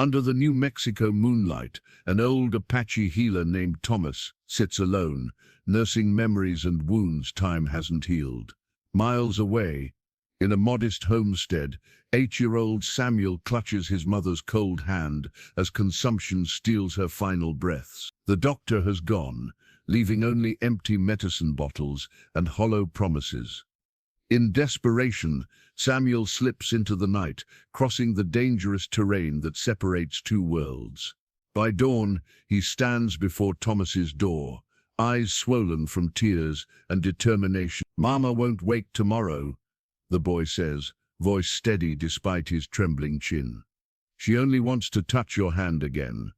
Under the New Mexico moonlight, an old Apache healer named Thomas sits alone, nursing memories and wounds time hasn't healed. Miles away, in a modest homestead, 8-year-old Samuel clutches his mother's cold hand as consumption steals her final breaths. The doctor has gone, leaving only empty medicine bottles and hollow promises. In desperation, Samuel slips into the night, crossing the dangerous terrain that separates two worlds. By dawn, he stands before Thomas's door, eyes swollen from tears and determination. "Mama won't wake tomorrow," the boy says, voice steady despite his trembling chin. "She only wants to touch your hand again."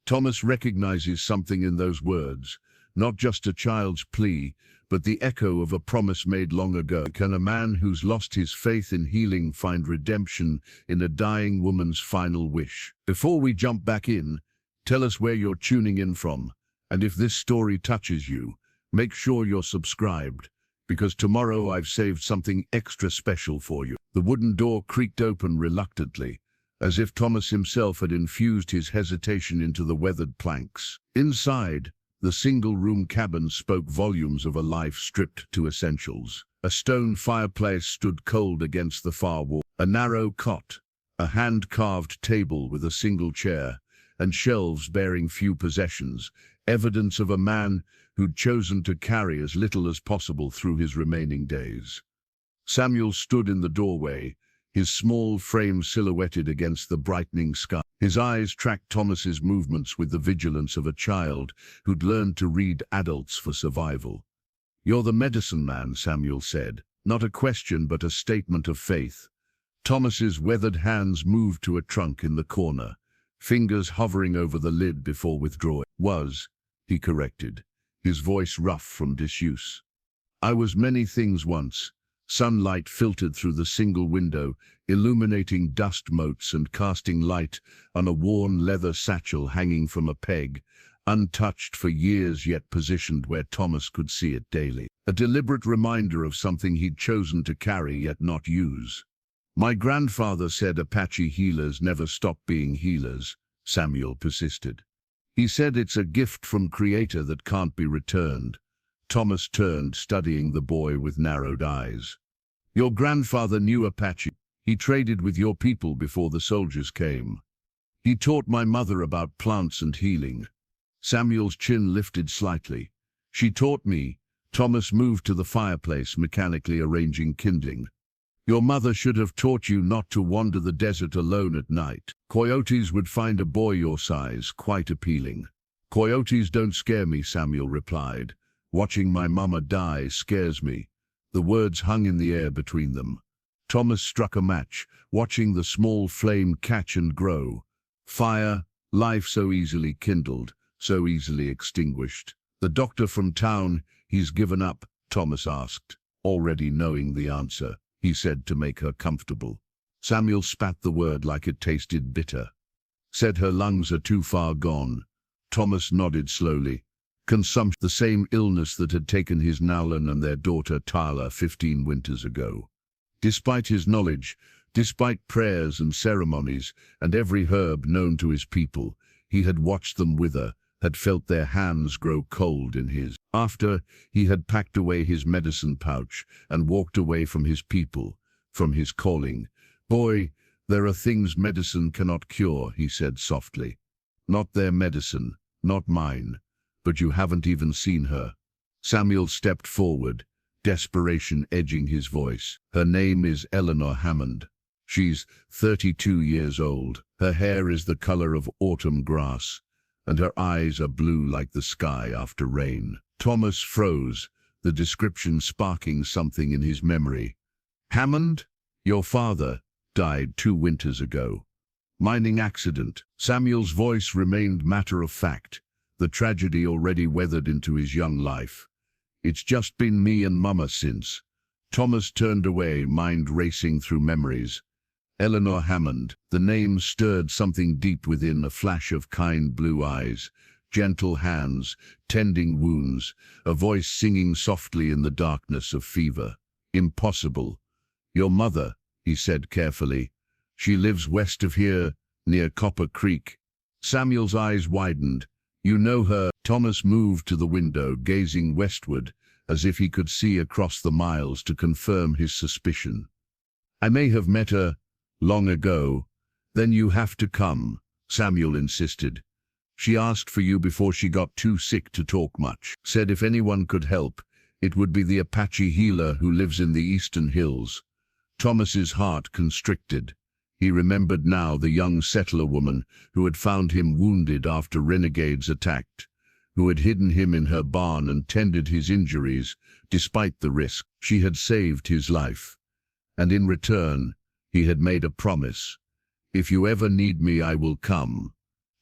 Thomas recognizes something in those words, not just a child's plea, but the echo of a promise made long ago. Can a man who's lost his faith in healing find redemption in a dying woman's final wish? Before we jump back in, tell us where you're tuning in from, and if this story touches you, make sure you're subscribed, because tomorrow I've saved something extra special for you. The wooden door creaked open reluctantly, as if Thomas himself had infused his hesitation into the weathered planks. Inside, the single-room cabin spoke volumes of a life stripped to essentials. A stone fireplace stood cold against the far wall. A narrow cot, a hand-carved table with a single chair, and shelves bearing few possessions, evidence of a man who'd chosen to carry as little as possible through his remaining days. Samuel stood in the doorway, his small frame silhouetted against the brightening sky. His eyes tracked Thomas's movements with the vigilance of a child who'd learned to read adults for survival. "You're the medicine man," Samuel said, not a question but a statement of faith. Thomas's weathered hands moved to a trunk in the corner, fingers hovering over the lid before withdrawing. He corrected, his voice rough from disuse. "I was many things once." Sunlight filtered through the single window, illuminating dust motes and casting light on a worn leather satchel hanging from a peg, untouched for years yet positioned where Thomas could see it daily. A deliberate reminder of something he'd chosen to carry yet not use. "My grandfather said Apache healers never stop being healers," Samuel persisted. "He said it's a gift from Creator that can't be returned." Thomas turned, studying the boy with narrowed eyes. "Your grandfather knew Apache. He traded with your people before the soldiers came. He taught my mother about plants and healing." Samuel's chin lifted slightly. "She taught me." Thomas moved to the fireplace, mechanically arranging kindling. "Your mother should have taught you not to wander the desert alone at night. Coyotes would find a boy your size quite appealing." "Coyotes don't scare me," Samuel replied. "Watching my mama die scares me." The words hung in the air between them. Thomas struck a match, watching the small flame catch and grow. Fire, life so easily kindled, so easily extinguished. "The doctor from town, he's given up?" Thomas asked, already knowing the answer. He said to make her comfortable. Samuel spat the word like it tasted bitter. "Said her lungs are too far gone." Thomas nodded slowly. Consumption, the same illness that had taken his Nowlan and their daughter Tyler 15 winters ago. Despite his knowledge, despite prayers and ceremonies, and every herb known to his people, he had watched them wither, had felt their hands grow cold in his. After he had packed away his medicine pouch and walked away from his people, from his calling. "Boy, there are things medicine cannot cure," he said softly. "Not their medicine, not mine. But you haven't even seen her." Samuel stepped forward, desperation edging his voice. "Her name is Eleanor Hammond. She's 32 years old. Her hair is the color of autumn grass, and her eyes are blue like the sky after rain." Thomas froze, the description sparking something in his memory. "Hammond? Your father died 2 winters ago. Mining accident." Samuel's voice remained matter-of-fact, the tragedy already weathered into his young life. "It's just been me and Mama since." Thomas turned away, mind racing through memories. Eleanor Hammond. The name stirred something deep within, a flash of kind blue eyes, gentle hands, tending wounds, a voice singing softly in the darkness of fever. "Impossible." "Your mother," he said carefully. "She lives west of here, near Copper Creek. Samuel's eyes widened. You know her? Thomas moved to the window, gazing westward, as if he could see across the miles to confirm his suspicion. I may have met her long ago. Then you have to come, Samuel insisted. She asked for you before she got too sick to talk much. Said if anyone could help, it would be the Apache healer who lives in the eastern hills. Thomas's heart constricted. He remembered now the young settler woman who had found him wounded after renegades attacked, who had hidden him in her barn and tended his injuries despite the risk. She had saved his life, and in return he had made a promise. If you ever need me, I will come.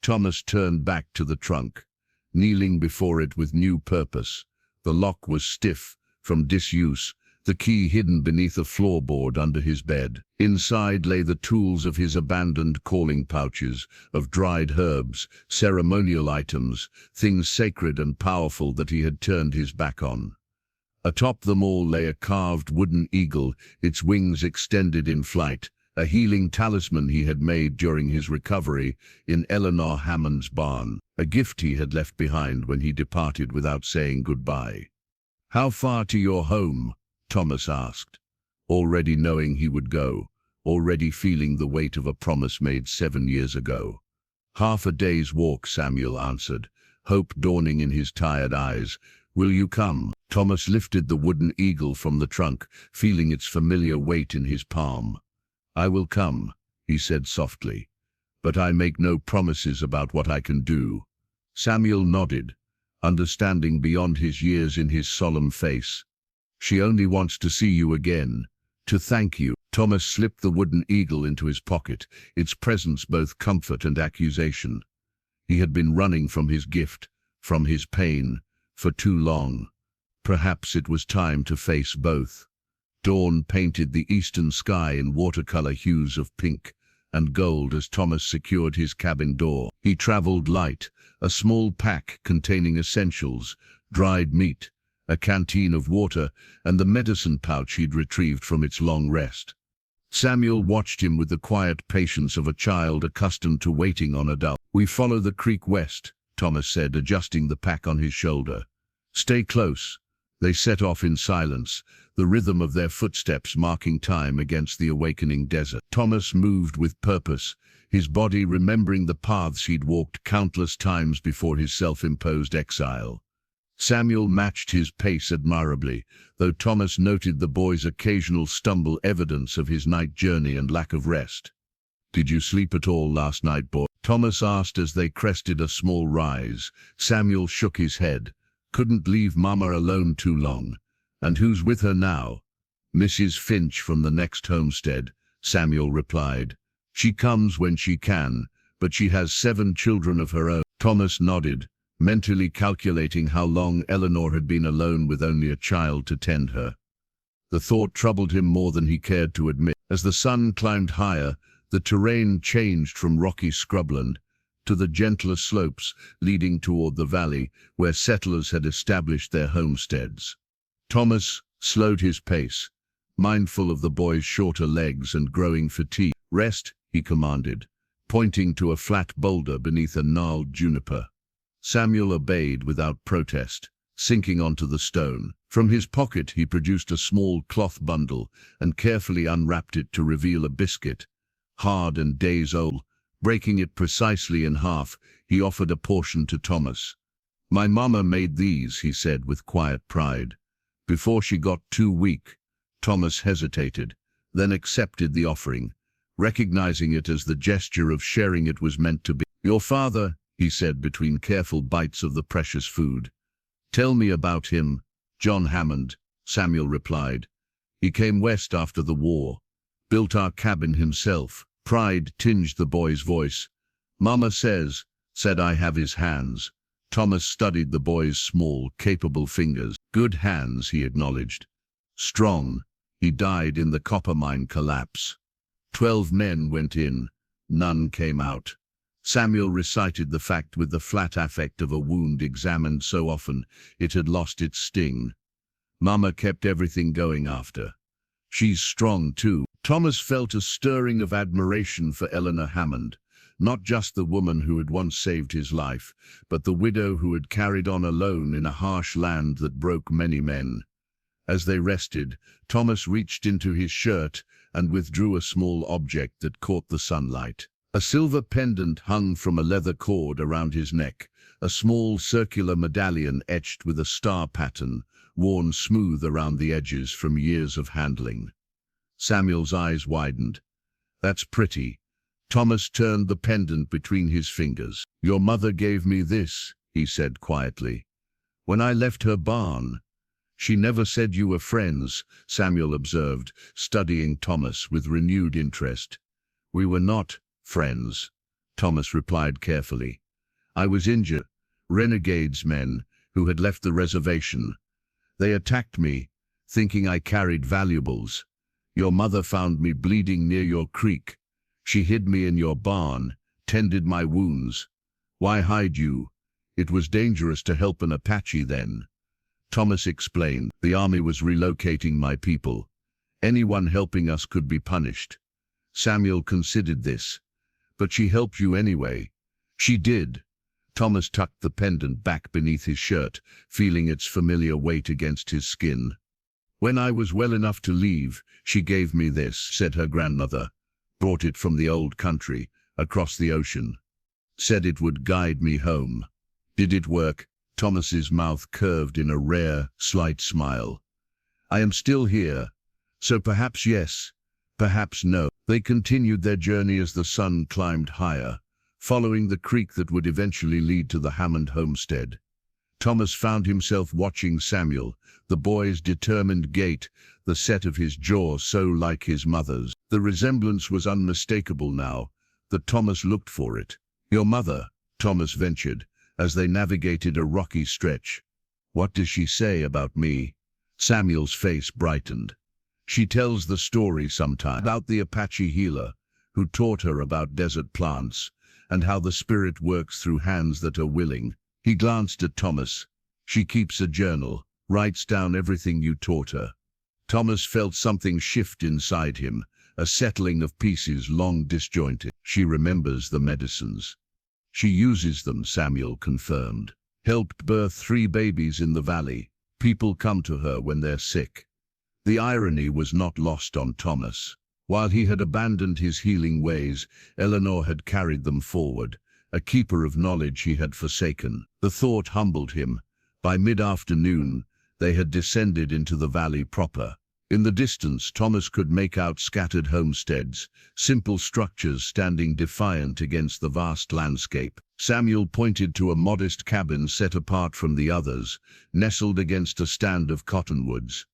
Thomas turned back to the trunk, kneeling before it with new purpose. The lock was stiff from disuse, the key hidden beneath a floorboard under his bed. Inside lay the tools of his abandoned calling pouches, of dried herbs, ceremonial items, things sacred and powerful that he had turned his back on. Atop them all lay a carved wooden eagle, its wings extended in flight, a healing talisman he had made during his recovery in Eleanor Hammond's barn, a gift he had left behind when he departed without saying goodbye. How far to your home? Thomas asked, already knowing he would go, already feeling the weight of a promise made 7 years ago. Half a day's walk, Samuel answered, hope dawning in his tired eyes. Will you come? Thomas lifted the wooden eagle from the trunk, feeling its familiar weight in his palm. I will come, he said softly, but I make no promises about what I can do. Samuel nodded, understanding beyond his years in his solemn face. She only wants to see you again, to thank you. Thomas slipped the wooden eagle into his pocket, its presence both comfort and accusation. He had been running from his gift, from his pain, for too long. Perhaps it was time to face both. Dawn painted the eastern sky in watercolor hues of pink and gold as Thomas secured his cabin door. He traveled light, a small pack containing essentials, dried meat, a canteen of water, and the medicine pouch he'd retrieved from its long rest. Samuel watched him with the quiet patience of a child accustomed to waiting on adults. We follow the creek west, Thomas said, adjusting the pack on his shoulder. Stay close. They set off in silence, the rhythm of their footsteps marking time against the awakening desert. Thomas moved with purpose, his body remembering the paths he'd walked countless times before his self-imposed exile. Samuel matched his pace admirably, though Thomas noted the boy's occasional stumble, evidence of his night journey and lack of rest. Did you sleep at all last night, boy? Thomas asked as they crested a small rise. Samuel shook his head. Couldn't leave Mama alone too long. And who's with her now? Mrs. Finch from the next homestead, Samuel replied. She comes when she can, but she has 7 children of her own. Thomas nodded, mentally calculating how long Eleanor had been alone with only a child to tend her. The thought troubled him more than he cared to admit. As the sun climbed higher, the terrain changed from rocky scrubland to the gentler slopes leading toward the valley where settlers had established their homesteads. Thomas slowed his pace, mindful of the boy's shorter legs and growing fatigue. Rest, he commanded, pointing to a flat boulder beneath a gnarled juniper. Samuel obeyed without protest, sinking onto the stone. From his pocket he produced a small cloth bundle and carefully unwrapped it to reveal a biscuit, hard and days old. Breaking it precisely in half, he offered a portion to Thomas. My mama made these, he said with quiet pride. Before she got too weak, Thomas hesitated, then accepted the offering, recognizing it as the gesture of sharing it was meant to be. Your father, he said between careful bites of the precious food. Tell me about him. John Hammond, Samuel replied. He came west after the war, built our cabin himself. Pride tinged the boy's voice. Mama said I have his hands. Thomas studied the boy's small, capable fingers. Good hands, he acknowledged. Strong. He died in the copper mine collapse. 12 men went in. None came out. Samuel recited the fact with the flat affect of a wound examined so often it had lost its sting. Mama kept everything going after. She's strong too. Thomas felt a stirring of admiration for Eleanor Hammond, Not just the woman who had once saved his life, but the widow who had carried on alone in a harsh land that broke many men. As they rested, Thomas reached into his shirt and withdrew a small object that caught the sunlight. A silver pendant hung from a leather cord around his neck, a small circular medallion etched with a star pattern, worn smooth around the edges from years of handling. Samuel's eyes widened. "That's pretty." Thomas turned the pendant between his fingers. "Your mother gave me this," he said quietly, "when I left her barn." "She never said you were friends," Samuel observed, studying Thomas with renewed interest. "We were not friends," Thomas replied carefully. "I was injured. Renegades men who had left the reservation. They attacked me, thinking I carried valuables. Your mother found me bleeding near your creek. She hid me in your barn, tended my wounds. Why hide you? It was dangerous to help an Apache then." Thomas explained, "The army was relocating my people. Anyone helping us could be punished." Samuel considered this. "But she helped you anyway." "She did." Thomas tucked the pendant back beneath his shirt, feeling its familiar weight against his skin. "When I was well enough to leave, she gave me this," said her grandmother. "Brought it from the old country, across the ocean. Said it would guide me home." "Did it work?" Thomas's mouth curved in a rare, slight smile. "I am still here, so perhaps yes, perhaps no." They continued their journey as the sun climbed higher, following the creek that would eventually lead to the Hammond homestead. Thomas found himself watching Samuel, the boy's determined gait, the set of his jaw so like his mother's. The resemblance was unmistakable now, that Thomas looked for it. "Your mother," Thomas ventured, as they navigated a rocky stretch. "What does she say about me?" Samuel's face brightened. "She tells the story sometimes about the Apache healer, who taught her about desert plants, and how the spirit works through hands that are willing." He glanced at Thomas. "She keeps a journal, writes down everything you taught her." Thomas felt something shift inside him, a settling of pieces long disjointed. "She remembers the medicines." "She uses them," Samuel confirmed. "Helped birth 3 babies in the valley. People come to her when they're sick." The irony was not lost on Thomas. While he had abandoned his healing ways, Eleanor had carried them forward, a keeper of knowledge he had forsaken. The thought humbled him. By mid-afternoon, they had descended into the valley proper. In the distance, Thomas could make out scattered homesteads, simple structures standing defiant against the vast landscape. Samuel pointed to a modest cabin set apart from the others, nestled against a stand of cottonwoods.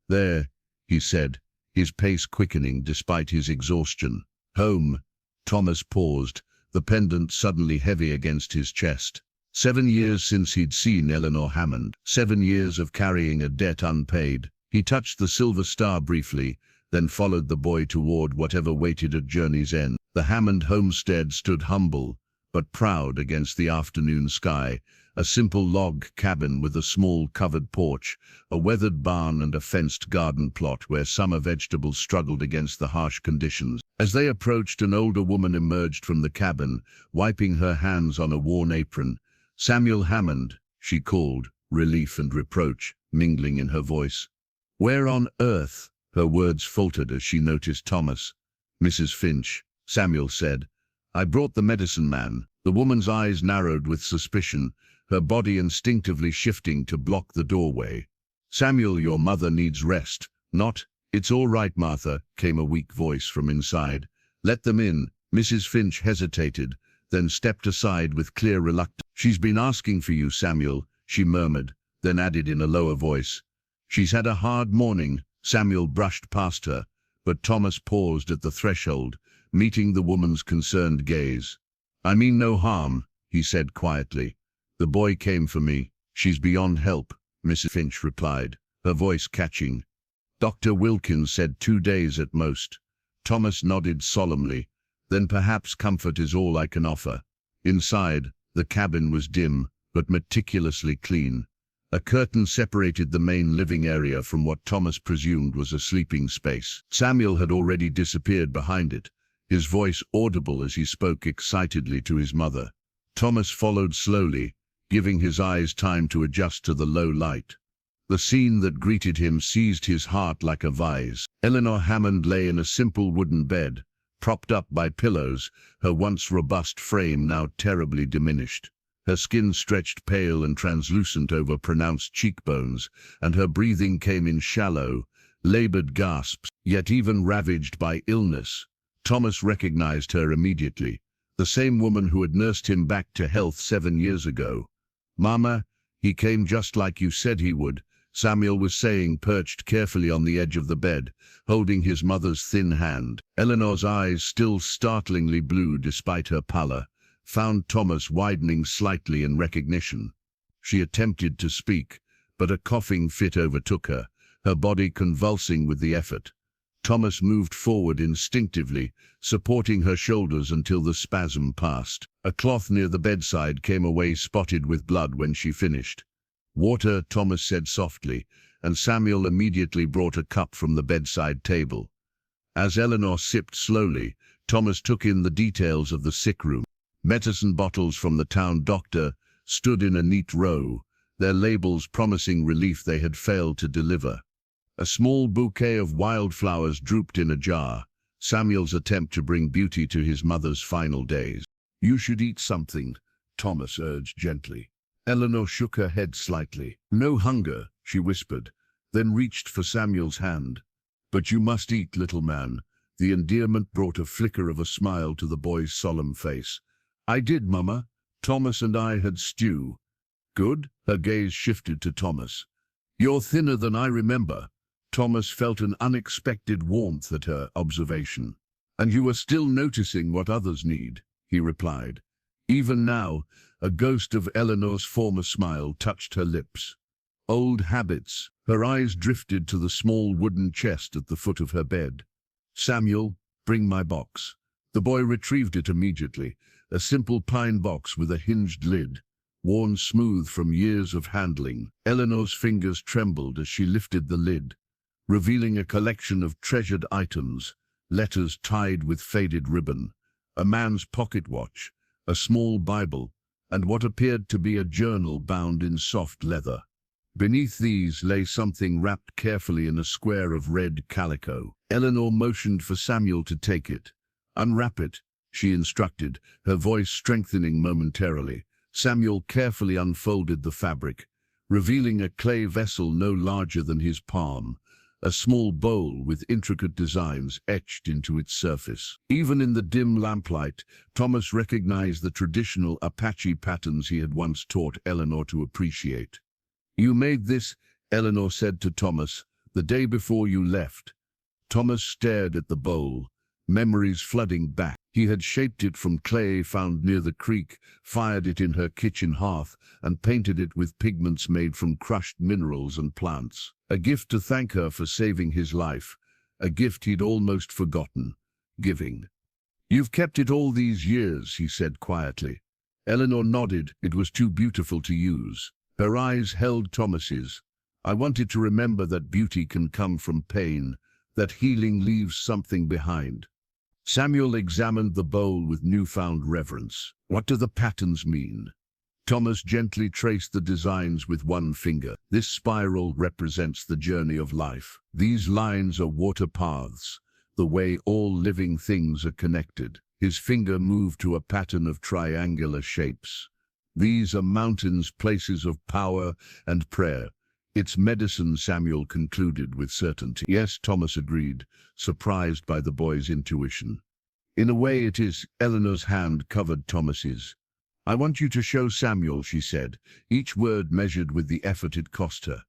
"There," he said, his pace quickening despite his exhaustion. "Home." Thomas paused, the pendant suddenly heavy against his chest. 7 years since he'd seen Eleanor Hammond. 7 years of carrying a debt unpaid. He touched the silver star briefly, then followed the boy toward whatever waited at journey's end. The Hammond homestead stood humble, but proud against the afternoon sky, a simple log cabin with a small covered porch, a weathered barn and a fenced garden plot where summer vegetables struggled against the harsh conditions. As they approached, an older woman emerged from the cabin, wiping her hands on a worn apron. "Samuel Hammond," she called, relief and reproach mingling in her voice. "Where on earth?" Her words faltered as she noticed Thomas. "Mrs. Finch," Samuel said. "I brought the medicine man." The woman's eyes narrowed with suspicion, her body instinctively shifting to block the doorway. "Samuel, your mother needs rest, not—" "It's all right, Martha," came a weak voice from inside. "Let them in." Mrs. Finch hesitated, then stepped aside with clear reluctance. "She's been asking for you, Samuel," she murmured, then added in a lower voice. "She's had a hard morning." Samuel brushed past her, but Thomas paused at the threshold, meeting the woman's concerned gaze. "I mean no harm," he said quietly. "The boy came for me." "She's beyond help," Mrs. Finch replied, her voice catching. "Dr. Wilkins said 2 days at most." Thomas nodded solemnly. "Then perhaps comfort is all I can offer." Inside, the cabin was dim, but meticulously clean. A curtain separated the main living area from what Thomas presumed was a sleeping space. Samuel had already disappeared behind it, his voice audible as he spoke excitedly to his mother. Thomas followed slowly, giving his eyes time to adjust to the low light. The scene that greeted him seized his heart like a vise. Eleanor Hammond lay in a simple wooden bed, propped up by pillows, her once robust frame now terribly diminished. Her skin stretched pale and translucent over pronounced cheekbones, and her breathing came in shallow, labored gasps. Yet even ravaged by illness, Thomas recognized her immediately, the same woman who had nursed him back to health 7 years ago. "Mama, he came just like you said he would," Samuel was saying, perched carefully on the edge of the bed, holding his mother's thin hand. Eleanor's eyes, still startlingly blue despite her pallor, found Thomas widening slightly in recognition. She attempted to speak, but a coughing fit overtook her, her body convulsing with the effort. Thomas moved forward instinctively, supporting her shoulders until the spasm passed. A cloth near the bedside came away spotted with blood when she finished. "Water," Thomas said softly, and Samuel immediately brought a cup from the bedside table. As Eleanor sipped slowly, Thomas took in the details of the sick room. Medicine bottles from the town doctor stood in a neat row, their labels promising relief they had failed to deliver. A small bouquet of wildflowers drooped in a jar, Samuel's attempt to bring beauty to his mother's final days. "You should eat something," Thomas urged gently. Eleanor shook her head slightly. "No hunger," she whispered, then reached for Samuel's hand. "But you must eat, little man." The endearment brought a flicker of a smile to the boy's solemn face. "I did, Mama. Thomas and I had stew." "Good?" Her gaze shifted to Thomas. "You're thinner than I remember." Thomas felt an unexpected warmth at her observation. "And you are still noticing what others need," he replied. Even now, a ghost of Eleanor's former smile touched her lips. Old habits. Her eyes drifted to the small wooden chest at the foot of her bed. "Samuel, bring my box." The boy retrieved it immediately, a simple pine box with a hinged lid, worn smooth from years of handling. Eleanor's fingers trembled as she lifted the lid, revealing a collection of treasured items, letters tied with faded ribbon, a man's pocket watch, a small Bible, and what appeared to be a journal bound in soft leather. Beneath these lay something wrapped carefully in a square of red calico. Eleanor motioned for Samuel to take it. "Unwrap it," she instructed, her voice strengthening momentarily. Samuel carefully unfolded the fabric, revealing a clay vessel no larger than his palm, a small bowl with intricate designs etched into its surface. Even in the dim lamplight, Thomas recognized the traditional Apache patterns he had once taught Eleanor to appreciate. "You made this," Eleanor said to Thomas, "the day before you left." Thomas stared at the bowl, memories flooding back. He had shaped it from clay found near the creek, fired it in her kitchen hearth, and painted it with pigments made from crushed minerals and plants. A gift to thank her for saving his life, a gift he'd almost forgotten, giving. "You've kept it all these years," he said quietly. Eleanor nodded. It was too beautiful to use. Her eyes held Thomas's. "I wanted to remember that beauty can come from pain, that healing leaves something behind." Samuel examined the bowl with newfound reverence. "What do the patterns mean?" Thomas gently traced the designs with one finger. "This spiral represents the journey of life. These lines are water paths, the way all living things are connected." His finger moved to a pattern of triangular shapes. "These are mountains, places of power and prayer. It's medicine," Samuel concluded with certainty. "Yes," Thomas agreed, surprised by the boy's intuition. "In a way it is." Eleanor's hand covered Thomas's. "I want you to show Samuel," she said, each word measured with the effort it cost her.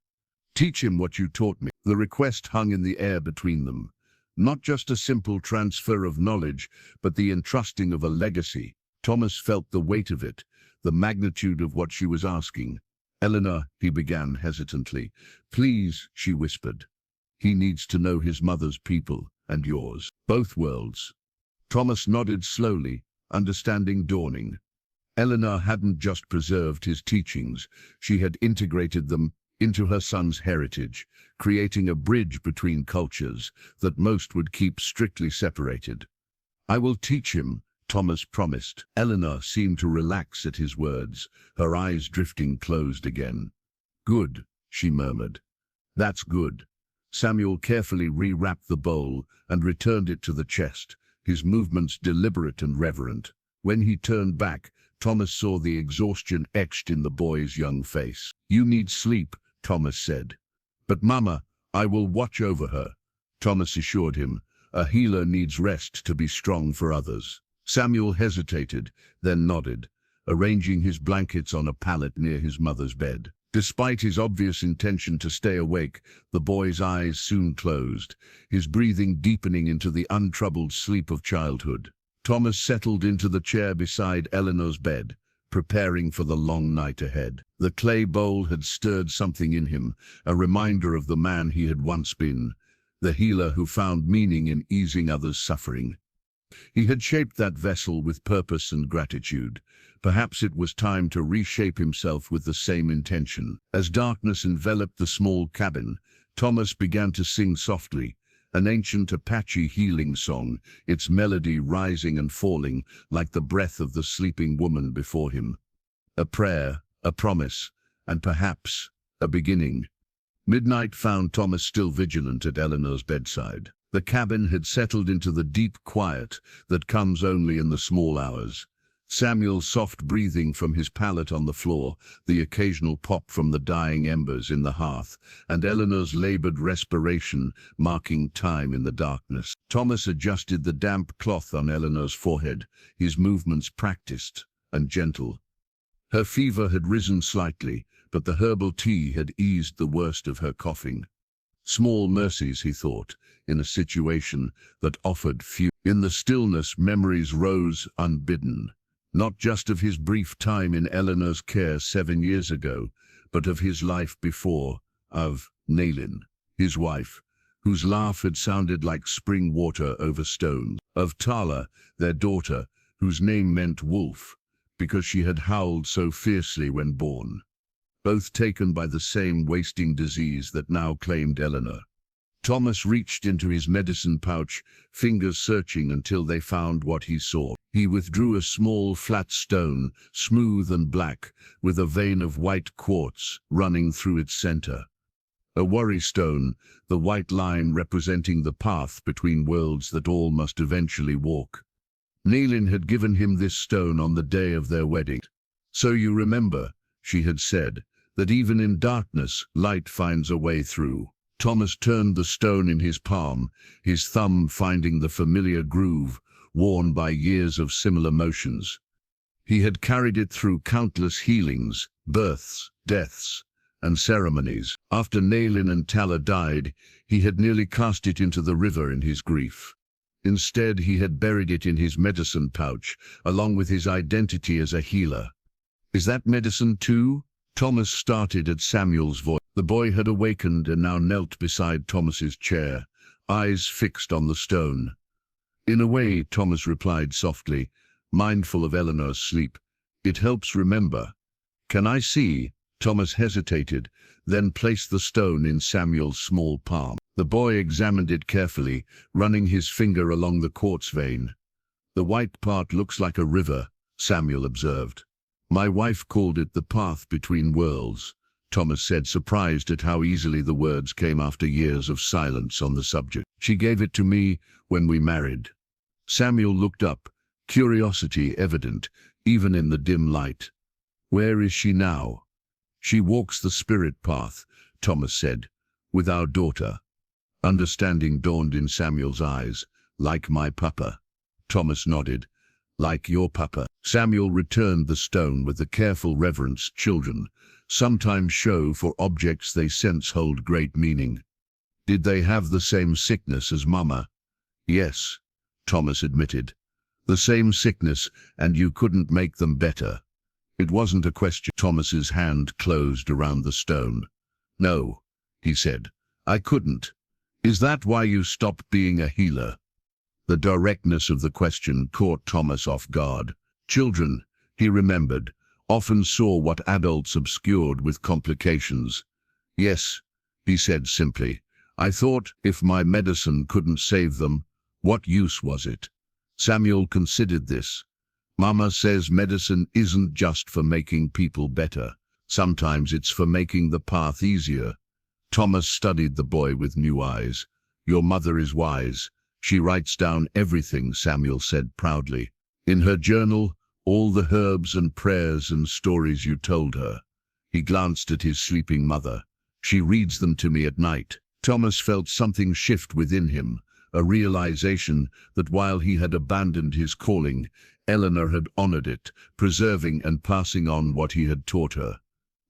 "Teach him what you taught me." The request hung in the air between them. Not just a simple transfer of knowledge, but the entrusting of a legacy. Thomas felt the weight of it, the magnitude of what she was asking. "Eleanor," he began hesitantly. "Please," she whispered. "He needs to know his mother's people, and yours. Both worlds." Thomas nodded slowly, understanding dawning. Eleanor hadn't just preserved his teachings, she had integrated them into her son's heritage, creating a bridge between cultures that most would keep strictly separated. I will teach him, Thomas promised. Eleanor seemed to relax at his words, her eyes drifting closed again. Good, she murmured. That's good. Samuel carefully rewrapped the bowl and returned it to the chest, his movements deliberate and reverent. When he turned back, Thomas saw the exhaustion etched in the boy's young face. You need sleep, Thomas said. But Mama, I will watch over her, Thomas assured him. A healer needs rest to be strong for others. Samuel hesitated, then nodded, arranging his blankets on a pallet near his mother's bed. Despite his obvious intention to stay awake, the boy's eyes soon closed, his breathing deepening into the untroubled sleep of childhood. Thomas settled into the chair beside Eleanor's bed, preparing for the long night ahead. The clay bowl had stirred something in him, a reminder of the man he had once been, the healer who found meaning in easing others' suffering. He had shaped that vessel with purpose and gratitude. Perhaps it was time to reshape himself with the same intention. As darkness enveloped the small cabin, Thomas began to sing softly, an ancient Apache healing song, its melody rising and falling like the breath of the sleeping woman before him. A prayer, a promise, and perhaps a beginning. Midnight found Thomas still vigilant at Eleanor's bedside. The cabin had settled into the deep quiet that comes only in the small hours. Samuel's soft breathing from his pallet on the floor, the occasional pop from the dying embers in the hearth, and Eleanor's labored respiration marking time in the darkness. Thomas adjusted the damp cloth on Eleanor's forehead, his movements practiced and gentle. Her fever had risen slightly, but the herbal tea had eased the worst of her coughing. Small mercies, he thought, in a situation that offered few. In the stillness, memories rose unbidden, not just of his brief time in Eleanor's care 7 years ago, but of his life before, of Naylin, his wife, whose laugh had sounded like spring water over stones, of Tala, their daughter, whose name meant wolf, because she had howled so fiercely when born. Both taken by the same wasting disease that now claimed Eleanor. Thomas reached into his medicine pouch, fingers searching until they found what he sought. He withdrew a small flat stone, smooth and black, with a vein of white quartz running through its center. A worry stone, the white line representing the path between worlds that all must eventually walk. Naylin had given him this stone on the day of their wedding. So you remember, she had said, that even in darkness, light finds a way through. Thomas turned the stone in his palm, his thumb finding the familiar groove, worn by years of similar motions. He had carried it through countless healings, births, deaths, and ceremonies. After Naylin and Tala died, he had nearly cast it into the river in his grief. Instead, he had buried it in his medicine pouch, along with his identity as a healer. Is that medicine too? Thomas started at Samuel's voice. The boy had awakened and now knelt beside Thomas's chair, eyes fixed on the stone. In a way, Thomas replied softly, mindful of Eleanor's sleep. It helps remember. Can I see? Thomas hesitated, then placed the stone in Samuel's small palm. The boy examined it carefully, running his finger along the quartz vein. The white part looks like a river, Samuel observed. My wife called it the path between worlds, Thomas said, surprised at how easily the words came after years of silence on the subject. She gave it to me when we married. Samuel looked up, curiosity evident, even in the dim light. Where is she now? She walks the spirit path, Thomas said, with our daughter. Understanding dawned in Samuel's eyes. Like my papa. Thomas nodded. Like your papa. Samuel returned the stone with the careful reverence children sometimes show for objects they sense hold great meaning. Did they have the same sickness as Mama? Yes, Thomas admitted. The same sickness, and you couldn't make them better. It wasn't a question. Thomas's hand closed around the stone. No, he said, I couldn't. Is that why you stopped being a healer? The directness of the question caught Thomas off guard. Children, he remembered, often saw what adults obscured with complications. Yes, he said simply. I thought if my medicine couldn't save them, what use was it? Samuel considered this. Mama says medicine isn't just for making people better. Sometimes it's for making the path easier. Thomas studied the boy with new eyes. Your mother is wise. She writes down everything, Samuel said proudly. In her journal, all the herbs and prayers and stories you told her. He glanced at his sleeping mother. She reads them to me at night. Thomas felt something shift within him, a realization that while he had abandoned his calling, Eleanor had honored it, preserving and passing on what he had taught her.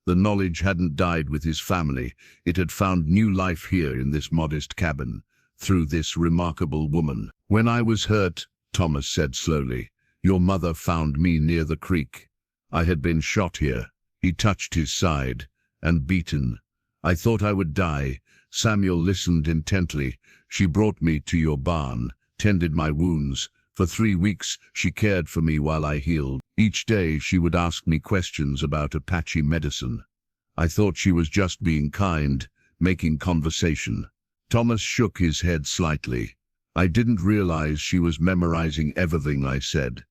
The knowledge hadn't died with his family. It had found new life here in this modest cabin, through this remarkable woman. When I was hurt, Thomas said slowly, your mother found me near the creek. I had been shot here. He touched his side, and beaten. I thought I would die. Samuel listened intently. She brought me to your barn, tended my wounds. For 3 weeks, she cared for me while I healed. Each day, she would ask me questions about Apache medicine. I thought she was just being kind, making conversation. Thomas shook his head slightly. I didn't realize she was memorizing everything I said.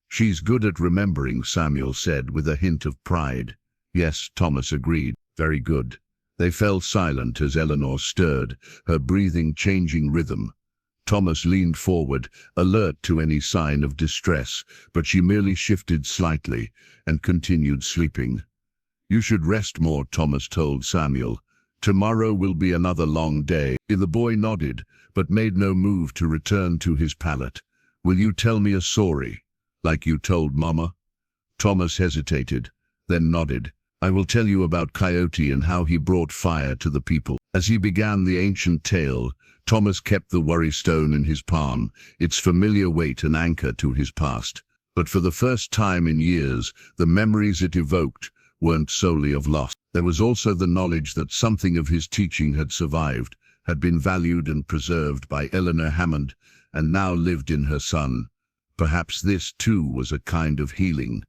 She's good at remembering, Samuel said with a hint of pride. Yes, Thomas agreed. Very good. They fell silent as Eleanor stirred, her breathing changing rhythm. Thomas leaned forward, alert to any sign of distress, but she merely shifted slightly and continued sleeping. You should rest more, Thomas told Samuel. Tomorrow will be another long day. The boy nodded, but made no move to return to his pallet. Will you tell me a story, like you told Mama? Thomas hesitated, then nodded. I will tell you about Coyote and how he brought fire to the people. As he began the ancient tale, Thomas kept the worry stone in his palm, its familiar weight an anchor to his past. But for the first time in years, the memories it evoked weren't solely of loss. There was also the knowledge that something of his teaching had survived, had been valued and preserved by Eleanor Hammond, and now lived in her son. Perhaps this, too, was a kind of healing,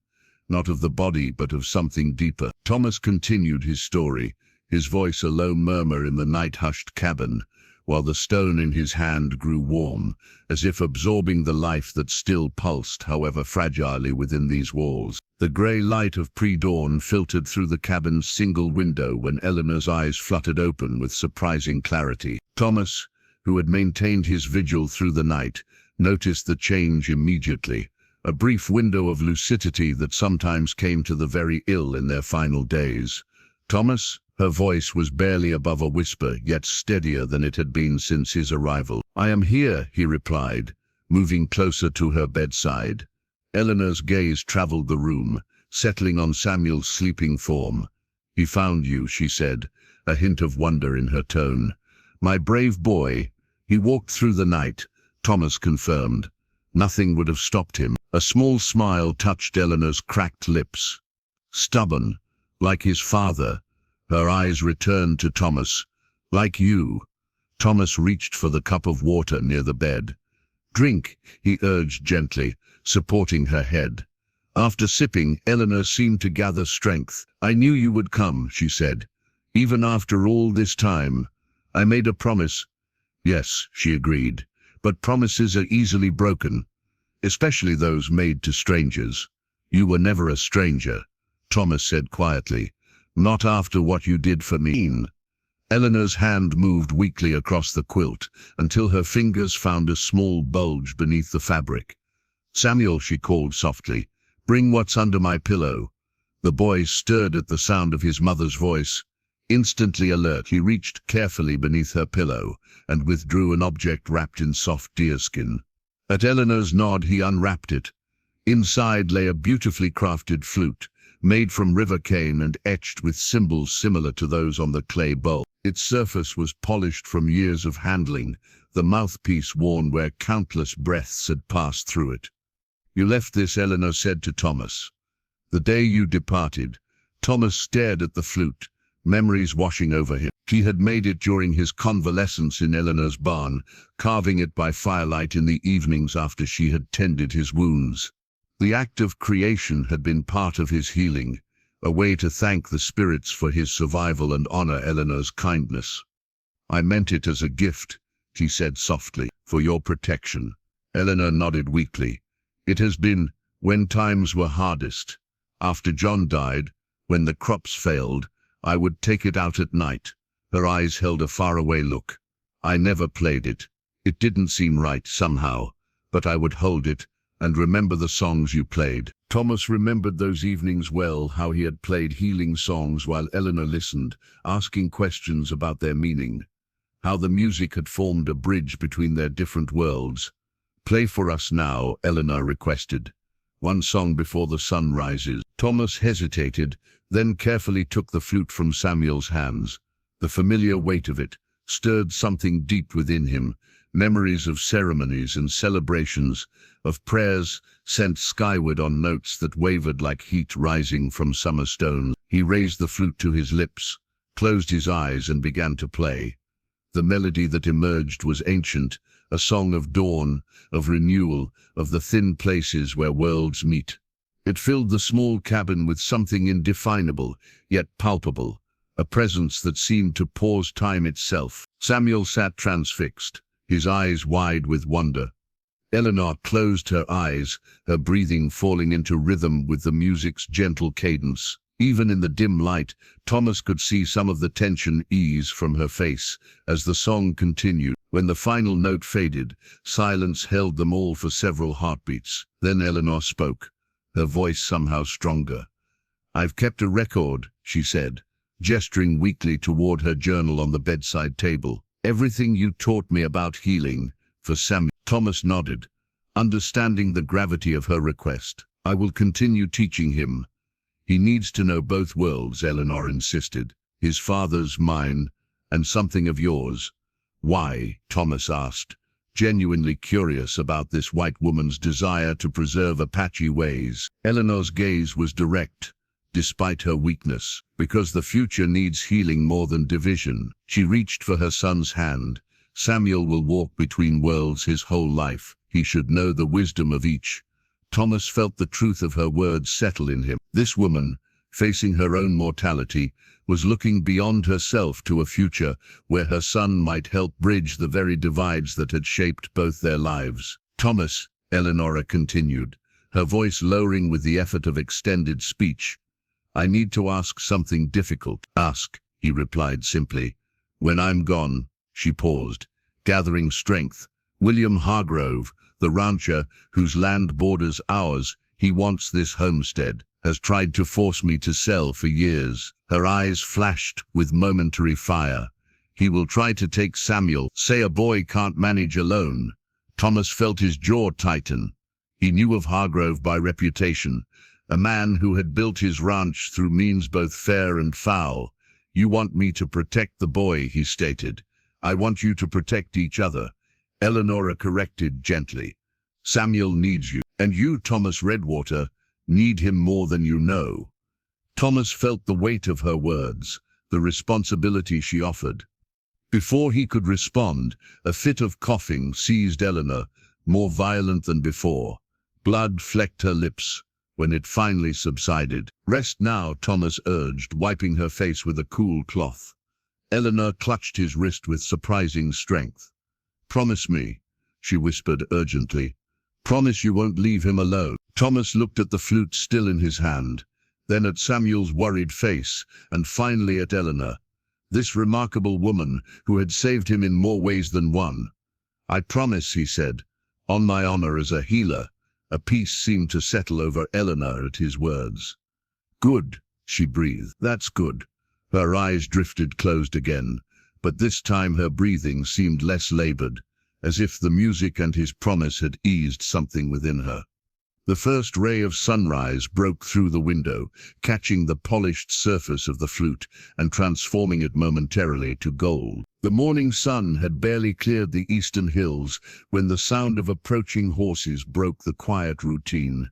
not of the body but of something deeper. Thomas continued his story, his voice a low murmur in the night-hushed cabin, while the stone in his hand grew warm, as if absorbing the life that still pulsed, however fragilely, within these walls. The grey light of pre-dawn filtered through the cabin's single window when Eleanor's eyes fluttered open with surprising clarity. Thomas, who had maintained his vigil through the night, noticed the change immediately, a brief window of lucidity that sometimes came to the very ill in their final days. Thomas? Her voice was barely above a whisper, yet steadier than it had been since his arrival. I am here, he replied, moving closer to her bedside. Eleanor's gaze traveled the room, settling on Samuel's sleeping form. He found you, she said, a hint of wonder in her tone. My brave boy. He walked through the night, Thomas confirmed. Nothing would have stopped him. A small smile touched Eleanor's cracked lips. Stubborn, like his father. Her eyes returned to Thomas. Like you. Thomas reached for the cup of water near the bed. Drink, he urged gently, supporting her head. After sipping, Eleanor seemed to gather strength. I knew you would come, she said. Even after all this time. I made a promise. Yes, she agreed. But promises are easily broken, especially those made to strangers. You were never a stranger, Thomas said quietly. Not after what you did for me. Eleanor's hand moved weakly across the quilt until her fingers found a small bulge beneath the fabric. Samuel, she called softly, bring what's under my pillow. The boy stirred at the sound of his mother's voice. Instantly alert, he reached carefully beneath her pillow and withdrew an object wrapped in soft deerskin. At Eleanor's nod, he unwrapped it. Inside lay a beautifully crafted flute, made from river cane and etched with symbols similar to those on the clay bowl. Its surface was polished from years of handling, the mouthpiece worn where countless breaths had passed through it. You left this, Eleanor said to Thomas. The day you departed. Thomas stared at the flute, memories washing over him. He had made it during his convalescence in Eleanor's barn, carving it by firelight in the evenings after she had tended his wounds. The act of creation had been part of his healing, a way to thank the spirits for his survival and honor Eleanor's kindness. I meant it as a gift, he said softly, for your protection. Eleanor nodded weakly. It has been, when times were hardest. After John died, when the crops failed, I would take it out at night. Her eyes held a faraway look. I never played it. It didn't seem right somehow, but I would hold it and remember the songs you played. Thomas remembered those evenings well, how he had played healing songs while Eleanor listened, asking questions about their meaning. How the music had formed a bridge between their different worlds. Play for us now, Eleanor requested. One song before the sun rises. Thomas hesitated, then carefully took the flute from Samuel's hands. The familiar weight of it stirred something deep within him, memories of ceremonies and celebrations, of prayers sent skyward on notes that wavered like heat rising from summer stones. He raised the flute to his lips, closed his eyes and began to play. The melody that emerged was ancient, a song of dawn, of renewal, of the thin places where worlds meet. It filled the small cabin with something indefinable, yet palpable, a presence that seemed to pause time itself. Samuel sat transfixed, his eyes wide with wonder. Eleanor closed her eyes, her breathing falling into rhythm with the music's gentle cadence. Even in the dim light, Thomas could see some of the tension ease from her face as the song continued. When the final note faded, silence held them all for several heartbeats. Then Eleanor spoke, her voice somehow stronger. "I've kept a record," she said, gesturing weakly toward her journal on the bedside table. "Everything you taught me about healing, for Samuel." Thomas nodded, understanding the gravity of her request. "I will continue teaching him. He needs to know both worlds," Eleanor insisted. "His father's, mine, and something of yours." "Why?" Thomas asked, genuinely curious about this white woman's desire to preserve Apache ways. Eleanor's gaze was direct, despite her weakness. "Because the future needs healing more than division." She reached for her son's hand. "Samuel will walk between worlds his whole life. He should know the wisdom of each." Thomas felt the truth of her words settle in him. This woman, facing her own mortality, was looking beyond herself to a future where her son might help bridge the very divides that had shaped both their lives. "Thomas," Eleanor continued, her voice lowering with the effort of extended speech, "I need to ask something difficult." "Ask," he replied simply. "When I'm gone," she paused, gathering strength. "William Hargrove, the rancher whose land borders ours, he wants this homestead, has tried to force me to sell for years." Her eyes flashed with momentary fire. "He will try to take Samuel. Say a boy can't manage alone." Thomas felt his jaw tighten. He knew of Hargrove by reputation, a man who had built his ranch through means both fair and foul. "You want me to protect the boy," he stated. "I want you to protect each other." Eleanor corrected gently. "Samuel needs you, and you, Thomas Redwater, need him more than you know." Thomas felt the weight of her words, the responsibility she offered. Before he could respond, a fit of coughing seized Eleanor, more violent than before. Blood flecked her lips. When it finally subsided, "Rest now," Thomas urged, wiping her face with a cool cloth. Eleanor clutched his wrist with surprising strength. "Promise me," she whispered urgently. "Promise you won't leave him alone." Thomas looked at the flute still in his hand, then at Samuel's worried face, and finally at Eleanor, this remarkable woman who had saved him in more ways than one. "I promise," he said, "on my honor as a healer." A peace seemed to settle over Eleanor at his words. "Good," she breathed. "That's good." Her eyes drifted closed again, but this time her breathing seemed less labored, as if the music and his promise had eased something within her. The first ray of sunrise broke through the window, catching the polished surface of the flute and transforming it momentarily to gold. The morning sun had barely cleared the eastern hills when the sound of approaching horses broke the quiet routine.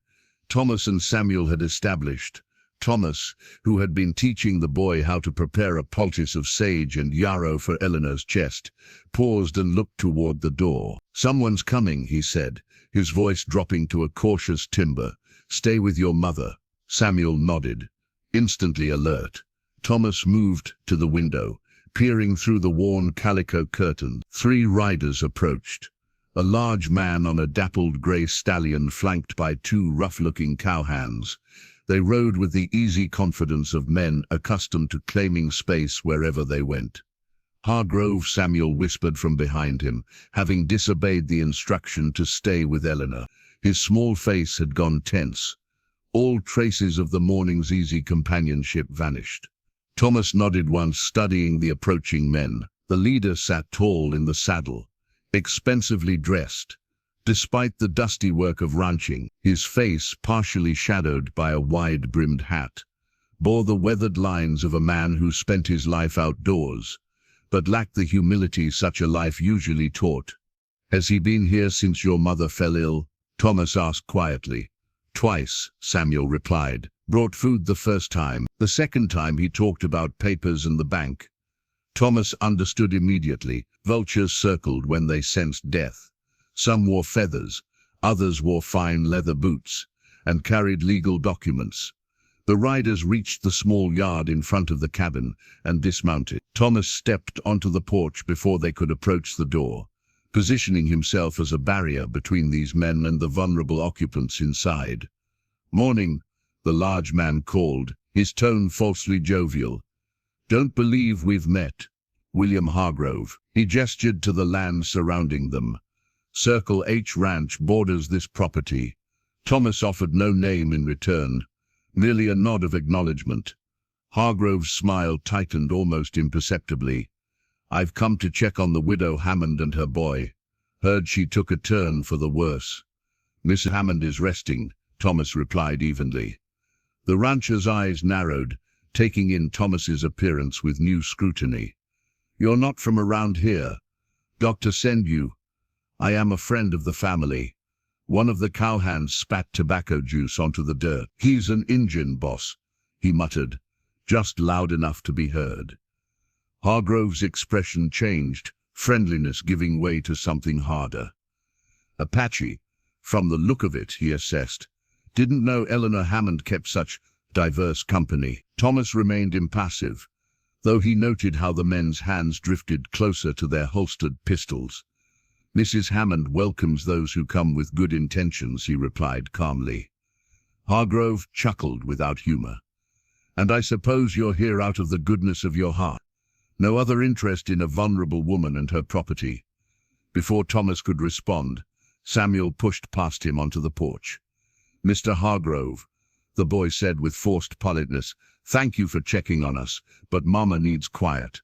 Thomas and Samuel had established. Thomas, who had been teaching the boy how to prepare a poultice of sage and yarrow for Eleanor's chest, paused and looked toward the door. "Someone's coming," he said, his voice dropping to a cautious timbre. "Stay with your mother." Samuel nodded, instantly alert. Thomas moved to the window, peering through the worn calico curtain. 3 riders approached. a large man on a dappled grey stallion flanked by two rough-looking cowhands. They rode with the easy confidence of men accustomed to claiming space wherever they went. "Hargrove," Samuel whispered from behind him, having disobeyed the instruction to stay with Eleanor. His small face had gone tense. All traces of the morning's easy companionship vanished. Thomas nodded once, studying the approaching men. The leader sat tall in the saddle, expensively dressed. Despite the dusty work of ranching, his face, partially shadowed by a wide-brimmed hat, bore the weathered lines of a man who spent his life outdoors, but lacked the humility such a life usually taught. "Has he been here since your mother fell ill?" Thomas asked quietly. "Twice," Samuel replied. "Brought food the first time. The second time he talked about papers and the bank." Thomas understood immediately. Vultures circled when they sensed death. Some wore feathers, others wore fine leather boots, and carried legal documents. The riders reached the small yard in front of the cabin and dismounted. Thomas stepped onto the porch before they could approach the door, positioning himself as a barrier between these men and the vulnerable occupants inside. "Morning," the large man called, his tone falsely jovial. "Don't believe we've met. William Hargrove." He gestured to the land surrounding them. "Circle H Ranch borders this property." Thomas offered no name in return, merely a nod of acknowledgement. Hargrove's smile tightened almost imperceptibly. "I've come to check on the widow Hammond and her boy. Heard she took a turn for the worse." "Miss Hammond is resting," Thomas replied evenly. The rancher's eyes narrowed, taking in Thomas's appearance with new scrutiny. "You're not from around here. Doctor send you?" "I am a friend of the family." One of the cowhands spat tobacco juice onto the dirt. "He's an Injun, boss," he muttered, just loud enough to be heard. Hargrove's expression changed, friendliness giving way to something harder. "Apache, from the look of it," he assessed. "Didn't know Eleanor Hammond kept such diverse company." Thomas remained impassive, though he noted how the men's hands drifted closer to their holstered pistols. "Mrs. Hammond welcomes those who come with good intentions," he replied calmly. Hargrove chuckled without humor. "And I suppose you're here out of the goodness of your heart. No other interest in a vulnerable woman and her property." Before Thomas could respond, Samuel pushed past him onto the porch. "Mr. Hargrove," the boy said with forced politeness, "thank you for checking on us, but Mama needs quiet.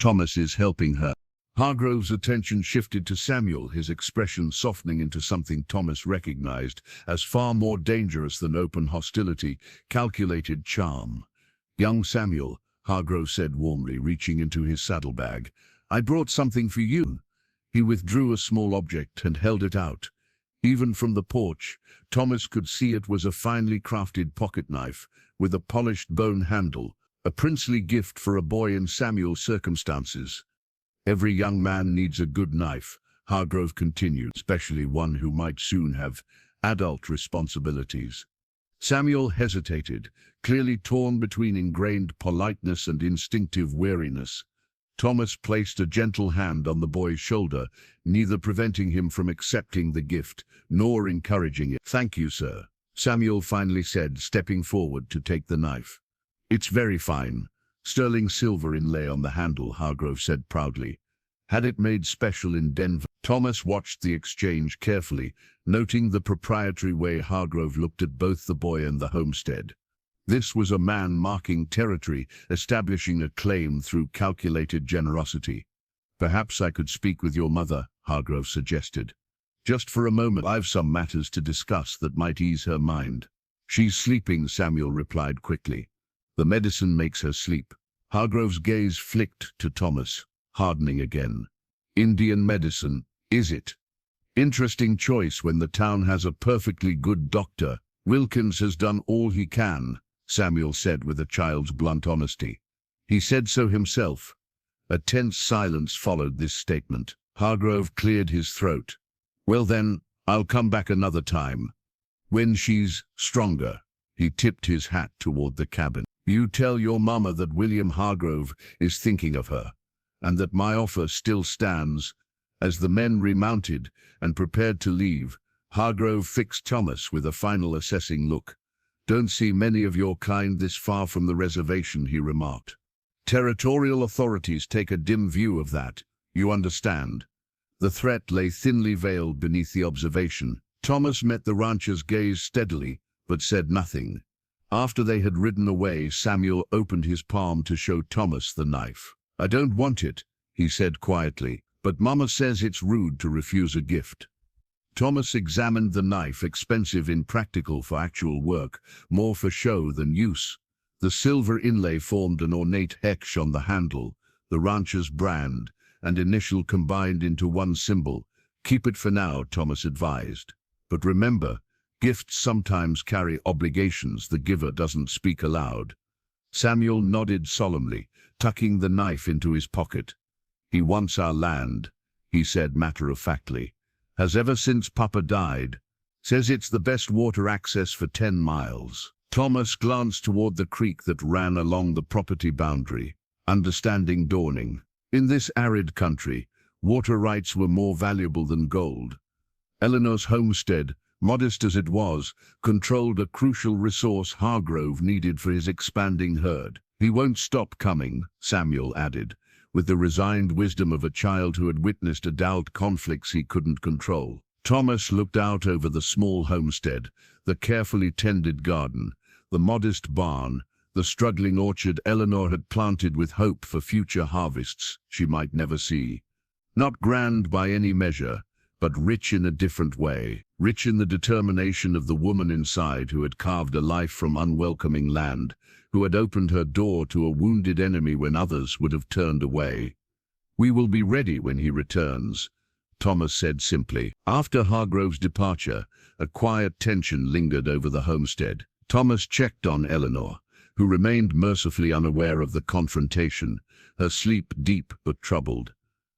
Thomas is helping her." Hargrove's attention shifted to Samuel, his expression softening into something Thomas recognized as far more dangerous than open hostility, calculated charm. "Young Samuel," Hargrove said warmly, reaching into his saddlebag, "I brought something for you." He withdrew a small object and held it out. Even from the porch, Thomas could see it was a finely crafted pocket knife with a polished bone handle, a princely gift for a boy in Samuel's circumstances. "Every young man needs a good knife," Hargrove continued, "especially one who might soon have adult responsibilities." Samuel hesitated, clearly torn between ingrained politeness and instinctive wariness. Thomas placed a gentle hand on the boy's shoulder, neither preventing him from accepting the gift, nor encouraging it. "Thank you, sir," Samuel finally said, stepping forward to take the knife. "It's very fine. Sterling silver inlay on the handle," Hargrove said proudly. "Had it made special in Denver." Thomas watched the exchange carefully, noting the proprietary way Hargrove looked at both the boy and the homestead. This was a man marking territory, establishing a claim through calculated generosity. "Perhaps I could speak with your mother," Hargrove suggested. "Just for a moment. I've some matters to discuss that might ease her mind." "She's sleeping," Samuel replied quickly. "The medicine makes her sleep." Hargrove's gaze flicked to Thomas, hardening again. "Indian medicine, is it? Interesting choice when the town has a perfectly good doctor." "Wilkins has done all he can," Samuel said with a child's blunt honesty. "He said so himself." A tense silence followed this statement. Hargrove cleared his throat. "Well then, I'll come back another time. When she's stronger." He tipped his hat toward the cabin. "You tell your mama that William Hargrove is thinking of her, and that my offer still stands As the men remounted and prepared to leave, Hargrove fixed Thomas with a final assessing look. "Don't see many of your kind this far from the reservation," he remarked. "Territorial authorities take a dim view of that, you understand." The threat lay thinly veiled beneath the observation. Thomas met the rancher's gaze steadily, but said nothing. After they had ridden away, Samuel opened his palm to show Thomas the knife. "I don't want it," he said quietly, "but Mama says it's rude to refuse a gift." Thomas examined the knife, expensive, impractical for actual work, more for show than use. The silver inlay formed an ornate hex on the handle, the rancher's brand and initial combined into one symbol. "Keep it for now," Thomas advised. "But remember, gifts sometimes carry obligations the giver doesn't speak aloud." Samuel nodded solemnly, tucking the knife into his pocket. "He wants our land," he said matter-of-factly. "Has ever since Papa died. Says it's the best water access for 10 miles. Thomas glanced toward the creek that ran along the property boundary, understanding dawning. In this arid country, water rights were more valuable than gold. Eleanor's homestead, modest as it was, controlled a crucial resource Hargrove needed for his expanding herd. "He won't stop coming," Samuel added, with the resigned wisdom of a child who had witnessed adult conflicts he couldn't control. Thomas looked out over the small homestead, the carefully tended garden, the modest barn, the struggling orchard Eleanor had planted with hope for future harvests she might never see. Not grand by any measure, but rich in a different way, rich in the determination of the woman inside who had carved a life from unwelcoming land, who had opened her door to a wounded enemy when others would have turned away. "We will be ready when he returns," Thomas said simply. After Hargrove's departure, a quiet tension lingered over the homestead. Thomas checked on Eleanor, who remained mercifully unaware of the confrontation, her sleep deep but troubled.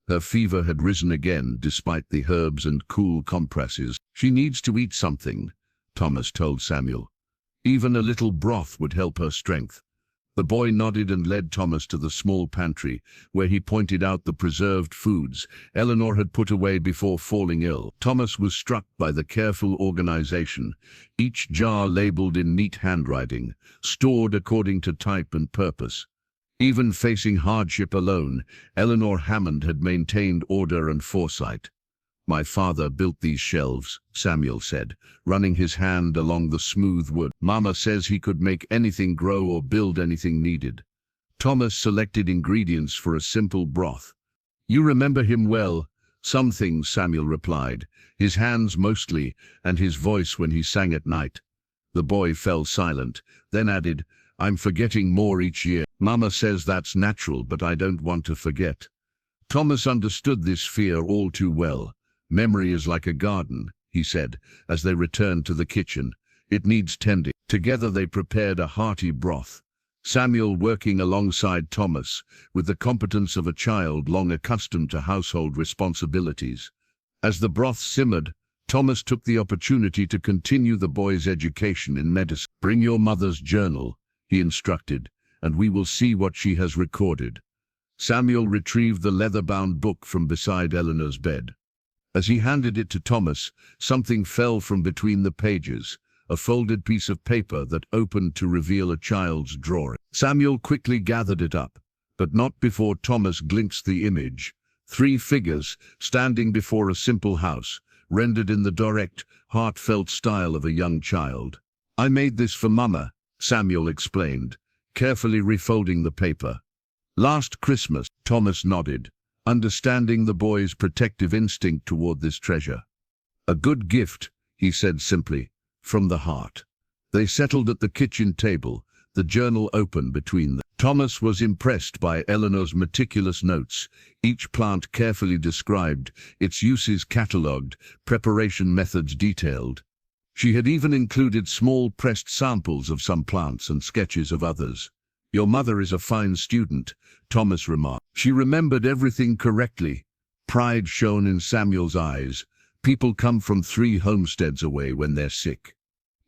Her fever had risen again despite the herbs and cool compresses. "She needs to eat something," Thomas told Samuel. "Even a little broth would help her strength." The boy nodded and led Thomas to the small pantry, where he pointed out the preserved foods Eleanor had put away before falling ill. Thomas was struck by the careful organization, each jar labeled in neat handwriting, stored according to type and purpose. Even facing hardship alone, Eleanor Hammond had maintained order and foresight. "My father built these shelves," Samuel said, running his hand along the smooth wood. "Mama says he could make anything grow or build anything needed." Thomas selected ingredients for a simple broth. "You remember him well." "Some things," Samuel replied, "his hands mostly, and his voice when he sang at night." The boy fell silent, then added, "I'm forgetting more each year. Mama says that's natural, but I don't want to forget." Thomas understood this fear all too well. "Memory is like a garden," he said, as they returned to the kitchen. "It needs tending." Together they prepared a hearty broth, Samuel working alongside Thomas, with the competence of a child long accustomed to household responsibilities. As the broth simmered, Thomas took the opportunity to continue the boy's education in medicine. "Bring your mother's journal," he instructed, "and we will see what she has recorded." Samuel retrieved the leather-bound book from beside Eleanor's bed. As he handed it to Thomas, something fell from between the pages, a folded piece of paper that opened to reveal a child's drawing. Samuel quickly gathered it up, but not before Thomas glimpsed the image. 3 figures standing before a simple house, rendered in the direct, heartfelt style of a young child. "I made this for Mama," Samuel explained, carefully refolding the paper. "Last Christmas," Thomas nodded, understanding the boy's protective instinct toward this treasure. "A good gift," he said simply, "from the heart." They settled at the kitchen table, the journal open between them. Thomas was impressed by Eleanor's meticulous notes, each plant carefully described, its uses catalogued, preparation methods detailed. She had even included small pressed samples of some plants and sketches of others. "Your mother is a fine student," Thomas remarked. She remembered everything correctly. Pride shone in Samuel's eyes. "People come from 3 homesteads away when they're sick.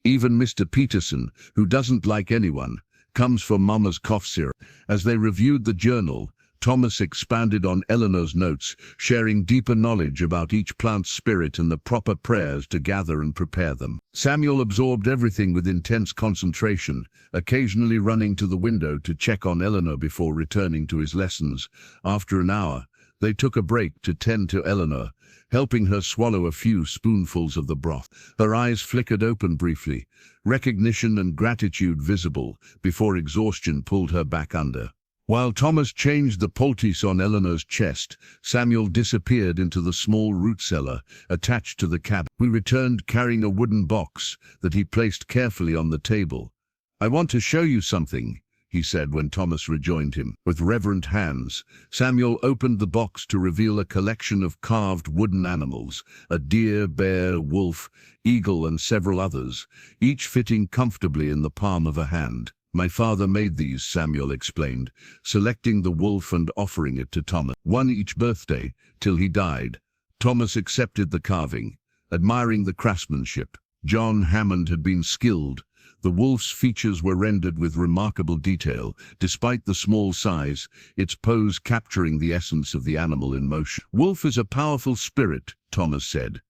Even Mr. Peterson, who doesn't like anyone, comes for Mama's cough syrup." As they reviewed the journal, Thomas expanded on Eleanor's notes, sharing deeper knowledge about each plant's spirit and the proper prayers to gather and prepare them. Samuel absorbed everything with intense concentration, occasionally running to the window to check on Eleanor before returning to his lessons. After an hour, they took a break to tend to Eleanor, helping her swallow a few spoonfuls of the broth. Her eyes flickered open briefly, recognition and gratitude visible, before exhaustion pulled her back under. While Thomas changed the poultice on Eleanor's chest, Samuel disappeared into the small root cellar attached to the cabin. He returned carrying a wooden box that he placed carefully on the table. "I want to show you something," he said when Thomas rejoined him. With reverent hands, Samuel opened the box to reveal a collection of carved wooden animals, a deer, bear, wolf, eagle, and several others, each fitting comfortably in the palm of a hand. "My father made these," Samuel explained, selecting the wolf and offering it to Thomas. "One each birthday, till he died." Thomas accepted the carving, admiring the craftsmanship. John Hammond had been skilled. The wolf's features were rendered with remarkable detail, despite the small size, its pose capturing the essence of the animal in motion. "Wolf is a powerful spirit," Thomas said.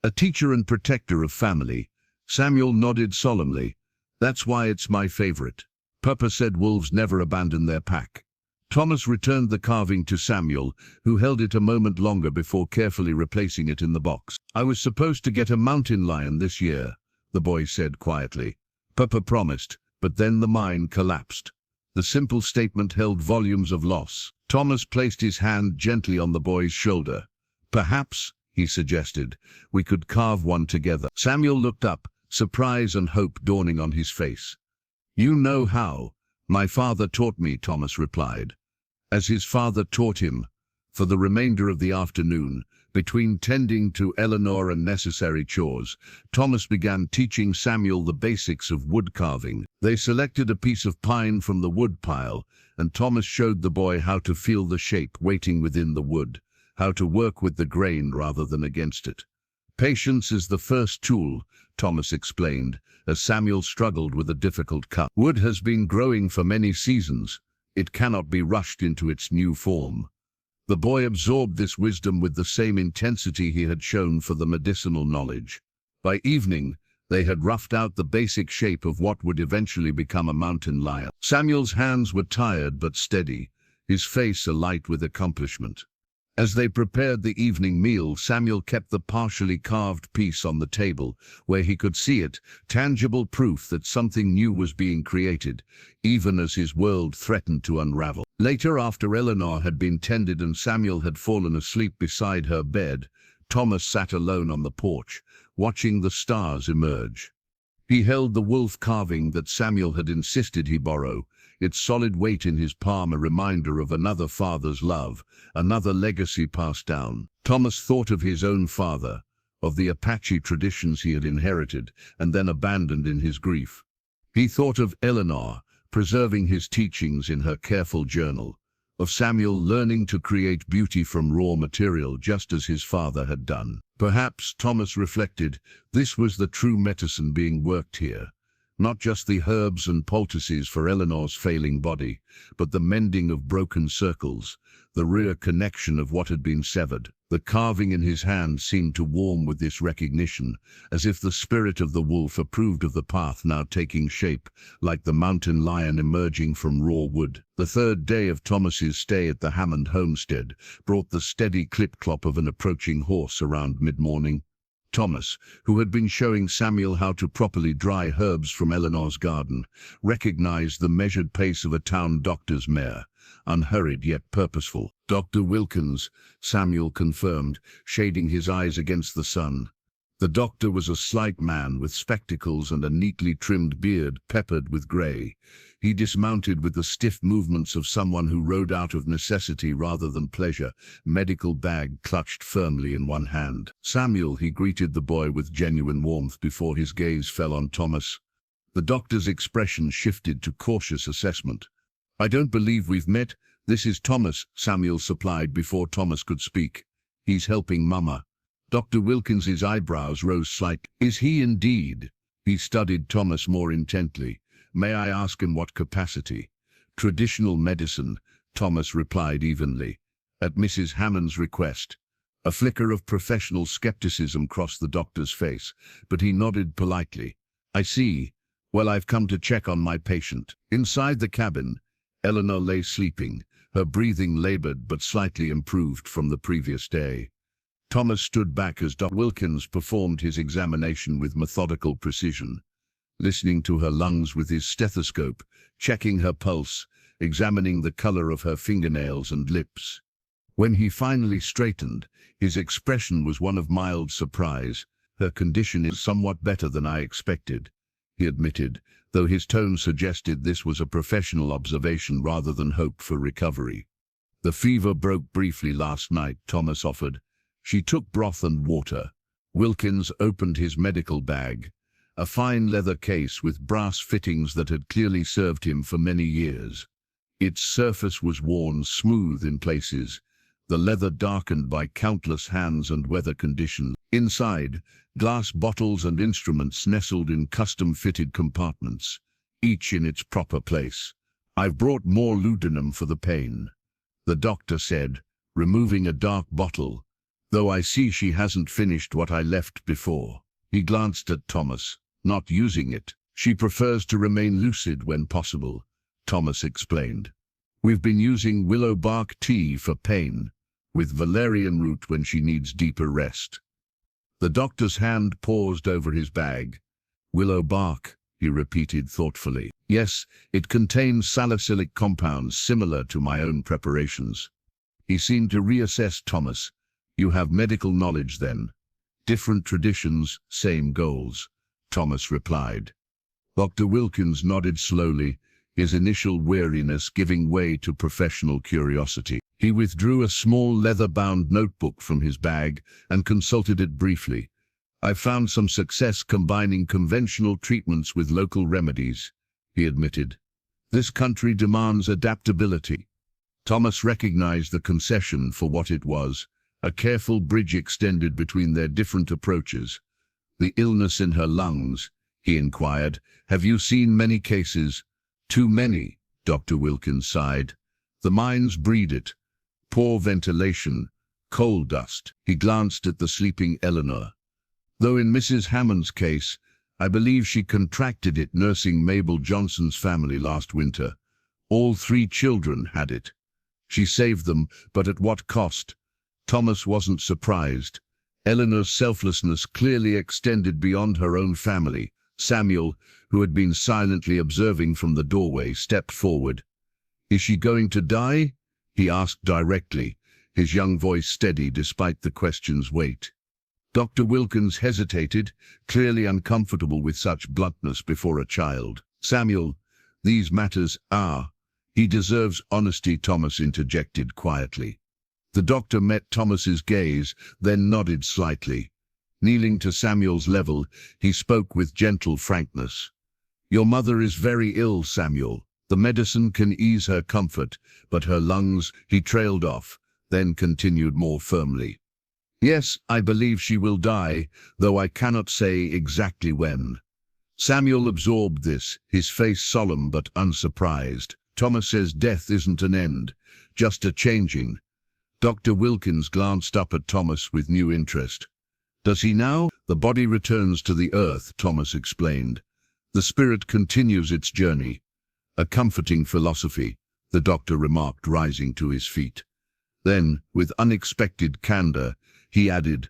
"A teacher and protector of family." Samuel nodded solemnly. "That's why it's my favorite. Papa said wolves never abandon their pack." Thomas returned the carving to Samuel, who held it a moment longer before carefully replacing it in the box. "I was supposed to get a mountain lion this year," the boy said quietly. "Papa promised, but then the mine collapsed." The simple statement held volumes of loss. Thomas placed his hand gently on the boy's shoulder. "Perhaps," he suggested, "we could carve one together." Samuel looked up, surprise and hope dawning on his face. "You know how." "My father taught me," Thomas replied. As his father taught him, for the remainder of the afternoon, between tending to Eleanor and necessary chores, Thomas began teaching Samuel the basics of wood carving. They selected a piece of pine from the wood pile, and Thomas showed the boy how to feel the shape waiting within the wood, how to work with the grain rather than against it. "Patience is the first tool," Thomas explained, as Samuel struggled with a difficult cut. "Wood has been growing for many seasons. It cannot be rushed into its new form." The boy absorbed this wisdom with the same intensity he had shown for the medicinal knowledge. By evening, they had roughed out the basic shape of what would eventually become a mountain lion. Samuel's hands were tired but steady, his face alight with accomplishment. As they prepared the evening meal, Samuel kept the partially carved piece on the table, where he could see it, tangible proof that something new was being created, even as his world threatened to unravel. Later, after Eleanor had been tended and Samuel had fallen asleep beside her bed, Thomas sat alone on the porch, watching the stars emerge. He held the wolf carving that Samuel had insisted he borrow, its solid weight in his palm a reminder of another father's love, another legacy passed down. Thomas thought of his own father, of the Apache traditions he had inherited and then abandoned in his grief. He thought of Eleanor, preserving his teachings in her careful journal, of Samuel learning to create beauty from raw material just as his father had done. Perhaps, Thomas reflected, this was the true medicine being worked here. Not just the herbs and poultices for Eleanor's failing body, but the mending of broken circles, the real connection of what had been severed. The carving in his hand seemed to warm with this recognition, as if the spirit of the wolf approved of the path now taking shape, like the mountain lion emerging from raw wood. The third day of Thomas's stay at the Hammond homestead brought the steady clip-clop of an approaching horse around mid-morning. Thomas, who had been showing Samuel how to properly dry herbs from Eleanor's garden, recognized the measured pace of a town doctor's mare, unhurried yet purposeful. "Dr. Wilkins," Samuel confirmed, shading his eyes against the sun. The doctor was a slight man with spectacles and a neatly trimmed beard peppered with grey. He dismounted with the stiff movements of someone who rode out of necessity rather than pleasure, medical bag clutched firmly in one hand. "Samuel," he greeted the boy with genuine warmth before his gaze fell on Thomas. The doctor's expression shifted to cautious assessment. "I don't believe we've met. This is Thomas," Samuel supplied before Thomas could speak. "He's helping Mama." Dr. Wilkins's eyebrows rose slightly. "Is he indeed?" He studied Thomas more intently. "May I ask in what capacity?" "Traditional medicine," Thomas replied evenly. At Mrs. Hammond's request. A flicker of professional skepticism crossed the doctor's face, but he nodded politely. I see. Well, I've come to check on my patient. Inside the cabin, Eleanor lay sleeping, her breathing labored but slightly improved from the previous day. Thomas stood back as Dr. Wilkins performed his examination with methodical precision, listening to her lungs with his stethoscope, checking her pulse, examining the color of her fingernails and lips. When he finally straightened, his expression was one of mild surprise. Her condition is somewhat better than I expected, he admitted, though his tone suggested this was a professional observation rather than hope for recovery. The fever broke briefly last night, Thomas offered. She took broth and water. Wilkins opened his medical bag, a fine leather case with brass fittings that had clearly served him for many years. Its surface was worn smooth in places, the leather darkened by countless hands and weather conditions. Inside, glass bottles and instruments nestled in custom-fitted compartments, each in its proper place. I've brought more laudanum for the pain, the doctor said, removing a dark bottle, though I see she hasn't finished what I left before. He glanced at Thomas, not using it. She prefers to remain lucid when possible, Thomas explained. We've been using willow bark tea for pain, with valerian root when she needs deeper rest. The doctor's hand paused over his bag. Willow bark, he repeated thoughtfully. Yes, it contains salicylic compounds similar to my own preparations. He seemed to reassess Thomas. You have medical knowledge then. Different traditions, same goals, Thomas replied. Dr. Wilkins nodded slowly, his initial weariness giving way to professional curiosity. He withdrew a small leather-bound notebook from his bag and consulted it briefly. I found some success combining conventional treatments with local remedies, he admitted. This country demands adaptability. Thomas recognized the concession for what it was, a careful bridge extended between their different approaches. The illness in her lungs, he inquired. Have you seen many cases? Too many, Dr. Wilkins sighed. The mines breed it. Poor ventilation, coal dust. He glanced at the sleeping Eleanor. Though in Mrs. Hammond's case, I believe she contracted it nursing Mabel Johnson's family last winter. All 3 children had it. She saved them, but at what cost? Thomas wasn't surprised. Eleanor's selflessness clearly extended beyond her own family. Samuel, who had been silently observing from the doorway, stepped forward. Is she going to die? He asked directly, his young voice steady despite the question's weight. Dr. Wilkins hesitated, clearly uncomfortable with such bluntness before a child. Samuel, these matters are. He deserves honesty, Thomas interjected quietly. The doctor met Thomas's gaze, then nodded slightly. Kneeling to Samuel's level, he spoke with gentle frankness. Your mother is very ill, Samuel. The medicine can ease her comfort, but her lungs, he trailed off, then continued more firmly. Yes, I believe she will die, though I cannot say exactly when. Samuel absorbed this, his face solemn but unsurprised. Thomas says death isn't an end, just a changing. Dr. Wilkins glanced up at Thomas with new interest. Does he now? The body returns to the earth, Thomas explained. The spirit continues its journey. A comforting philosophy, the doctor remarked, rising to his feet. Then, with unexpected candor, he added,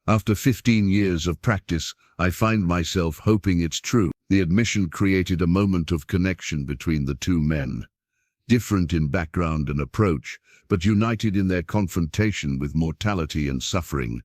after 15 years of practice, I find myself hoping it's true. The admission created a moment of connection between the 2 men. Different in background and approach, but united in their confrontation with mortality and suffering.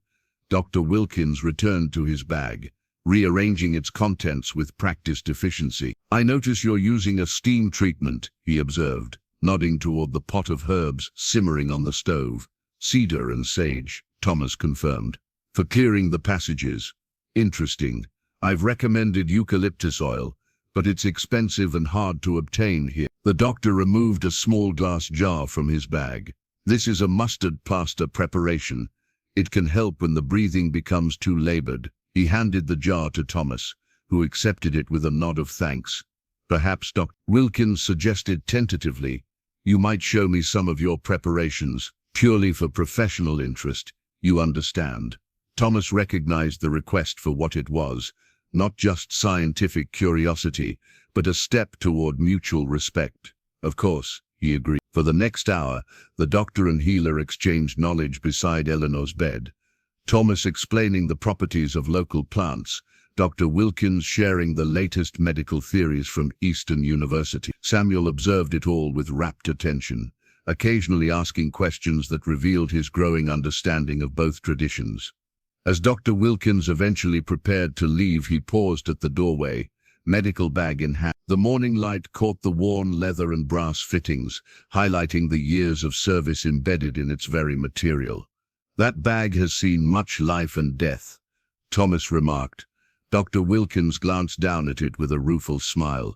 Dr. Wilkins returned to his bag, rearranging its contents with practiced efficiency. I notice you're using a steam treatment, he observed, nodding toward the pot of herbs simmering on the stove. Cedar and sage, Thomas confirmed, for clearing the passages. Interesting. I've recommended eucalyptus oil, but it's expensive and hard to obtain here. The doctor removed a small glass jar from his bag. This is a mustard plaster preparation. It can help when the breathing becomes too labored. He handed the jar to Thomas, who accepted it with a nod of thanks. Perhaps Dr. Wilkins suggested tentatively, You might show me some of your preparations, purely for professional interest, you understand. Thomas recognized the request for what it was, not just scientific curiosity, but a step toward mutual respect. Of course, he agreed. For the next hour, the doctor and healer exchanged knowledge beside Eleanor's bed. Thomas explaining the properties of local plants, Dr. Wilkins sharing the latest medical theories from Eastern University. Samuel observed it all with rapt attention, occasionally asking questions that revealed his growing understanding of both traditions. As Dr. Wilkins eventually prepared to leave, he paused at the doorway, medical bag in hand. The morning light caught the worn leather and brass fittings, highlighting the years of service embedded in its very material. That bag has seen much life and death, Thomas remarked. Dr. Wilkins glanced down at it with a rueful smile.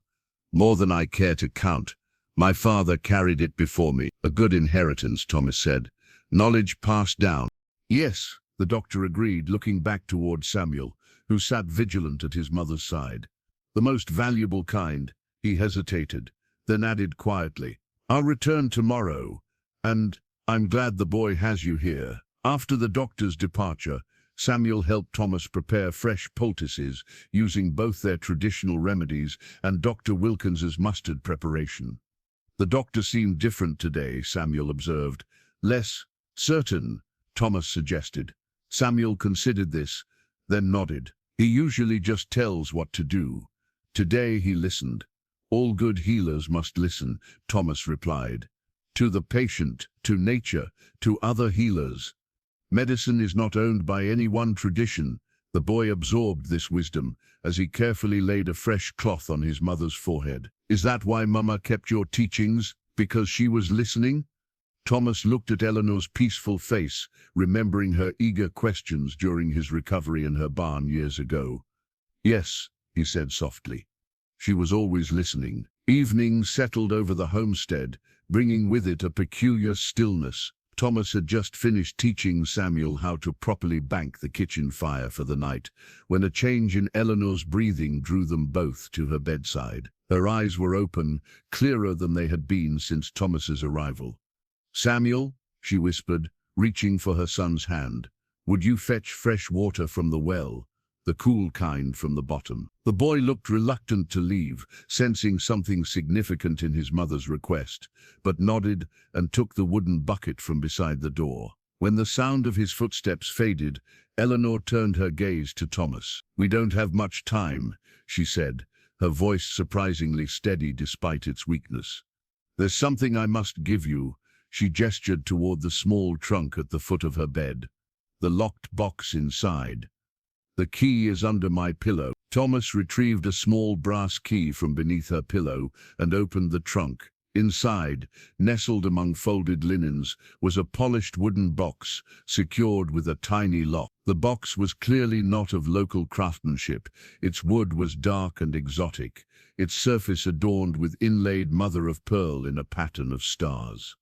More than I care to count. My father carried it before me. A good inheritance, Thomas said. Knowledge passed down. Yes, the doctor agreed, looking back toward Samuel, who sat vigilant at his mother's side. The most valuable kind. He hesitated, then added quietly, I'll return tomorrow, and I'm glad the boy has you here. After the doctor's departure, Samuel helped Thomas prepare fresh poultices, using both their traditional remedies and Dr. Wilkins's mustard preparation. The doctor seemed different today, Samuel observed. Less certain, Thomas suggested. Samuel considered this, then nodded. He usually just tells what to do. Today he listened. All good healers must listen, Thomas replied. To the patient, to nature, to other healers. Medicine is not owned by any one tradition. The boy absorbed this wisdom as he carefully laid a fresh cloth on his mother's forehead. Is that why Mama kept your teachings? Because she was listening? Thomas looked at Eleanor's peaceful face, remembering her eager questions during his recovery in her barn years ago. Yes, he said softly. She was always listening. Evening settled over the homestead, bringing with it a peculiar stillness. Thomas had just finished teaching Samuel how to properly bank the kitchen fire for the night, when a change in Eleanor's breathing drew them both to her bedside. Her eyes were open, clearer than they had been since Thomas's arrival. Samuel, she whispered, reaching for her son's hand, would you fetch fresh water from the well, the cool kind from the bottom? The boy looked reluctant to leave, sensing something significant in his mother's request, but nodded and took the wooden bucket from beside the door. When the sound of his footsteps faded, Eleanor turned her gaze to Thomas. We don't have much time, she said, her voice surprisingly steady despite its weakness. There's something I must give you. She gestured toward the small trunk at the foot of her bed. The locked box inside. The key is under my pillow. Thomas retrieved a small brass key from beneath her pillow and opened the trunk. Inside, nestled among folded linens, was a polished wooden box, secured with a tiny lock. The box was clearly not of local craftsmanship. Its wood was dark and exotic, its surface adorned with inlaid mother-of-pearl in a pattern of stars.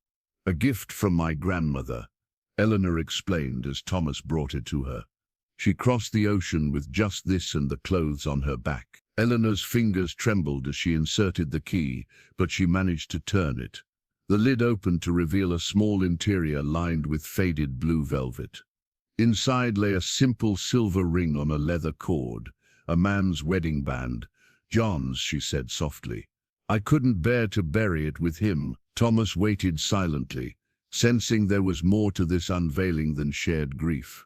A gift from my grandmother, Eleanor explained as Thomas brought it to her. She crossed the ocean with just this and the clothes on her back. Eleanor's fingers trembled as she inserted the key, but she managed to turn it. The lid opened to reveal a small interior lined with faded blue velvet. Inside lay a simple silver ring on a leather cord, a man's wedding band. John's, she said softly. I couldn't bear to bury it with him. Thomas waited silently, sensing there was more to this unveiling than shared grief.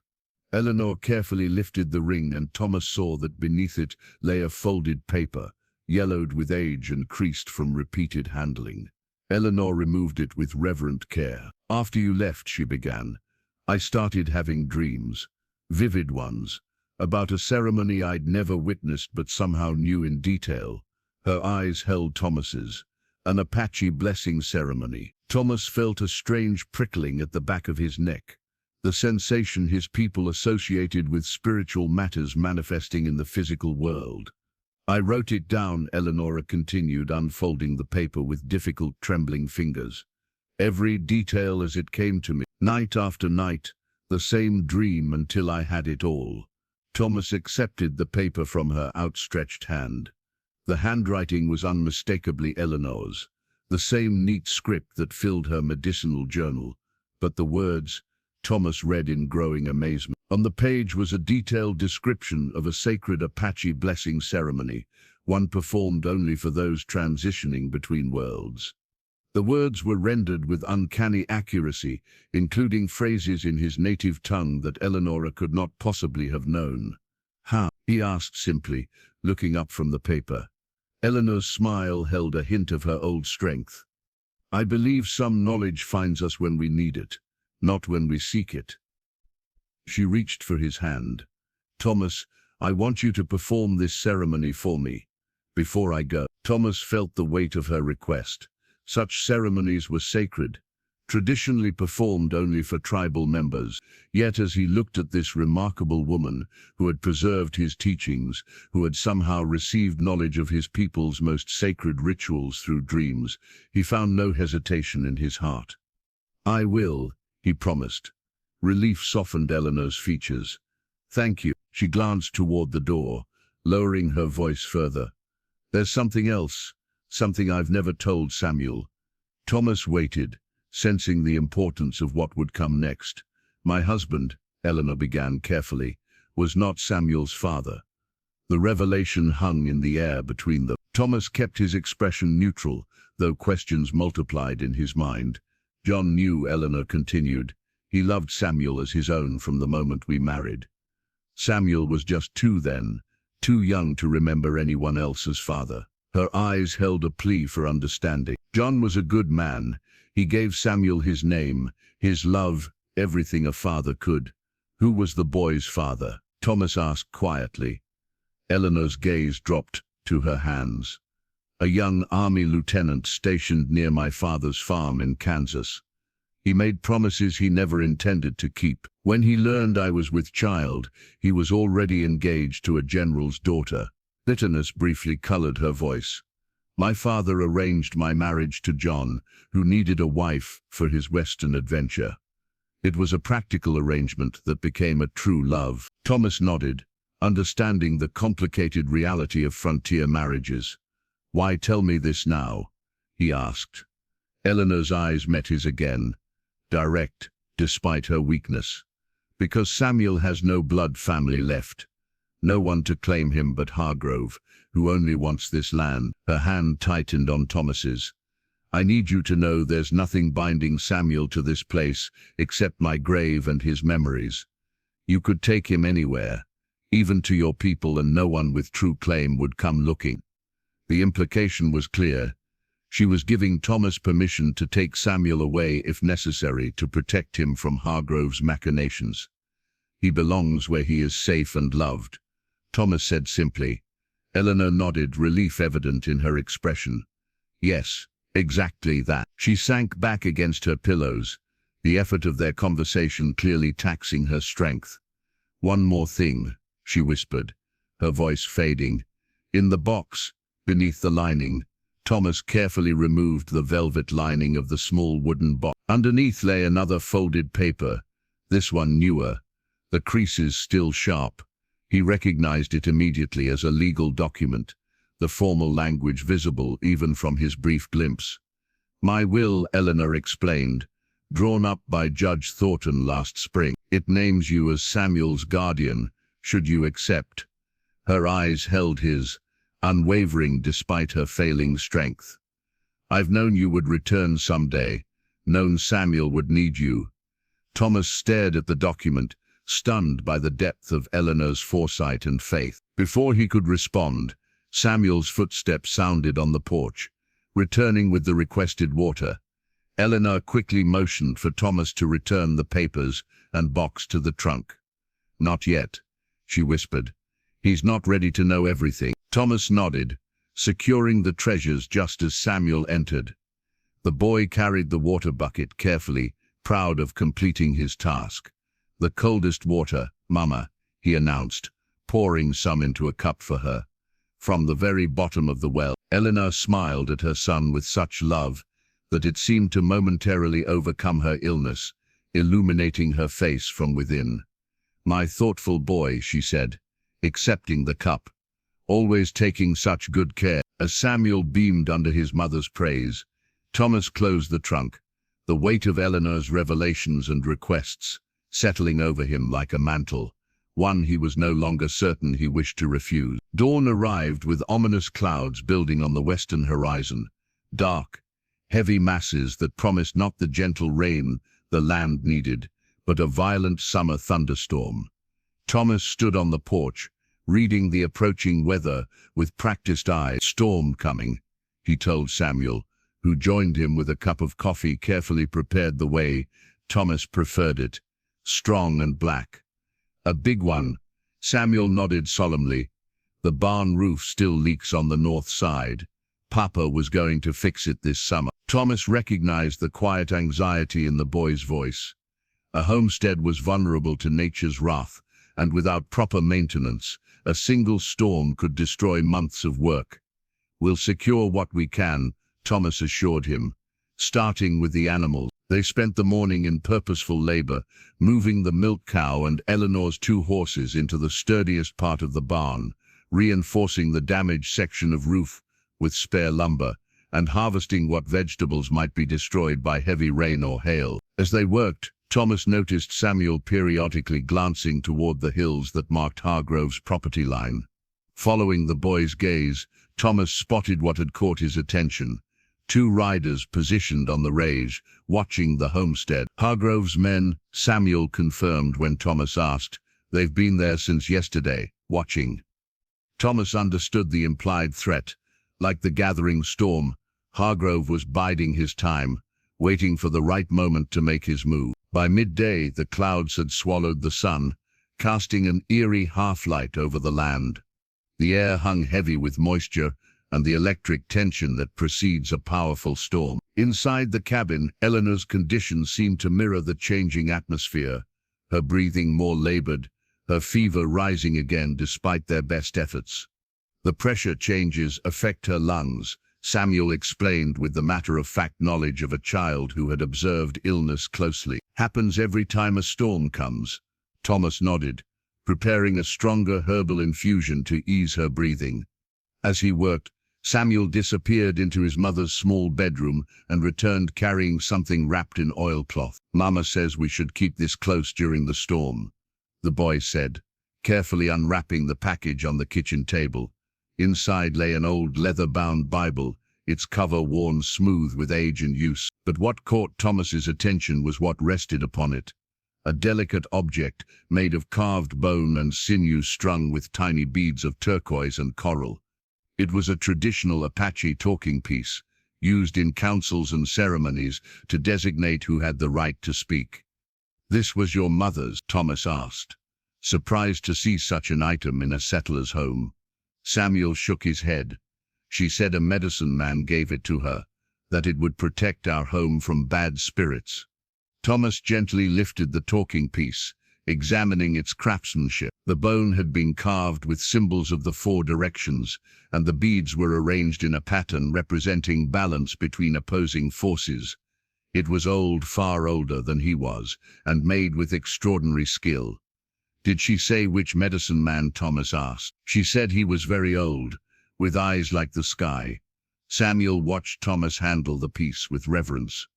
Eleanor carefully lifted the ring, and Thomas saw that beneath it lay a folded paper, yellowed with age and creased from repeated handling. Eleanor removed it with reverent care. After you left, she began, I started having dreams, vivid ones, about a ceremony I'd never witnessed but somehow knew in detail. Her eyes held Thomas's. An Apache blessing ceremony. Thomas felt a strange prickling at the back of his neck, the sensation his people associated with spiritual matters manifesting in the physical world. I wrote it down, Eleanor continued, unfolding the paper with difficult, trembling fingers. Every detail as it came to me. Night after night, the same dream until I had it all. Thomas accepted the paper from her outstretched hand. The handwriting was unmistakably Eleanor's, the same neat script that filled her medicinal journal, but the words Thomas read in growing amazement. On the page was a detailed description of a sacred Apache blessing ceremony, one performed only for those transitioning between worlds. The words were rendered with uncanny accuracy, including phrases in his native tongue that Eleanor could not possibly have known. "How?" he asked simply, looking up from the paper. Eleanor's smile held a hint of her old strength. "I believe some knowledge finds us when we need it, not when we seek it." She reached for his hand. "Thomas, I want you to perform this ceremony for me, before I go." Thomas felt the weight of her request. Such ceremonies were sacred, traditionally performed only for tribal members. Yet as he looked at this remarkable woman, who had preserved his teachings, who had somehow received knowledge of his people's most sacred rituals through dreams, he found no hesitation in his heart. "I will," he promised. Relief softened Eleanor's features. "Thank you." She glanced toward the door, lowering her voice further. "There's something else, something I've never told Samuel." Thomas waited, sensing the importance of what would come next. "My husband," Eleanor began carefully, "was not Samuel's father." The revelation hung in the air between them. Thomas kept his expression neutral, though questions multiplied in his mind. "John knew," Eleanor continued. "He loved Samuel as his own from the moment we married. Samuel was just 2 then, too young to remember anyone else as father." Her eyes held a plea for understanding. "John was a good man. He gave Samuel his name, his love, everything a father could." "Who was the boy's father?" Thomas asked quietly. Eleanor's gaze dropped to her hands. "A young army lieutenant stationed near my father's farm in Kansas. He made promises he never intended to keep. When he learned I was with child, he was already engaged to a general's daughter." Bitterness briefly colored her voice. "My father arranged my marriage to John, who needed a wife for his Western adventure. It was a practical arrangement that became a true love." Thomas nodded, understanding the complicated reality of frontier marriages. "Why tell me this now?" he asked. Eleanor's eyes met his again, direct, despite her weakness. "Because Samuel has no blood family left. No one to claim him but Hargrove, who only wants this land." Her hand tightened on Thomas's. "I need you to know there's nothing binding Samuel to this place except my grave and his memories. You could take him anywhere, even to your people, and no one with true claim would come looking." The implication was clear. She was giving Thomas permission to take Samuel away if necessary to protect him from Hargrove's machinations. "He belongs where he is safe and loved," Thomas said simply. Eleanor nodded, relief evident in her expression. "Yes, exactly that." She sank back against her pillows, the effort of their conversation clearly taxing her strength. "One more thing," she whispered, her voice fading. In the box, beneath the lining, Thomas carefully removed the velvet lining of the small wooden box. Underneath lay another folded paper, this one newer, the creases still sharp. He recognized it immediately as a legal document, the formal language visible even from his brief glimpse. "My will," Eleanor explained, "drawn up by Judge Thornton last spring. It names you as Samuel's guardian, should you accept." Her eyes held his, unwavering despite her failing strength. "I've known you would return someday, known Samuel would need you." Thomas stared at the document, stunned by the depth of Eleanor's foresight and faith. Before he could respond, Samuel's footsteps sounded on the porch, returning with the requested water. Eleanor quickly motioned for Thomas to return the papers and box to the trunk. "Not yet," she whispered. "He's not ready to know everything." Thomas nodded, securing the treasures just as Samuel entered. The boy carried the water bucket carefully, proud of completing his task. "The coldest water, Mama," he announced, pouring some into a cup for her. "From the very bottom of the well." Eleanor smiled at her son with such love that it seemed to momentarily overcome her illness, illuminating her face from within. "My thoughtful boy," she said, accepting the cup, "always taking such good care." As Samuel beamed under his mother's praise, Thomas closed the trunk, the weight of Eleanor's revelations and requests settling over him like a mantle, one he was no longer certain he wished to refuse. Dawn arrived with ominous clouds building on the western horizon, dark, heavy masses that promised not the gentle rain the land needed, but a violent summer thunderstorm. Thomas stood on the porch, reading the approaching weather with practiced eyes. "Storm coming," he told Samuel, who joined him with a cup of coffee carefully prepared the way Thomas preferred it, strong and black. "A big one," Samuel nodded solemnly. "The barn roof still leaks on the north side. Papa was going to fix it this summer." Thomas recognized the quiet anxiety in the boy's voice. A homestead was vulnerable to nature's wrath, and without proper maintenance, a single storm could destroy months of work. "We'll secure what we can," Thomas assured him, starting with the animals. They spent the morning in purposeful labor, moving the milk cow and Eleanor's 2 horses into the sturdiest part of the barn, reinforcing the damaged section of roof with spare lumber, and harvesting what vegetables might be destroyed by heavy rain or hail. As they worked, Thomas noticed Samuel periodically glancing toward the hills that marked Hargrove's property line. Following the boy's gaze, Thomas spotted what had caught his attention: 2 riders positioned on the ridge, watching the homestead. "Hargrove's men," Samuel confirmed when Thomas asked. "They've been there since yesterday, watching." Thomas understood the implied threat. Like the gathering storm, Hargrove was biding his time, waiting for the right moment to make his move. By midday, the clouds had swallowed the sun, casting an eerie half-light over the land. The air hung heavy with moisture and the electric tension that precedes a powerful storm. Inside the cabin, Eleanor's condition seemed to mirror the changing atmosphere, her breathing more labored, her fever rising again despite their best efforts. "The pressure changes affect her lungs," Samuel explained with the matter-of-fact knowledge of a child who had observed illness closely. "Happens every time a storm comes." Thomas nodded, preparing a stronger herbal infusion to ease her breathing. As he worked, Samuel disappeared into his mother's small bedroom and returned carrying something wrapped in oilcloth. "Mama says we should keep this close during the storm," the boy said, carefully unwrapping the package on the kitchen table. Inside lay an old leather-bound Bible, its cover worn smooth with age and use. But what caught Thomas's attention was what rested upon it: a delicate object made of carved bone and sinew strung with tiny beads of turquoise and coral. It was a traditional Apache talking piece, used in councils and ceremonies to designate who had the right to speak. "This was your mother's?" Thomas asked, surprised to see such an item in a settler's home. Samuel shook his head. "She said a medicine man gave it to her, that it would protect our home from bad spirits." Thomas gently lifted the talking piece, examining its craftsmanship. The bone had been carved with symbols of the 4 directions, and the beads were arranged in a pattern representing balance between opposing forces. It was old, far older than he was, and made with extraordinary skill. "Did she say which medicine man?" Thomas asked. "She said he was very old, with eyes like the sky." Samuel watched Thomas handle the piece with reverence.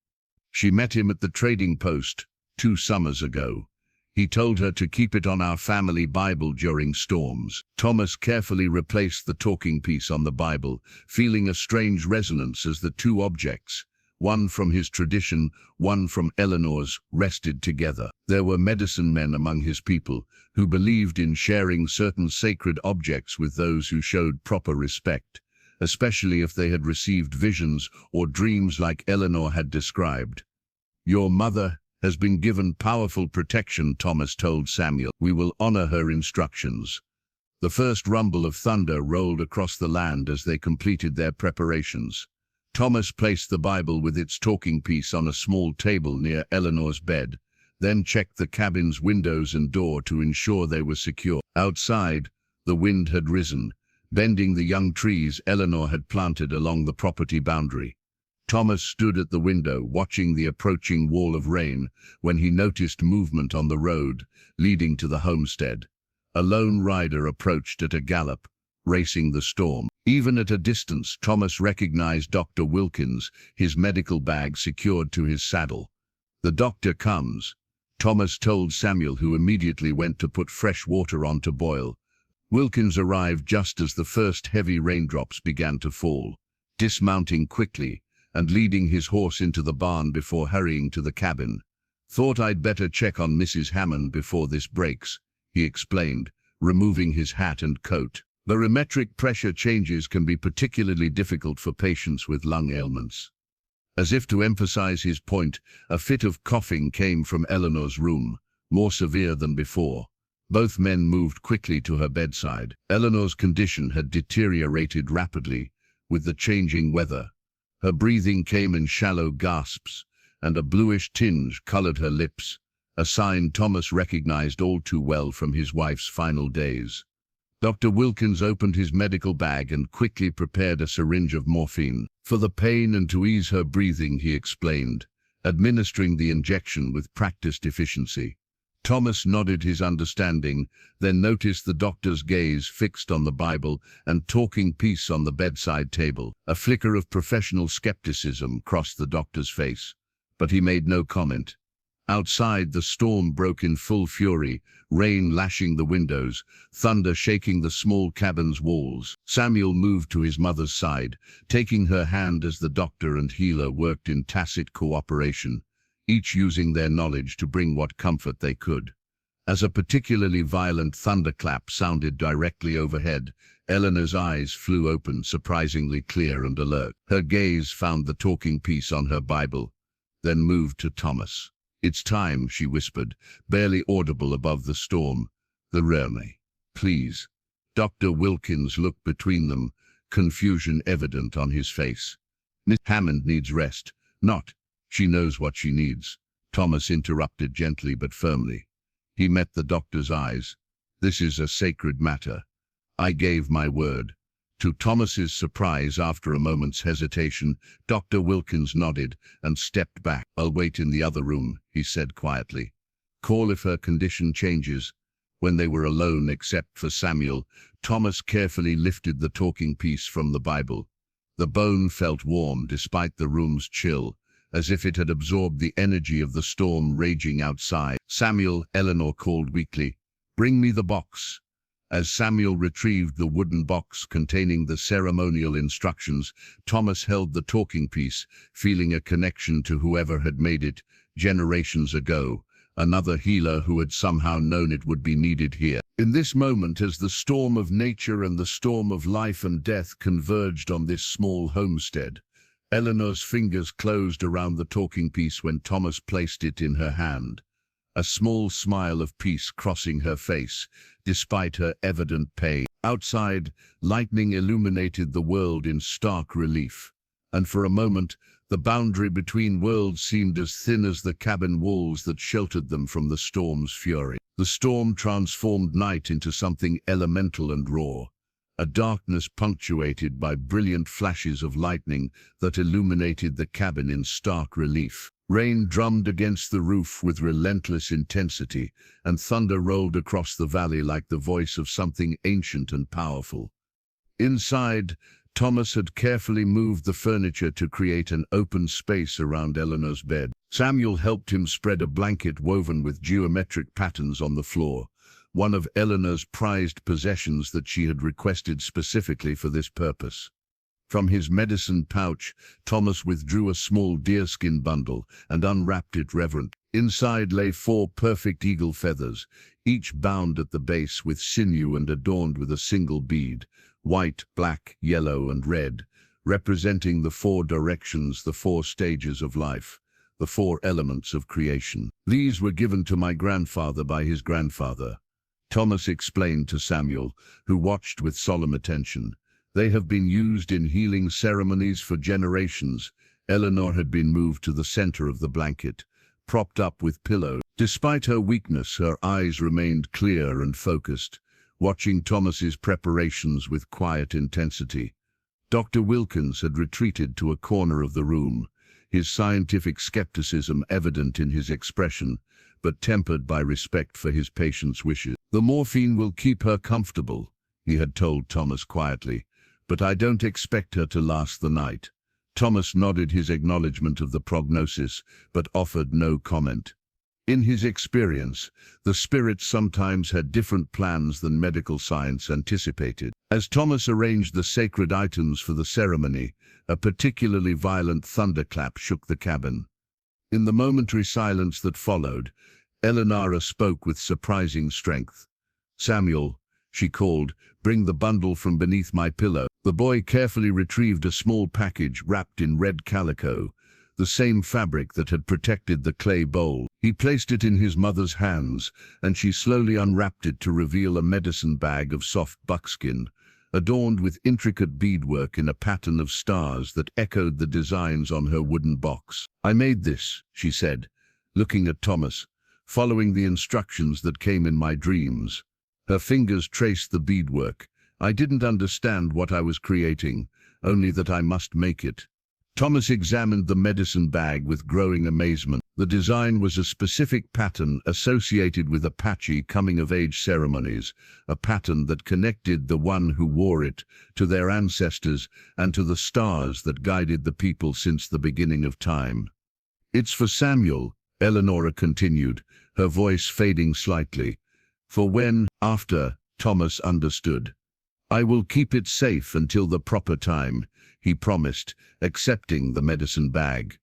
"She met him at the trading post 2 summers ago. He told her to keep it on our family Bible during storms." Thomas carefully replaced the talking piece on the Bible, feeling a strange resonance as the 2 objects, one from his tradition, one from Eleanor's, rested together. There were medicine men among his people who believed in sharing certain sacred objects with those who showed proper respect, especially if they had received visions or dreams like Eleanor had described. "Your mother has been given powerful protection," Thomas told Samuel. "We will honor her instructions." The first rumble of thunder rolled across the land as they completed their preparations. Thomas placed the Bible with its talking piece on a small table near Eleanor's bed, then checked the cabin's windows and door to ensure they were secure. Outside, the wind had risen, bending the young trees Eleanor had planted along the property boundary. Thomas stood at the window, watching the approaching wall of rain, when he noticed movement on the road leading to the homestead. A lone rider approached at a gallop, racing the storm. Even at a distance, Thomas recognized Dr. Wilkins, his medical bag secured to his saddle. "The doctor comes," Thomas told Samuel, who immediately went to put fresh water on to boil. Wilkins arrived just as the first heavy raindrops began to fall, dismounting quickly and leading his horse into the barn before hurrying to the cabin. "Thought I'd better check on Mrs. Hammond before this breaks," he explained, removing his hat and coat. Barometric pressure changes can be particularly difficult for patients with lung ailments. As if to emphasize his point, a fit of coughing came from Eleanor's room, more severe than before. Both men moved quickly to her bedside. Eleanor's condition had deteriorated rapidly with the changing weather. Her breathing came in shallow gasps, and a bluish tinge colored her lips, a sign Thomas recognized all too well from his wife's final days. Dr. Wilkins opened his medical bag and quickly prepared a syringe of morphine. "For the pain and to ease her breathing," he explained, administering the injection with practiced efficiency. Thomas nodded his understanding, then noticed the doctor's gaze fixed on the Bible and talking piece on the bedside table. A flicker of professional skepticism crossed the doctor's face, but he made no comment. Outside, the storm broke in full fury, rain lashing the windows, thunder shaking the small cabin's walls. Samuel moved to his mother's side, taking her hand as the doctor and healer worked in tacit cooperation, each using their knowledge to bring what comfort they could. As a particularly violent thunderclap sounded directly overhead, Eleanor's eyes flew open, surprisingly clear and alert. Her gaze found the talking piece on her Bible, then moved to Thomas. "It's time," she whispered, barely audible above the storm. "The Remy, please." Dr. Wilkins looked between them, confusion evident on his face. "Miss Hammond needs rest, not she knows what she needs," Thomas interrupted gently but firmly. He met the doctor's eyes. "This is a sacred matter. I gave my word." To Thomas's surprise, after a moment's hesitation, Dr. Wilkins nodded and stepped back. "I'll wait in the other room," he said quietly. "Call if her condition changes." When they were alone except for Samuel, Thomas carefully lifted the talking piece from the Bible. The bone felt warm despite the room's chill, as if it had absorbed the energy of the storm raging outside. "Samuel," Eleanor called weakly, "bring me the box." As Samuel retrieved the wooden box containing the ceremonial instructions, Thomas held the talking piece, feeling a connection to whoever had made it generations ago, another healer who had somehow known it would be needed here. In this moment, as the storm of nature and the storm of life and death converged on this small homestead, Eleanor's fingers closed around the talking piece when Thomas placed it in her hand, a small smile of peace crossing her face, despite her evident pain. Outside, lightning illuminated the world in stark relief, and for a moment, the boundary between worlds seemed as thin as the cabin walls that sheltered them from the storm's fury. The storm transformed night into something elemental and raw, a darkness punctuated by brilliant flashes of lightning that illuminated the cabin in stark relief. Rain drummed against the roof with relentless intensity, and thunder rolled across the valley like the voice of something ancient and powerful. Inside, Thomas had carefully moved the furniture to create an open space around Eleanor's bed. Samuel helped him spread a blanket woven with geometric patterns on the floor, one of Eleanor's prized possessions that she had requested specifically for this purpose. From his medicine pouch, Thomas withdrew a small deerskin bundle and unwrapped it reverently. Inside lay 4 perfect eagle feathers, each bound at the base with sinew and adorned with a single bead, white, black, yellow, and red, representing the 4 directions, the 4 stages of life, the 4 elements of creation. "These were given to my grandfather by his grandfather," Thomas explained to Samuel, who watched with solemn attention. "They have been used in healing ceremonies for generations." Eleanor had been moved to the center of the blanket, propped up with pillows. Despite her weakness, her eyes remained clear and focused, watching Thomas's preparations with quiet intensity. Dr. Wilkins had retreated to a corner of the room, his scientific skepticism evident in his expression, but tempered by respect for his patient's wishes. "The morphine will keep her comfortable," he had told Thomas quietly, but I don't expect her to last the night. Thomas nodded his acknowledgement of the prognosis, but offered no comment. In his experience, the spirits sometimes had different plans than medical science anticipated. As Thomas arranged the sacred items for the ceremony, a particularly violent thunderclap shook the cabin. In the momentary silence that followed, Eleonora spoke with surprising strength. "Samuel," she called, "bring the bundle from beneath my pillow." The boy carefully retrieved a small package wrapped in red calico, the same fabric that had protected the clay bowl. He placed it in his mother's hands, and she slowly unwrapped it to reveal a medicine bag of soft buckskin, adorned with intricate beadwork in a pattern of stars that echoed the designs on her wooden box. "I made this," she said, looking at Thomas, "following the instructions that came in my dreams." Her fingers traced the beadwork. "I didn't understand what I was creating, only that I must make it." Thomas examined the medicine bag with growing amazement. The design was a specific pattern associated with Apache coming-of-age ceremonies, a pattern that connected the one who wore it to their ancestors and to the stars that guided the people since the beginning of time. "It's for Samuel," Eleonora continued, her voice fading slightly. "For when, after," Thomas understood. "I will keep it safe until the proper time," he promised, accepting the medicine bag.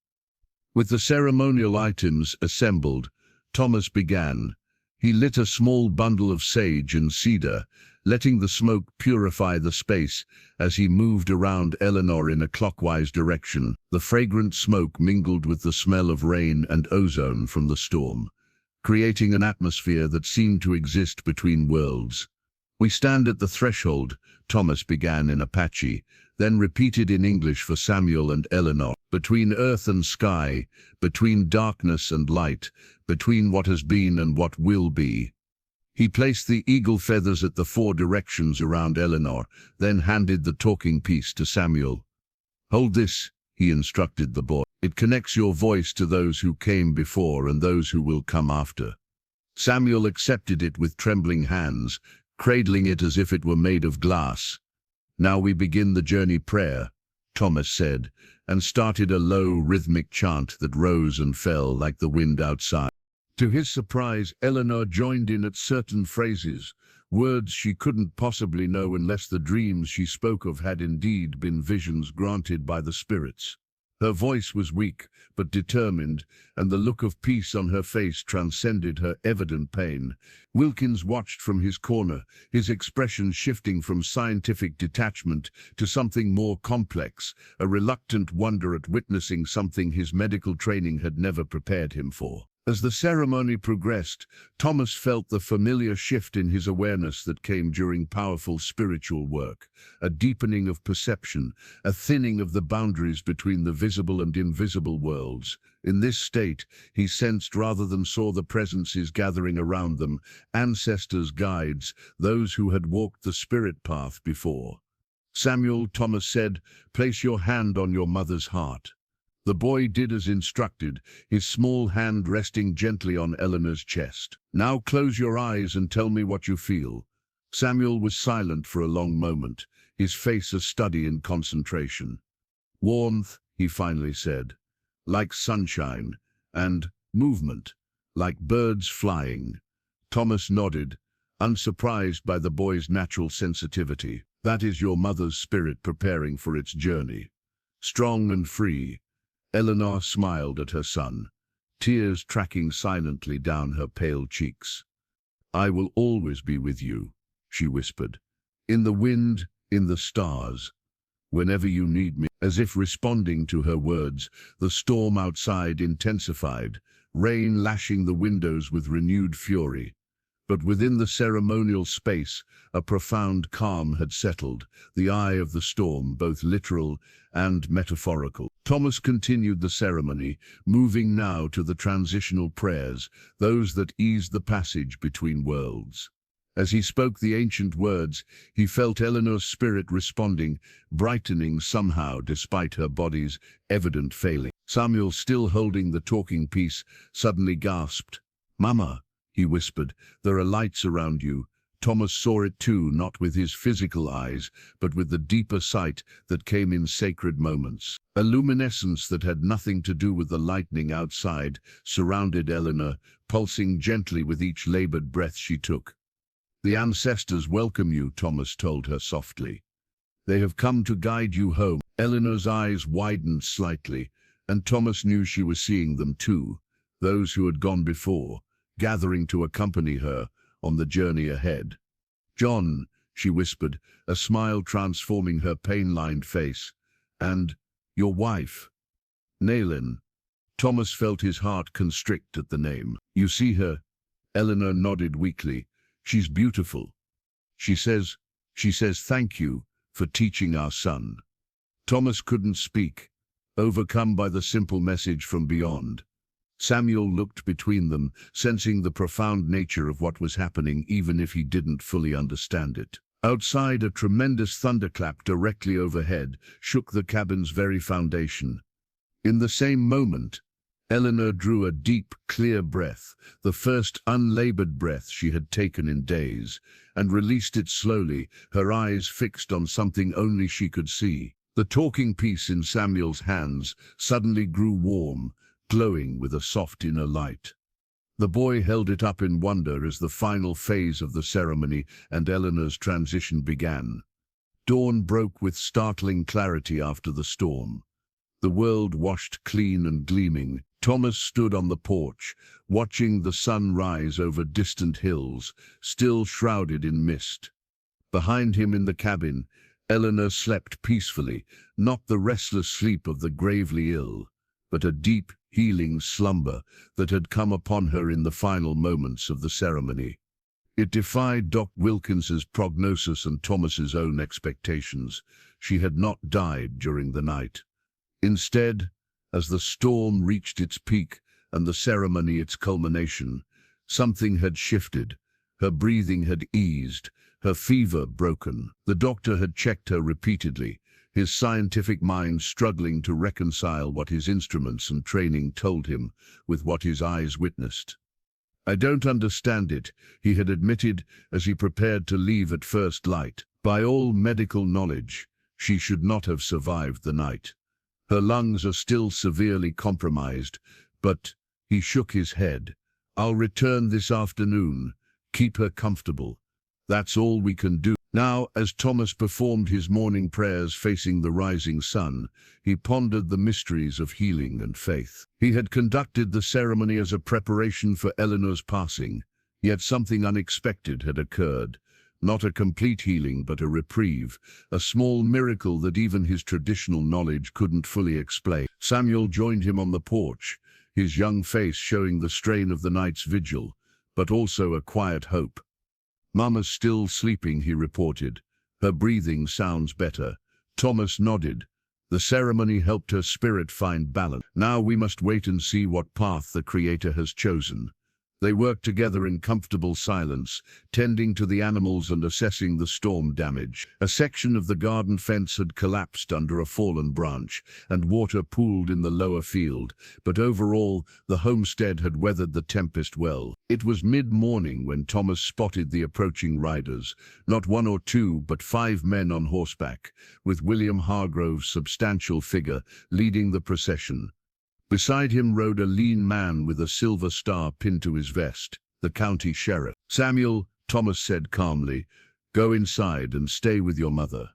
With the ceremonial items assembled, Thomas began. He lit a small bundle of sage and cedar, letting the smoke purify the space as he moved around Eleanor in a clockwise direction. The fragrant smoke mingled with the smell of rain and ozone from the storm, creating an atmosphere that seemed to exist between worlds. "We stand at the threshold," Thomas began in Apache, then repeated in English for Samuel and Eleanor. "Between earth and sky, between darkness and light, between what has been and what will be." He placed the eagle feathers at the 4 directions around Eleanor, then handed the talking piece to Samuel. "Hold this," he instructed the boy. "It connects your voice to those who came before and those who will come after." Samuel accepted it with trembling hands, cradling it as if it were made of glass. "Now we begin the journey prayer," Thomas said, and started a low, rhythmic chant that rose and fell like the wind outside. To his surprise, Eleanor joined in at certain phrases, words she couldn't possibly know unless the dreams she spoke of had indeed been visions granted by the spirits. Her voice was weak, but determined, and the look of peace on her face transcended her evident pain. Wilkins watched from his corner, his expression shifting from scientific detachment to something more complex, a reluctant wonder at witnessing something his medical training had never prepared him for. As the ceremony progressed, Thomas felt the familiar shift in his awareness that came during powerful spiritual work, a deepening of perception, a thinning of the boundaries between the visible and invisible worlds. In this state, he sensed rather than saw the presences gathering around them, ancestors, guides, those who had walked the spirit path before. "Samuel," Thomas said, "place your hand on your mother's heart." The boy did as instructed, his small hand resting gently on Eleanor's chest. "Now close your eyes and tell me what you feel." Samuel was silent for a long moment, his face a study in concentration. "Warmth," he finally said, "like sunshine, and movement, like birds flying." Thomas nodded, unsurprised by the boy's natural sensitivity. "That is your mother's spirit preparing for its journey. Strong and free." Eleanor smiled at her son, tears tracking silently down her pale cheeks. "I will always be with you," she whispered. "In the wind, in the stars, whenever you need me." As if responding to her words, the storm outside intensified, rain lashing the windows with renewed fury. But within the ceremonial space, a profound calm had settled, the eye of the storm, both literal and metaphorical. Thomas continued the ceremony, moving now to the transitional prayers, those that eased the passage between worlds. As he spoke the ancient words, he felt Eleanor's spirit responding, brightening somehow despite her body's evident failing. Samuel, still holding the talking piece, suddenly gasped. "Mama," he whispered, "there are lights around you." Thomas saw it too, not with his physical eyes, but with the deeper sight that came in sacred moments. A luminescence that had nothing to do with the lightning outside surrounded Eleanor, pulsing gently with each labored breath she took. "The ancestors welcome you," Thomas told her softly. "They have come to guide you home." Eleanor's eyes widened slightly, and Thomas knew she was seeing them too, those who had gone before, gathering to accompany her on the journey ahead. "John," she whispered, a smile transforming her pain-lined face, "and your wife, Naylin." Thomas felt his heart constrict at the name. "You see her?" Eleanor nodded weakly. "She's beautiful. She says thank you for teaching our son." Thomas couldn't speak, overcome by the simple message from beyond. Samuel looked between them, sensing the profound nature of what was happening even if he didn't fully understand it. Outside, a tremendous thunderclap directly overhead shook the cabin's very foundation. In the same moment, Eleanor drew a deep, clear breath, the first unlabored breath she had taken in days, and released it slowly, her eyes fixed on something only she could see. The talking piece in Samuel's hands suddenly grew warm, glowing with a soft inner light. The boy held it up in wonder as the final phase of the ceremony and Eleanor's transition began. Dawn broke with startling clarity after the storm. The world washed clean and gleaming. Thomas stood on the porch, watching the sun rise over distant hills, still shrouded in mist. Behind him in the cabin, Eleanor slept peacefully, not the restless sleep of the gravely ill, but a deep, healing slumber that had come upon her in the final moments of the ceremony. It defied Dr. Wilkins's prognosis and Thomas's own expectations. She had not died during the night. Instead, as the storm reached its peak and the ceremony its culmination, something had shifted. Her breathing had eased, her fever broken. The doctor had checked her repeatedly, his scientific mind struggling to reconcile what his instruments and training told him with what his eyes witnessed. "I don't understand it," he had admitted as he prepared to leave at first light. By all medical knowledge, she should not have survived the night. Her lungs are still severely compromised, but he shook his head. "I'll return this afternoon. Keep her comfortable. That's all we can do." Now, as Thomas performed his morning prayers facing the rising sun, he pondered the mysteries of healing and faith. He had conducted the ceremony as a preparation for Eleanor's passing, yet something unexpected had occurred. Not a complete healing, but a reprieve, a small miracle that even his traditional knowledge couldn't fully explain. Samuel joined him on the porch, his young face showing the strain of the night's vigil, but also a quiet hope. "Mama's still sleeping," he reported. "Her breathing sounds better." Thomas nodded. The ceremony helped her spirit find balance. "Now we must wait and see what path the Creator has chosen." They worked together in comfortable silence, tending to the animals and assessing the storm damage. A section of the garden fence had collapsed under a fallen branch, and water pooled in the lower field, but overall, the homestead had weathered the tempest well. It was mid-morning when Thomas spotted the approaching riders, not one or two, but 5 men on horseback, with William Hargrove's substantial figure leading the procession. Beside him rode a lean man with a silver star pinned to his vest, the county sheriff. "Samuel," Thomas said calmly, "go inside and stay with your mother."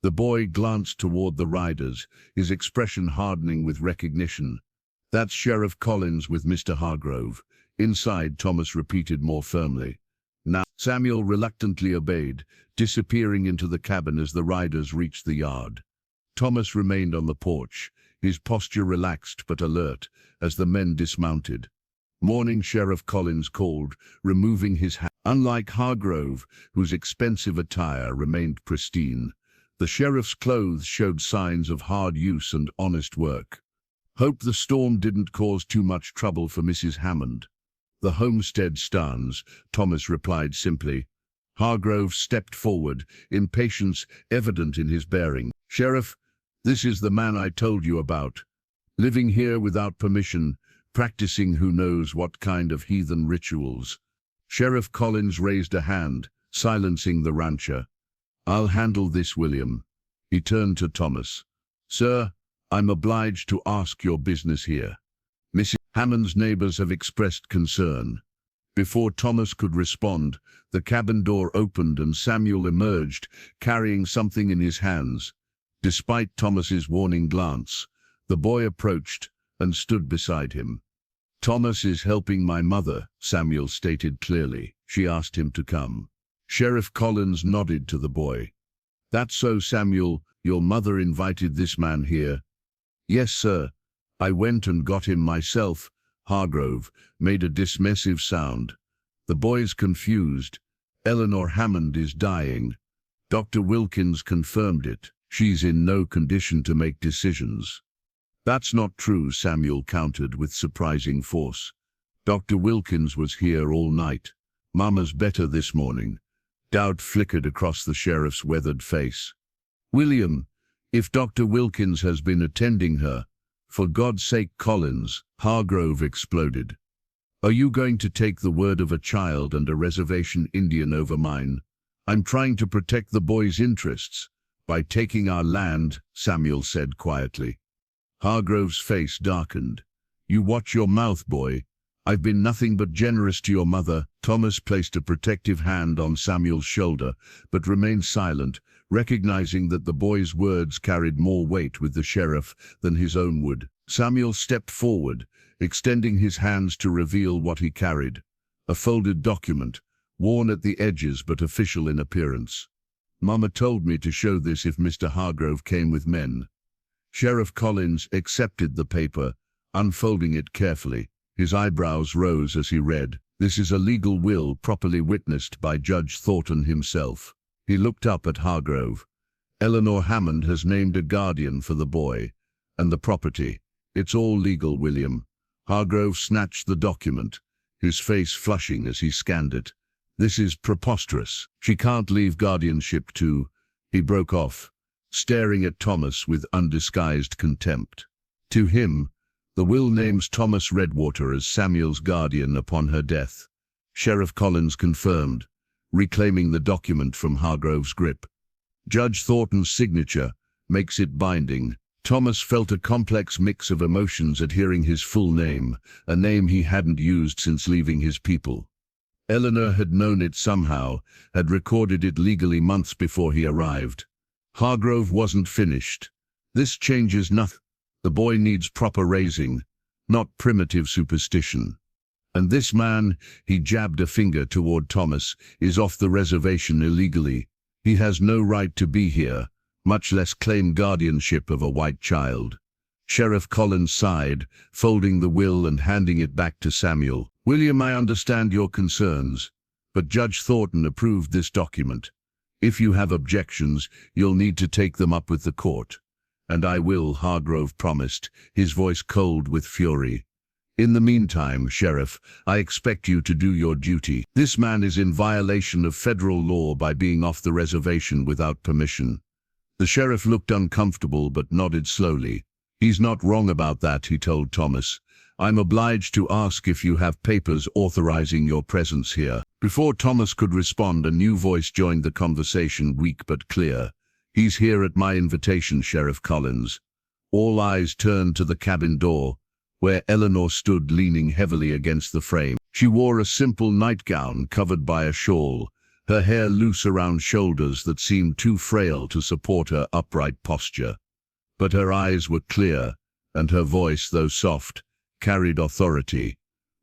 The boy glanced toward the riders, his expression hardening with recognition. "That's Sheriff Collins with Mr. Hargrove." "Inside," Thomas repeated more firmly. "Now." Samuel reluctantly obeyed, disappearing into the cabin as the riders reached the yard. Thomas remained on the porch, his posture relaxed but alert, as the men dismounted. "Morning," Sheriff Collins called, removing his hat. Unlike Hargrove, whose expensive attire remained pristine, the sheriff's clothes showed signs of hard use and honest work. "Hope the storm didn't cause too much trouble for Mrs. Hammond." "The homestead stands," Thomas replied simply. Hargrove stepped forward, impatience evident in his bearing. "Sheriff, this is the man I told you about, living here without permission, practicing who knows what kind of heathen rituals." Sheriff Collins raised a hand, silencing the rancher. "I'll handle this, William." He turned to Thomas. "Sir, I'm obliged to ask your business here. Mrs. Hammond's neighbors have expressed concern." Before Thomas could respond, the cabin door opened and Samuel emerged, carrying something in his hands. Despite Thomas's warning glance, the boy approached and stood beside him. "Thomas is helping my mother," Samuel stated clearly. "She asked him to come." Sheriff Collins nodded to the boy. "That's so, Samuel. Your mother invited this man here?" "Yes, sir. I went and got him myself." Hargrove made a dismissive sound. The boy's confused. "Eleanor Hammond is dying. Dr. Wilkins confirmed it. She's in no condition to make decisions." "That's not true," Samuel countered with surprising force. "Dr. Wilkins was here all night. Mama's better this morning." Doubt flickered across the sheriff's weathered face. "William, if Dr. Wilkins has been attending her, for God's sake, Collins," Hargrove exploded. "Are you going to take the word of a child and a reservation Indian over mine? I'm trying to protect the boy's interests by taking our land," Samuel said quietly. Hargrove's face darkened. "You watch your mouth, boy. I've been nothing but generous to your mother." Thomas placed a protective hand on Samuel's shoulder, but remained silent, recognizing that the boy's words carried more weight with the sheriff than his own would. Samuel stepped forward, extending his hands to reveal what he carried. A folded document, worn at the edges but official in appearance. "Mama told me to show this if Mr. Hargrove came with men." Sheriff Collins accepted the paper, unfolding it carefully. His eyebrows rose as he read, "This is a legal will properly witnessed by Judge Thornton himself." He looked up at Hargrove. "Eleanor Hammond has named a guardian for the boy and the property. It's all legal, William." Hargrove snatched the document, his face flushing as he scanned it. "This is preposterous. She can't leave guardianship to—" He broke off, staring at Thomas with undisguised contempt. To him, the will names Thomas Redwater as Samuel's guardian upon her death. Sheriff Collins confirmed, reclaiming the document from Hargrove's grip. Judge Thornton's signature makes it binding. Thomas felt a complex mix of emotions at hearing his full name, a name he hadn't used since leaving his people. Eleanor had known it somehow, had recorded it legally months before he arrived. Hargrove wasn't finished. "This changes nothing. The boy needs proper raising, not primitive superstition. And this man," he jabbed a finger toward Thomas, "is off the reservation illegally. He has no right to be here, much less claim guardianship of a white child." Sheriff Collins sighed, folding the will and handing it back to Samuel. "William, I understand your concerns, but Judge Thornton approved this document. If you have objections, you'll need to take them up with the court." "And I will," Hargrove promised, his voice cold with fury. "In the meantime, Sheriff, I expect you to do your duty. This man is in violation of federal law by being off the reservation without permission." The sheriff looked uncomfortable but nodded slowly. "He's not wrong about that," he told Thomas. "I'm obliged to ask if you have papers authorizing your presence here." Before Thomas could respond, a new voice joined the conversation, weak but clear. "He's here at my invitation, Sheriff Collins." All eyes turned to the cabin door, where Eleanor stood leaning heavily against the frame. She wore a simple nightgown covered by a shawl, her hair loose around shoulders that seemed too frail to support her upright posture. But her eyes were clear, and her voice, though soft, carried authority.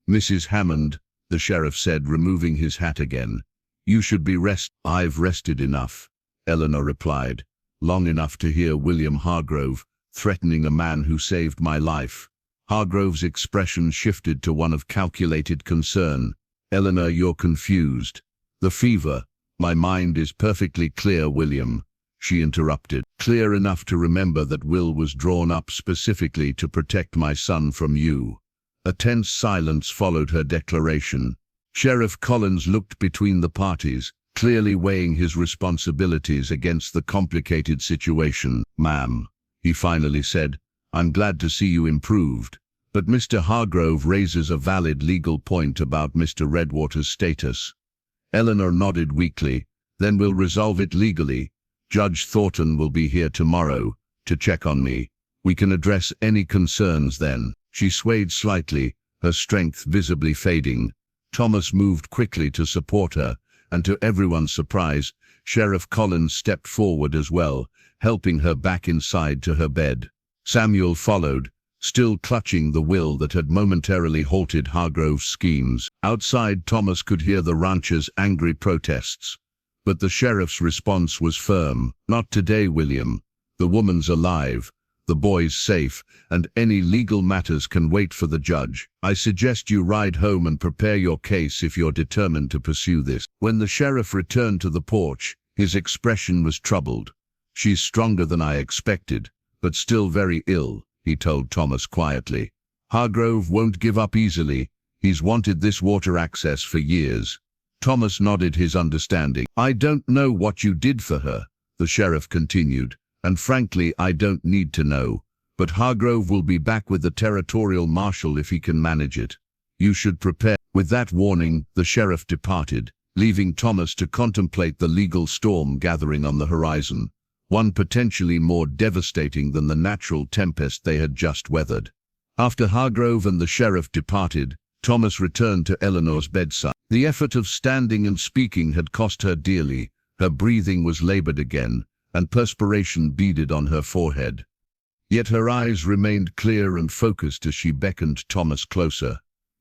"Mrs. Hammond," the sheriff said, removing his hat again, "you should be "I've rested enough," Eleanor replied, "long enough to hear William Hargrove threatening a man who saved my life." Hargrove's expression shifted to one of calculated concern. "Eleanor, you're confused. The fever—" "My mind is perfectly clear, William," she interrupted. "Clear enough to remember that Will was drawn up specifically to protect my son from you." A tense silence followed her declaration. Sheriff Collins looked between the parties, clearly weighing his responsibilities against the complicated situation. "Ma'am," he finally said, "I'm glad to see you improved. But Mr. Hargrove raises a valid legal point about Mr. Redwater's status." Eleanor nodded weakly. Then we'll resolve it legally. Judge Thornton will be here tomorrow to check on me. We can address any concerns then. She swayed slightly, her strength visibly fading. Thomas moved quickly to support her, and to everyone's surprise, Sheriff Collins stepped forward as well, helping her back inside to her bed. Samuel followed, still clutching the will that had momentarily halted Hargrove's schemes. Outside, Thomas could hear the rancher's angry protests. But the sheriff's response was firm. Not today, William. The woman's alive, the boy's safe, and any legal matters can wait for the judge. I suggest you ride home and prepare your case if you're determined to pursue this. When the sheriff returned to the porch, his expression was troubled. She's stronger than I expected, but still very ill, he told Thomas quietly. Hargrove won't give up easily. He's wanted this water access for years. Thomas nodded his understanding. I don't know what you did for her, the sheriff continued, and frankly I don't need to know. But Hargrove will be back with the territorial marshal if he can manage it. You should prepare. With that warning, the sheriff departed, leaving Thomas to contemplate the legal storm gathering on the horizon, one potentially more devastating than the natural tempest they had just weathered. After Hargrove and the sheriff departed, Thomas returned to Eleanor's bedside. The effort of standing and speaking had cost her dearly. Her breathing was labored again, and perspiration beaded on her forehead. Yet her eyes remained clear and focused as she beckoned Thomas closer.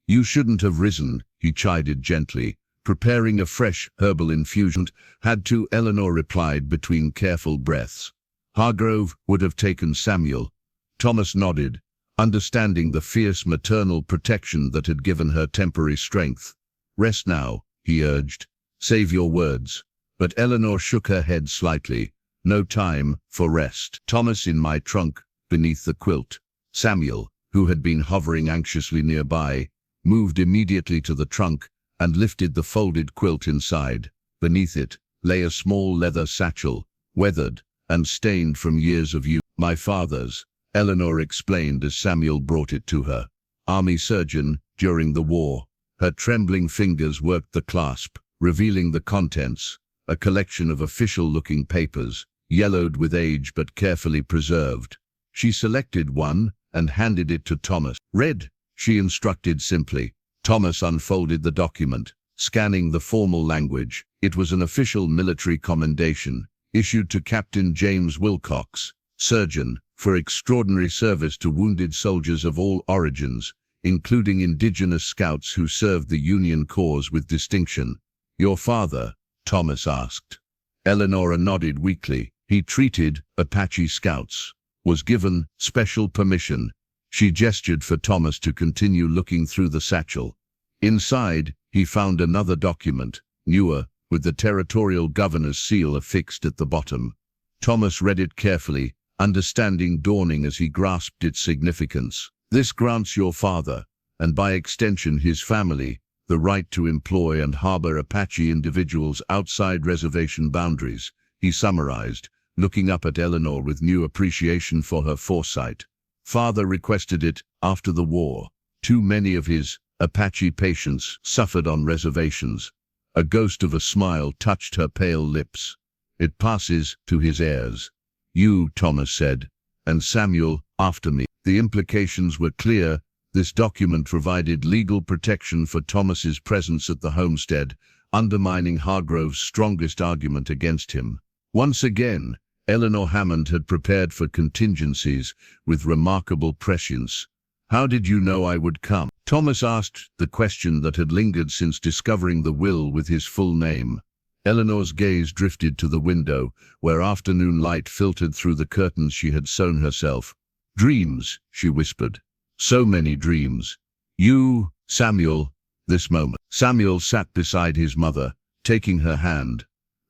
You shouldn't have risen, he chided gently, preparing a fresh herbal infusion. Had to, Eleanor replied between careful breaths. Hargrove would have taken Samuel. Thomas nodded, understanding the fierce maternal protection that had given her temporary strength. Rest now, he urged. Save your words. But Eleanor shook her head slightly. No time for rest. Thomas in my trunk, beneath the quilt. Samuel, who had been hovering anxiously nearby, moved immediately to the trunk and lifted the folded quilt inside. Beneath it lay a small leather satchel, weathered and stained from years of use. My father's, Eleanor explained as Samuel brought it to her. Army surgeon during the war. Her trembling fingers worked the clasp, revealing the contents, a collection of official-looking papers, yellowed with age but carefully preserved. She selected one and handed it to Thomas. Read, she instructed simply. Thomas unfolded the document, scanning the formal language. It was an official military commendation, issued to Captain James Wilcox, surgeon, for extraordinary service to wounded soldiers of all origins, including indigenous scouts who served the Union cause with distinction. Your father? Thomas asked. Eleanor nodded weakly. He treated Apache scouts. Was given special permission. She gestured for Thomas to continue looking through the satchel. Inside, he found another document, newer, with the territorial governor's seal affixed at the bottom. Thomas read it carefully, understanding dawning as he grasped its significance. This grants your father, and by extension his family, the right to employ and harbor Apache individuals outside reservation boundaries, he summarized, looking up at Eleanor with new appreciation for her foresight. Father requested it after the war. Too many of his Apache patients suffered on reservations. A ghost of a smile touched her pale lips. It passes to his heirs. You, Thomas said, and Samuel, after me. The implications were clear. This document provided legal protection for Thomas's presence at the homestead, undermining Hargrove's strongest argument against him. Once again, Eleanor Hammond had prepared for contingencies with remarkable prescience. How did you know I would come? Thomas asked the question that had lingered since discovering the will with his full name. Eleanor's gaze drifted to the window, where afternoon light filtered through the curtains she had sewn herself. Dreams, she whispered. So many dreams. You, Samuel, this moment. Samuel sat beside his mother, taking her hand.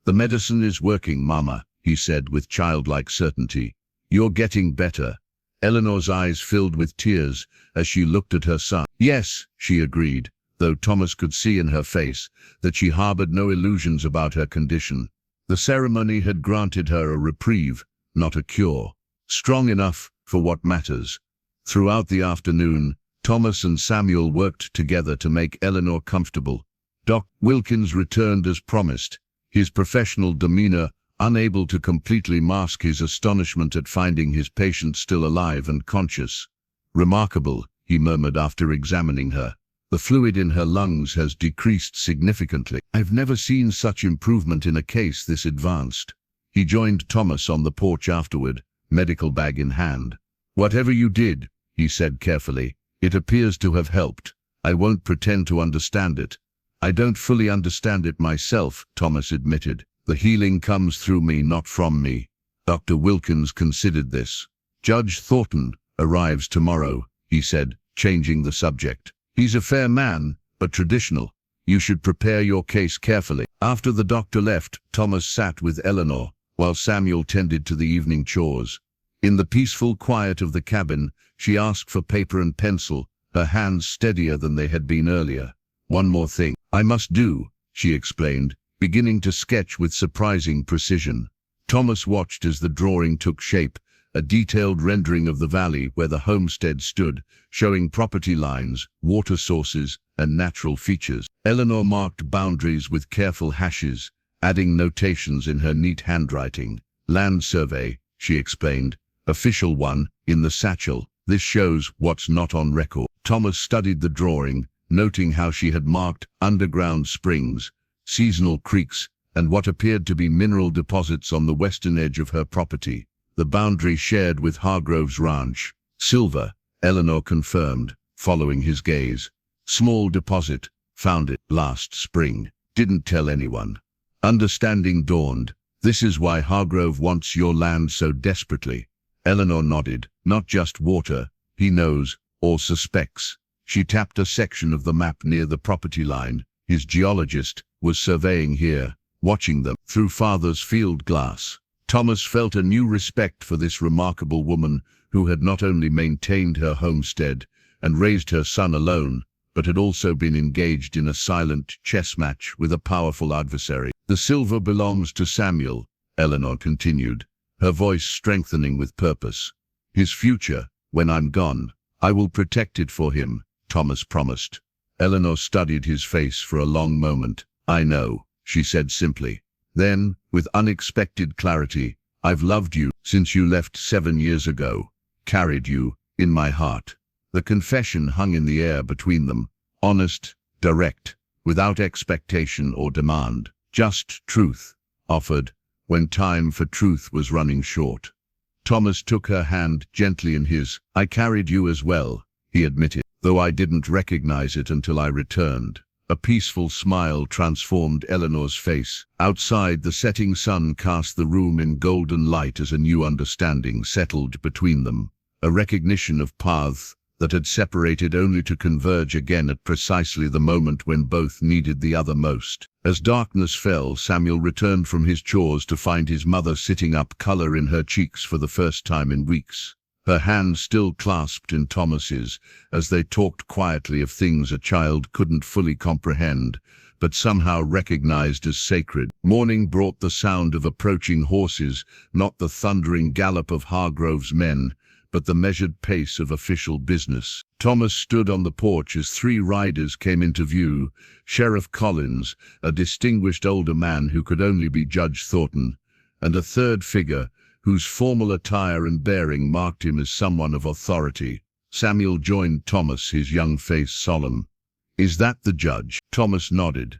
The medicine is working, Mama, he said with childlike certainty. You're getting better. Eleanor's eyes filled with tears as she looked at her son. Yes, she agreed, though Thomas could see in her face that she harbored no illusions about her condition. The ceremony had granted her a reprieve, not a cure. Strong enough for what matters. Throughout the afternoon, Thomas and Samuel worked together to make Eleanor comfortable. Doc Wilkins returned as promised, his professional demeanor unable to completely mask his astonishment at finding his patient still alive and conscious. "Remarkable," he murmured after examining her. "The fluid in her lungs has decreased significantly. I've never seen such improvement in a case this advanced." He joined Thomas on the porch afterward, medical bag in hand. "Whatever you did," he said carefully, "it appears to have helped. I won't pretend to understand it." "I don't fully understand it myself," Thomas admitted. "The healing comes through me, not from me." Dr. Wilkins considered this. "Judge Thornton arrives tomorrow," he said, changing the subject. "He's a fair man, but traditional. You should prepare your case carefully." After the doctor left, Thomas sat with Eleanor, while Samuel tended to the evening chores. In the peaceful quiet of the cabin, she asked for paper and pencil, her hands steadier than they had been earlier. "One more thing I must do," she explained, beginning to sketch with surprising precision. Thomas watched as the drawing took shape, a detailed rendering of the valley where the homestead stood, showing property lines, water sources, and natural features. Eleanor marked boundaries with careful hashes, adding notations in her neat handwriting. "Land survey," she explained. "Official one, in the satchel. This shows what's not on record." Thomas studied the drawing, noting how she had marked underground springs, seasonal creeks, and what appeared to be mineral deposits on the western edge of her property. The boundary shared with Hargrove's ranch. "Silver," Eleanor confirmed, following his gaze. "Small deposit. Found it last spring. Didn't tell anyone." Understanding dawned. "This is why Hargrove wants your land so desperately." Eleanor nodded. "Not just water, he knows, or suspects." She tapped a section of the map near the property line. His geologist was surveying here, watching them through father's field glass. Thomas felt a new respect for this remarkable woman who had not only maintained her homestead and raised her son alone, but had also been engaged in a silent chess match with a powerful adversary. "The silver belongs to Samuel," Eleanor continued, her voice strengthening with purpose. "His future, when I'm gone, I will protect it for him," Thomas promised. Eleanor studied his face for a long moment. "I know," she said simply. Then, with unexpected clarity, "I've loved you since you left 7 years ago, carried you in my heart." The confession hung in the air between them, honest, direct, without expectation or demand. Just truth, offered when time for truth was running short. Thomas took her hand gently in his. "I carried you as well," he admitted, "though I didn't recognize it until I returned." A peaceful smile transformed Eleanor's face. Outside, the setting sun cast the room in golden light as a new understanding settled between them, a recognition of paths that had separated only to converge again at precisely the moment when both needed the other most. As darkness fell, Samuel returned from his chores to find his mother sitting up, color in her cheeks for the first time in weeks. Her hand still clasped in Thomas's, as they talked quietly of things a child couldn't fully comprehend, but somehow recognized as sacred. Morning brought the sound of approaching horses, not the thundering gallop of Hargrove's men, but the measured pace of official business. Thomas stood on the porch as 3 riders came into view: Sheriff Collins, a distinguished older man who could only be Judge Thornton, and a third figure, whose formal attire and bearing marked him as someone of authority. Samuel joined Thomas, his young face solemn. "Is that the judge?" Thomas nodded.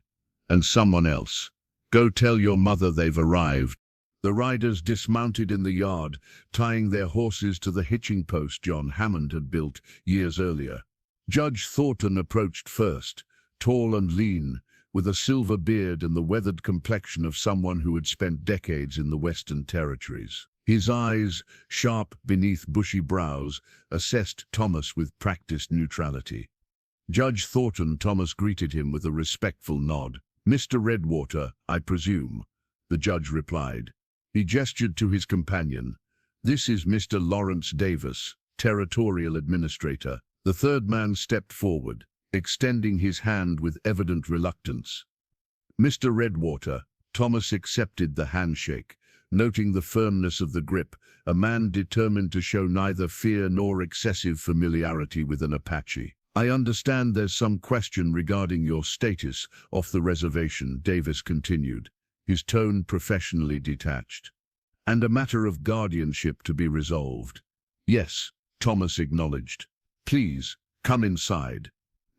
"And someone else. Go tell your mother they've arrived." The riders dismounted in the yard, tying their horses to the hitching post John Hammond had built years earlier. Judge Thornton approached first, tall and lean, with a silver beard and the weathered complexion of someone who had spent decades in the Western Territories. His eyes, sharp beneath bushy brows, assessed Thomas with practiced neutrality. Judge Thornton, Thomas greeted him with a respectful nod. "Mr. Redwater, I presume," the judge replied. He gestured to his companion. "This is Mr. Lawrence Davis, Territorial Administrator." The third man stepped forward, extending his hand with evident reluctance. "Mr. Redwater." Thomas accepted the handshake, noting the firmness of the grip, a man determined to show neither fear nor excessive familiarity with an Apache. I understand there's some question regarding your status off the reservation, Davis continued, his tone professionally detached. And a matter of guardianship to be resolved. Yes, Thomas acknowledged. Please, come inside.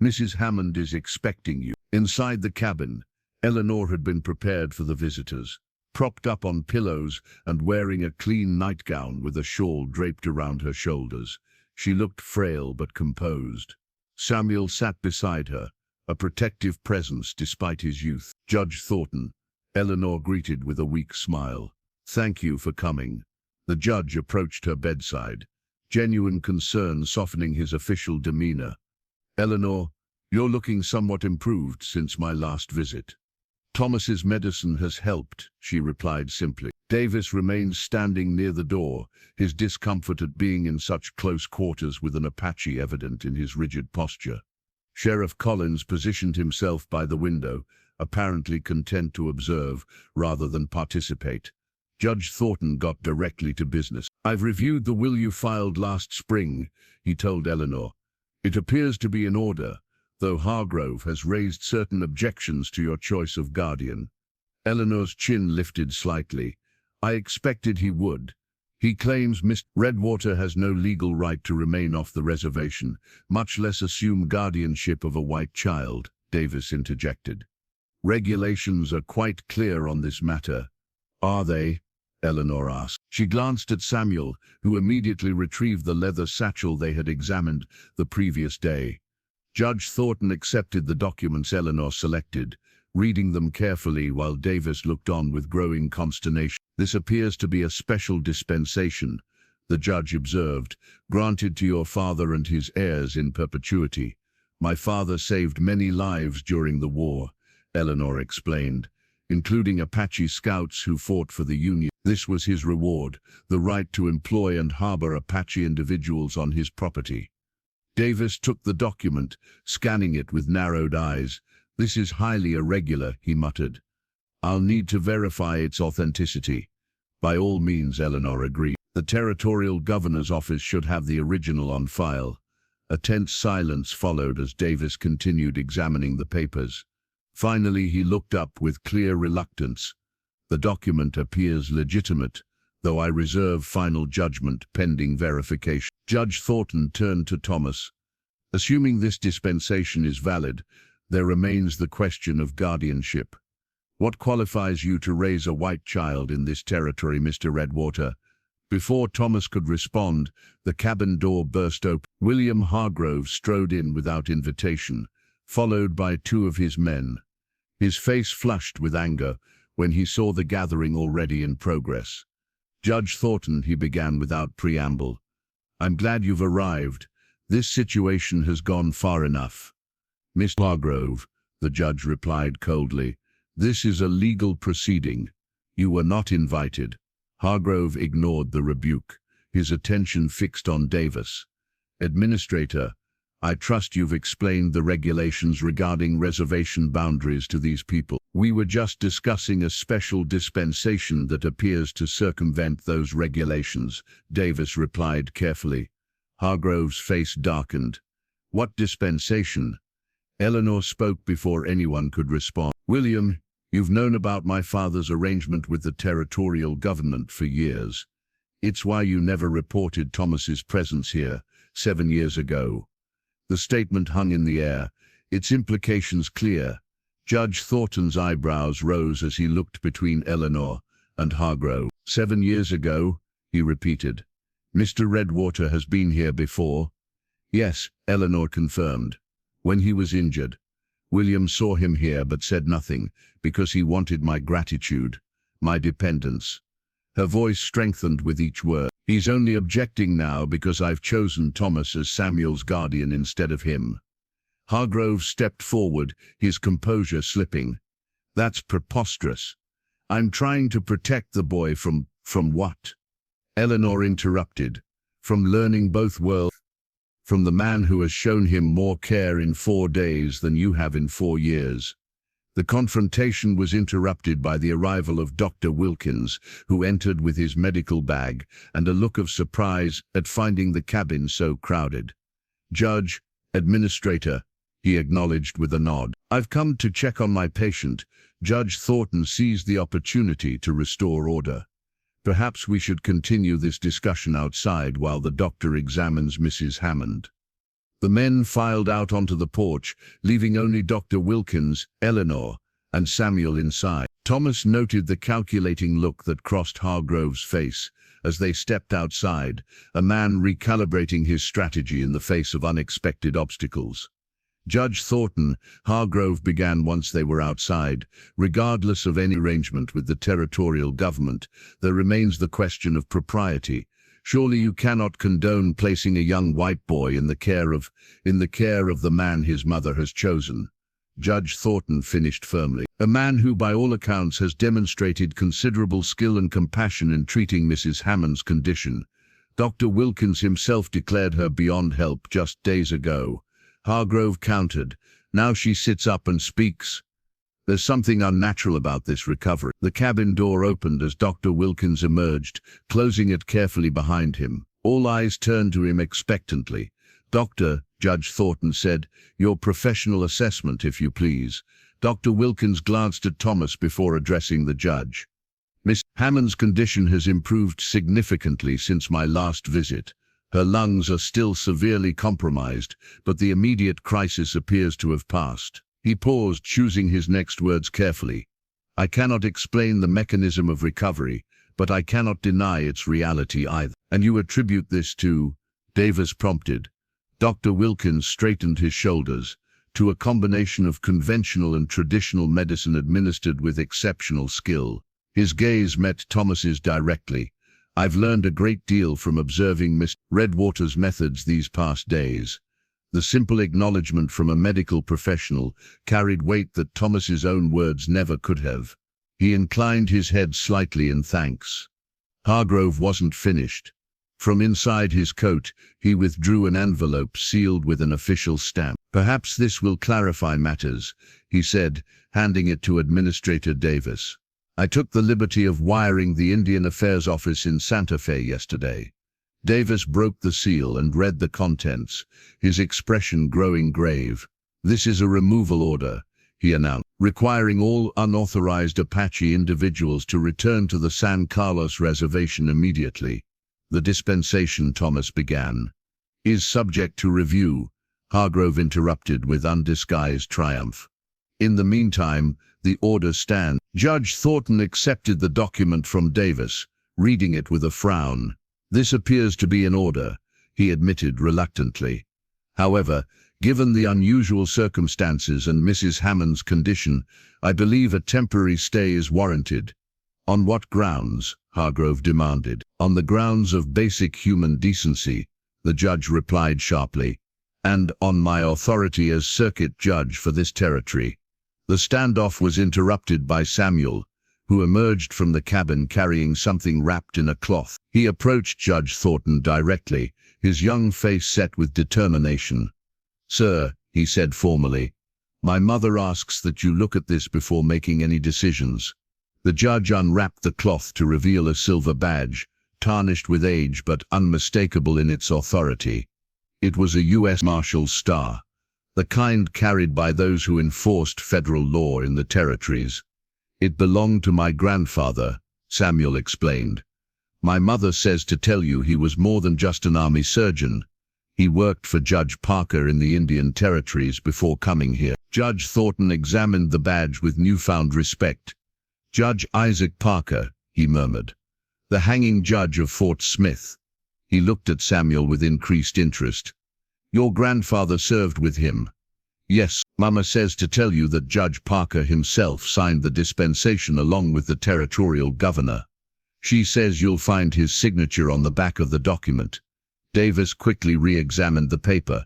Mrs. Hammond is expecting you. Inside the cabin, Eleanor had been prepared for the visitors, propped up on pillows and wearing a clean nightgown with a shawl draped around her shoulders. She looked frail but composed. Samuel sat beside her, a protective presence despite his youth. Judge Thornton, Eleanor greeted with a weak smile. Thank you for coming. The judge approached her bedside, genuine concern softening his official demeanor. Eleanor, you're looking somewhat improved since my last visit. Thomas's medicine has helped, she replied simply. Davis remained standing near the door, his discomfort at being in such close quarters with an Apache evident in his rigid posture. Sheriff Collins positioned himself by the window, apparently content to observe rather than participate. Judge Thornton got directly to business. I've reviewed the will you filed last spring, he told Eleanor. It appears to be in order, though Hargrove has raised certain objections to your choice of guardian. Eleanor's chin lifted slightly. I expected he would. He claims Mr. Redwater has no legal right to remain off the reservation, much less assume guardianship of a white child, Davis interjected. Regulations are quite clear on this matter. Are they? Eleanor asked. She glanced at Samuel, who immediately retrieved the leather satchel they had examined the previous day. Judge Thornton accepted the documents Eleanor selected, reading them carefully while Davis looked on with growing consternation. This appears to be a special dispensation, the judge observed, granted to your father and his heirs in perpetuity. My father saved many lives during the war, Eleanor explained, including Apache scouts who fought for the Union. This was his reward, the right to employ and harbor Apache individuals on his property. Davis took the document, scanning it with narrowed eyes. This is highly irregular, he muttered. I'll need to verify its authenticity. By all means, Eleanor agreed. The territorial governor's office should have the original on file. A tense silence followed as Davis continued examining the papers. Finally, he looked up with clear reluctance. The document appears legitimate, though I reserve final judgment pending verification. Judge Thornton turned to Thomas. Assuming this dispensation is valid, there remains the question of guardianship. What qualifies you to raise a white child in this territory, Mr. Redwater? Before Thomas could respond, the cabin door burst open. William Hargrove strode in without invitation, followed by two of his men. His face flushed with anger when he saw the gathering already in progress. Judge Thornton, he began without preamble. I'm glad you've arrived. This situation has gone far enough. Mr. Hargrove, the judge replied coldly, this is a legal proceeding. You were not invited. Hargrove ignored the rebuke, his attention fixed on Davis. Administrator, I trust you've explained the regulations regarding reservation boundaries to these people. We were just discussing a special dispensation that appears to circumvent those regulations, Davis replied carefully. Hargrove's face darkened. What dispensation? Eleanor spoke before anyone could respond. William, you've known about my father's arrangement with the territorial government for years. It's why you never reported Thomas's presence here 7 years ago. The statement hung in the air, its implications clear. Judge Thornton's eyebrows rose as he looked between Eleanor and Hargrove. 7 years ago, he repeated. Mr. Redwater has been here before? Yes, Eleanor confirmed. When he was injured. William saw him here but said nothing, because he wanted my gratitude, my dependence. Her voice strengthened with each word. He's only objecting now because I've chosen Thomas as Samuel's guardian instead of him. Hargrove stepped forward, his composure slipping. That's preposterous. I'm trying to protect the boy from what? Eleanor interrupted. From learning both worlds. From the man who has shown him more care in 4 days than you have in 4 years. The confrontation was interrupted by the arrival of Dr. Wilkins, who entered with his medical bag and a look of surprise at finding the cabin so crowded. Judge, Administrator, he acknowledged with a nod. I've come to check on my patient. Judge Thornton seized the opportunity to restore order. Perhaps we should continue this discussion outside while the doctor examines Mrs. Hammond. The men filed out onto the porch, leaving only Dr. Wilkins, Eleanor, and Samuel inside. Thomas noted the calculating look that crossed Hargrove's face as they stepped outside, a man recalibrating his strategy in the face of unexpected obstacles. Judge Thornton, Hargrove began once they were outside. Regardless of any arrangement with the territorial government, there remains the question of propriety. Surely you cannot condone placing a young white boy in the care of the man his mother has chosen. Judge Thornton finished firmly. A man who by all accounts has demonstrated considerable skill and compassion in treating Mrs. Hammond's condition. Dr. Wilkins himself declared her beyond help just days ago. Hargrove countered. Now she sits up and speaks. There's something unnatural about this recovery. The cabin door opened as Dr. Wilkins emerged, closing it carefully behind him. All eyes turned to him expectantly. Doctor, Judge Thornton said, your professional assessment, if you please. Dr. Wilkins glanced at Thomas before addressing the judge. Miss Hammond's condition has improved significantly since my last visit. Her lungs are still severely compromised, but the immediate crisis appears to have passed. He paused, choosing his next words carefully. I cannot explain the mechanism of recovery, but I cannot deny its reality either. And you attribute this to, Davis prompted. Dr. Wilkins straightened his shoulders, to a combination of conventional and traditional medicine administered with exceptional skill. His gaze met Thomas's directly. I've learned a great deal from observing Miss Redwater's methods these past days. The simple acknowledgement from a medical professional carried weight that Thomas's own words never could have. He inclined his head slightly in thanks. Hargrove wasn't finished. From inside his coat, he withdrew an envelope sealed with an official stamp. Perhaps this will clarify matters, he said, handing it to Administrator Davis. I took the liberty of wiring the Indian Affairs Office in Santa Fe yesterday. Davis broke the seal and read the contents, his expression growing grave. This is a removal order, he announced, requiring all unauthorized Apache individuals to return to the San Carlos Reservation immediately. The dispensation, Thomas began, is subject to review, Hargrove interrupted with undisguised triumph. In the meantime, the order stands. Judge Thornton accepted the document from Davis, reading it with a frown. This appears to be in order, he admitted reluctantly. However, given the unusual circumstances and Mrs. Hammond's condition, I believe a temporary stay is warranted. On what grounds? Hargrove demanded. On the grounds of basic human decency, the judge replied sharply, and on my authority as circuit judge for this territory. The standoff was interrupted by Samuel, who emerged from the cabin carrying something wrapped in a cloth. He approached Judge Thornton directly, his young face set with determination. Sir, he said formally, my mother asks that you look at this before making any decisions. The judge unwrapped the cloth to reveal a silver badge, tarnished with age but unmistakable in its authority. It was a U.S. Marshal's star, the kind carried by those who enforced federal law in the territories. It belonged to my grandfather, Samuel explained. My mother says to tell you he was more than just an army surgeon. He worked for Judge Parker in the Indian Territories before coming here. Judge Thornton examined the badge with newfound respect. Judge Isaac Parker, he murmured. The hanging judge of Fort Smith. He looked at Samuel with increased interest. Your grandfather served with him. Yes, Mama says to tell you that Judge Parker himself signed the dispensation along with the territorial governor. She says you'll find his signature on the back of the document. Davis quickly re-examined the paper.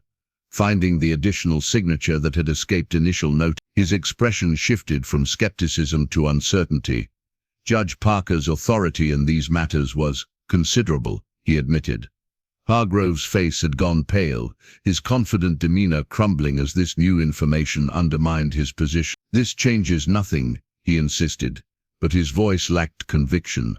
Finding the additional signature that had escaped initial note, his expression shifted from skepticism to uncertainty. Judge Parker's authority in these matters was considerable, he admitted. Hargrove's face had gone pale, his confident demeanor crumbling as this new information undermined his position. This changes nothing, he insisted, but his voice lacked conviction.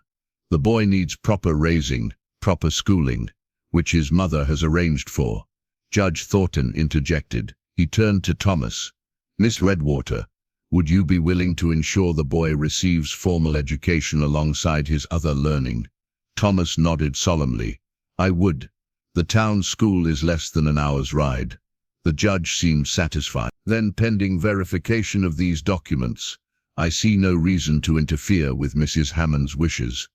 The boy needs proper raising, proper schooling, which his mother has arranged for. Judge Thornton interjected. He turned to Thomas. Miss Redwater, would you be willing to ensure the boy receives formal education alongside his other learning? Thomas nodded solemnly. I would. The town school is less than an hour's ride. The judge seemed satisfied. Then, pending verification of these documents, I see no reason to interfere with Mrs. Hammond's wishes.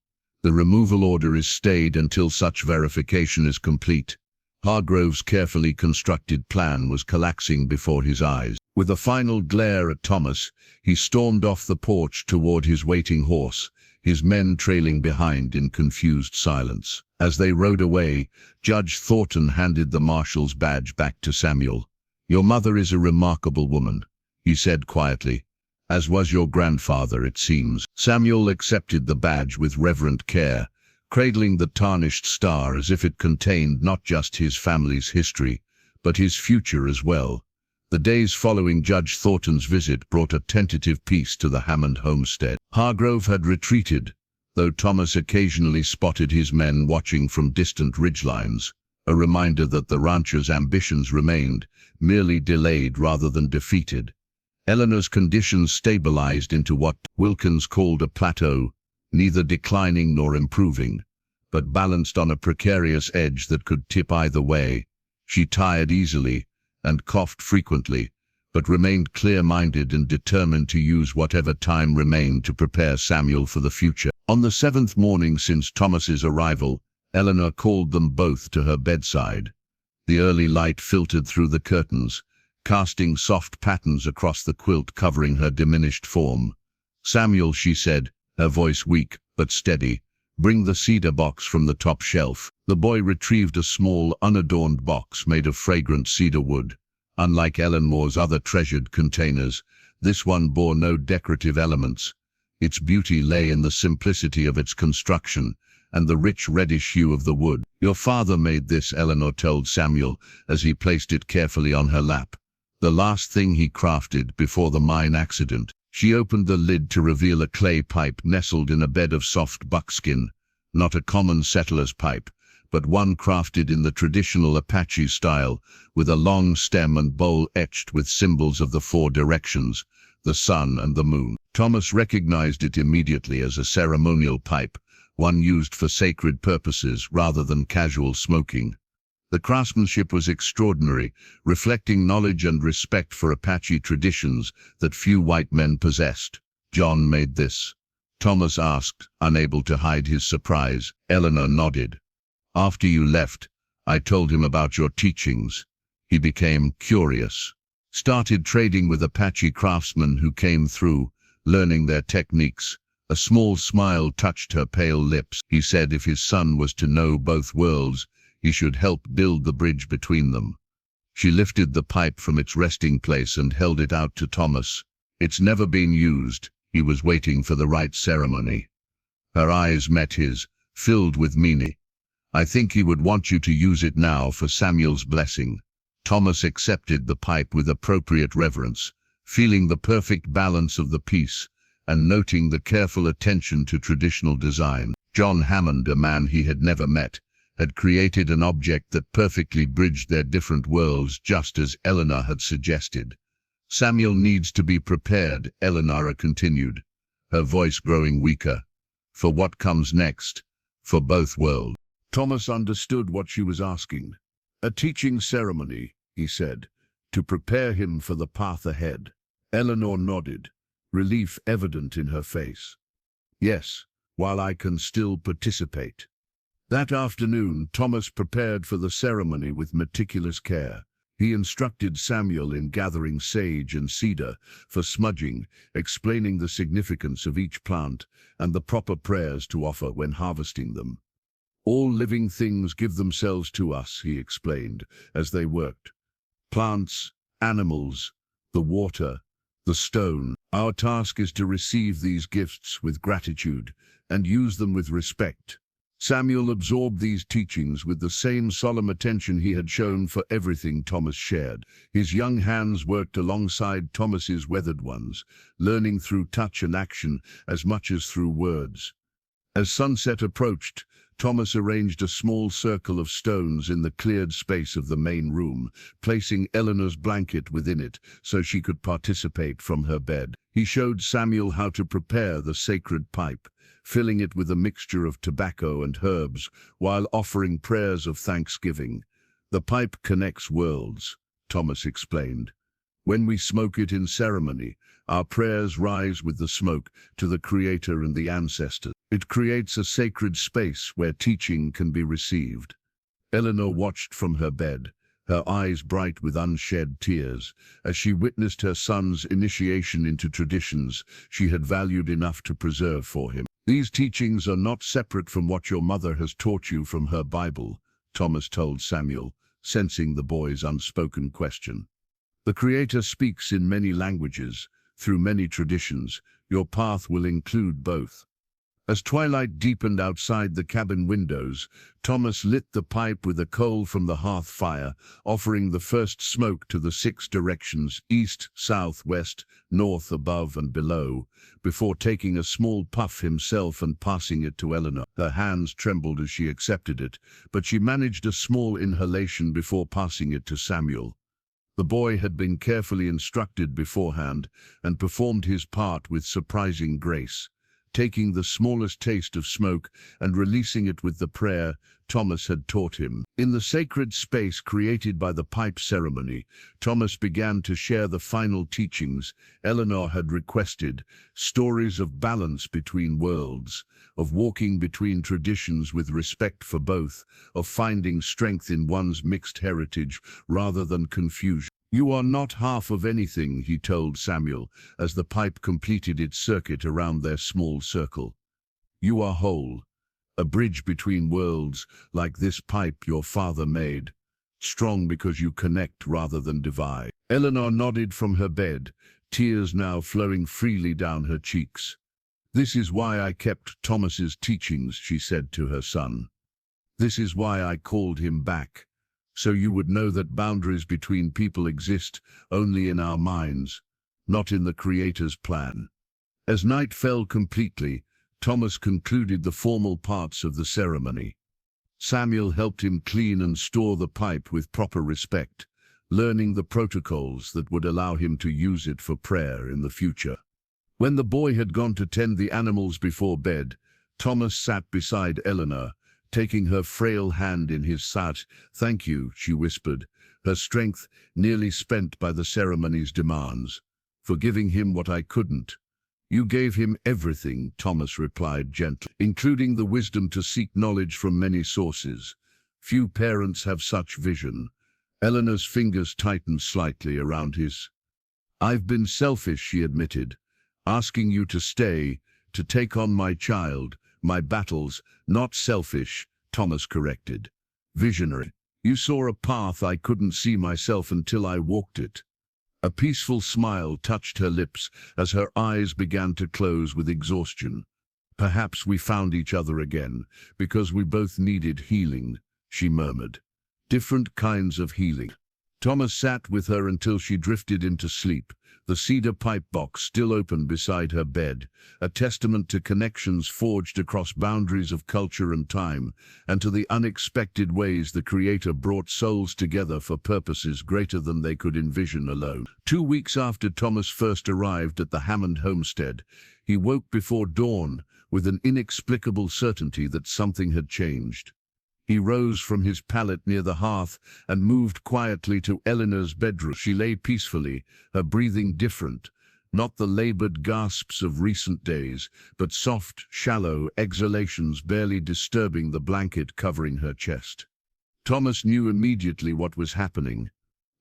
The removal order is stayed until such verification is complete. Hargrove's carefully constructed plan was collapsing before his eyes. With a final glare at Thomas, he stormed off the porch toward his waiting horse, his men trailing behind in confused silence. As they rode away, Judge Thornton handed the marshal's badge back to Samuel. Your mother is a remarkable woman, he said quietly, as was your grandfather, it seems. Samuel accepted the badge with reverent care, cradling the tarnished star as if it contained not just his family's history, but his future as well. The days following Judge Thornton's visit brought a tentative peace to the Hammond homestead. Hargrove had retreated, though Thomas occasionally spotted his men watching from distant ridgelines, a reminder that the rancher's ambitions remained, merely delayed rather than defeated. Eleanor's condition stabilized into what Wilkins called a plateau, neither declining nor improving, but balanced on a precarious edge that could tip either way. She tired easily and coughed frequently, but remained clear-minded and determined to use whatever time remained to prepare Samuel for the future. On the 7th morning since Thomas's arrival, Eleanor called them both to her bedside. The early light filtered through the curtains, casting soft patterns across the quilt covering her diminished form. Samuel, she said, her voice weak but steady, bring the cedar box from the top shelf. The boy retrieved a small, unadorned box made of fragrant cedar wood. Unlike Ellenmore's other treasured containers, this one bore no decorative elements. Its beauty lay in the simplicity of its construction and the rich reddish hue of the wood. Your father made this, Eleanor told Samuel as he placed it carefully on her lap. The last thing he crafted before the mine accident. She opened the lid to reveal a clay pipe nestled in a bed of soft buckskin, not a common settler's pipe, but one crafted in the traditional Apache style, with a long stem and bowl etched with symbols of the 4 directions, the sun and the moon. Thomas recognized it immediately as a ceremonial pipe, one used for sacred purposes rather than casual smoking. The craftsmanship was extraordinary, reflecting knowledge and respect for Apache traditions that few white men possessed. John made this? Thomas asked, unable to hide his surprise. Eleanor nodded. After you left, I told him about your teachings. He became curious. Started trading with Apache craftsmen who came through, learning their techniques. A small smile touched her pale lips. He said if his son was to know both worlds, he should help build the bridge between them. She lifted the pipe from its resting place and held it out to Thomas. It's never been used. He was waiting for the right ceremony. Her eyes met his, filled with meaning. I think he would want you to use it now for Samuel's blessing. Thomas accepted the pipe with appropriate reverence, feeling the perfect balance of the piece and noting the careful attention to traditional design. John Hammond, a man he had never met, had created an object that perfectly bridged their different worlds, just as Eleanor had suggested. Samuel needs to be prepared, Eleanor continued, her voice growing weaker. For what comes next, for both worlds. Thomas understood what she was asking. A teaching ceremony, he said, to prepare him for the path ahead. Eleanor nodded, relief evident in her face. Yes, while I can still participate. That afternoon, Thomas prepared for the ceremony with meticulous care. He instructed Samuel in gathering sage and cedar for smudging, explaining the significance of each plant and the proper prayers to offer when harvesting them. All living things give themselves to us, he explained, as they worked. Plants, animals, the water, the stone. Our task is to receive these gifts with gratitude and use them with respect. Samuel absorbed these teachings with the same solemn attention he had shown for everything Thomas shared. His young hands worked alongside Thomas's weathered ones, learning through touch and action as much as through words. As sunset approached, Thomas arranged a small circle of stones in the cleared space of the main room, placing Eleanor's blanket within it so she could participate from her bed. He showed Samuel how to prepare the sacred pipe, filling it with a mixture of tobacco and herbs while offering prayers of thanksgiving. "The pipe connects worlds," Thomas explained. "When we smoke it in ceremony, our prayers rise with the smoke to the Creator and the ancestors. It creates a sacred space where teaching can be received." Eleanor watched from her bed, her eyes bright with unshed tears, as she witnessed her son's initiation into traditions she had valued enough to preserve for him. "These teachings are not separate from what your mother has taught you from her Bible," Thomas told Samuel, sensing the boy's unspoken question. "The Creator speaks in many languages, through many traditions. Your path will include both." As twilight deepened outside the cabin windows, Thomas lit the pipe with a coal from the hearth fire, offering the first smoke to the 6 directions, east, south, west, north, above and below, before taking a small puff himself and passing it to Eleanor. Her hands trembled as she accepted it, but she managed a small inhalation before passing it to Samuel. The boy had been carefully instructed beforehand and performed his part with surprising grace. Taking the smallest taste of smoke and releasing it with the prayer Thomas had taught him. In the sacred space created by the pipe ceremony, Thomas began to share the final teachings Eleanor had requested, stories of balance between worlds, of walking between traditions with respect for both, of finding strength in one's mixed heritage rather than confusion. "You are not half of anything," he told Samuel, as the pipe completed its circuit around their small circle. "You are whole, a bridge between worlds, like this pipe your father made, strong because you connect rather than divide." Eleanor nodded from her bed, tears now flowing freely down her cheeks. "This is why I kept Thomas's teachings," she said to her son. "This is why I called him back. So you would know that boundaries between people exist only in our minds, not in the Creator's plan." As night fell completely, Thomas concluded the formal parts of the ceremony. Samuel helped him clean and store the pipe with proper respect, learning the protocols that would allow him to use it for prayer in the future. When the boy had gone to tend the animals before bed, Thomas sat beside Eleanor, taking her frail hand in his. "Thank you," she whispered, her strength nearly spent by the ceremony's demands, "for giving him what I couldn't." "You gave him everything," Thomas replied gently, "including the wisdom to seek knowledge from many sources. Few parents have such vision." Eleanor's fingers tightened slightly around his. "I've been selfish," she admitted, "asking you to stay, to take on my child, my battles." "Not selfish," Thomas corrected. "Visionary. You saw a path I couldn't see myself until I walked it." A peaceful smile touched her lips as her eyes began to close with exhaustion. "Perhaps we found each other again, because we both needed healing," she murmured. "Different kinds of healing." Thomas sat with her until she drifted into sleep, the cedar pipe box still open beside her bed, a testament to connections forged across boundaries of culture and time, and to the unexpected ways the Creator brought souls together for purposes greater than they could envision alone. 2 weeks after Thomas first arrived at the Hammond homestead, he woke before dawn with an inexplicable certainty that something had changed. He rose from his pallet near the hearth and moved quietly to Eleanor's bedroom. She lay peacefully, her breathing different, not the labored gasps of recent days, but soft, shallow exhalations barely disturbing the blanket covering her chest. Thomas knew immediately what was happening.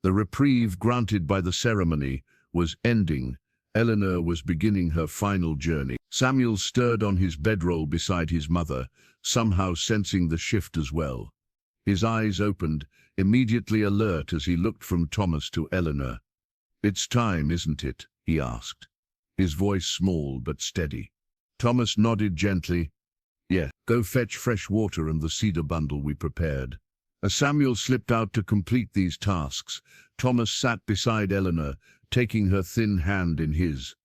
The reprieve granted by the ceremony was ending. Eleanor was beginning her final journey. Samuel stirred on his bedroll beside his mother, somehow sensing the shift as well. His eyes opened, immediately alert as he looked from Thomas to Eleanor. "It's time, isn't it?" he asked, his voice small but steady. Thomas nodded gently. "Yeah, go fetch fresh water and the cedar bundle we prepared." As Samuel slipped out to complete these tasks, Thomas sat beside Eleanor, taking her thin hand in his.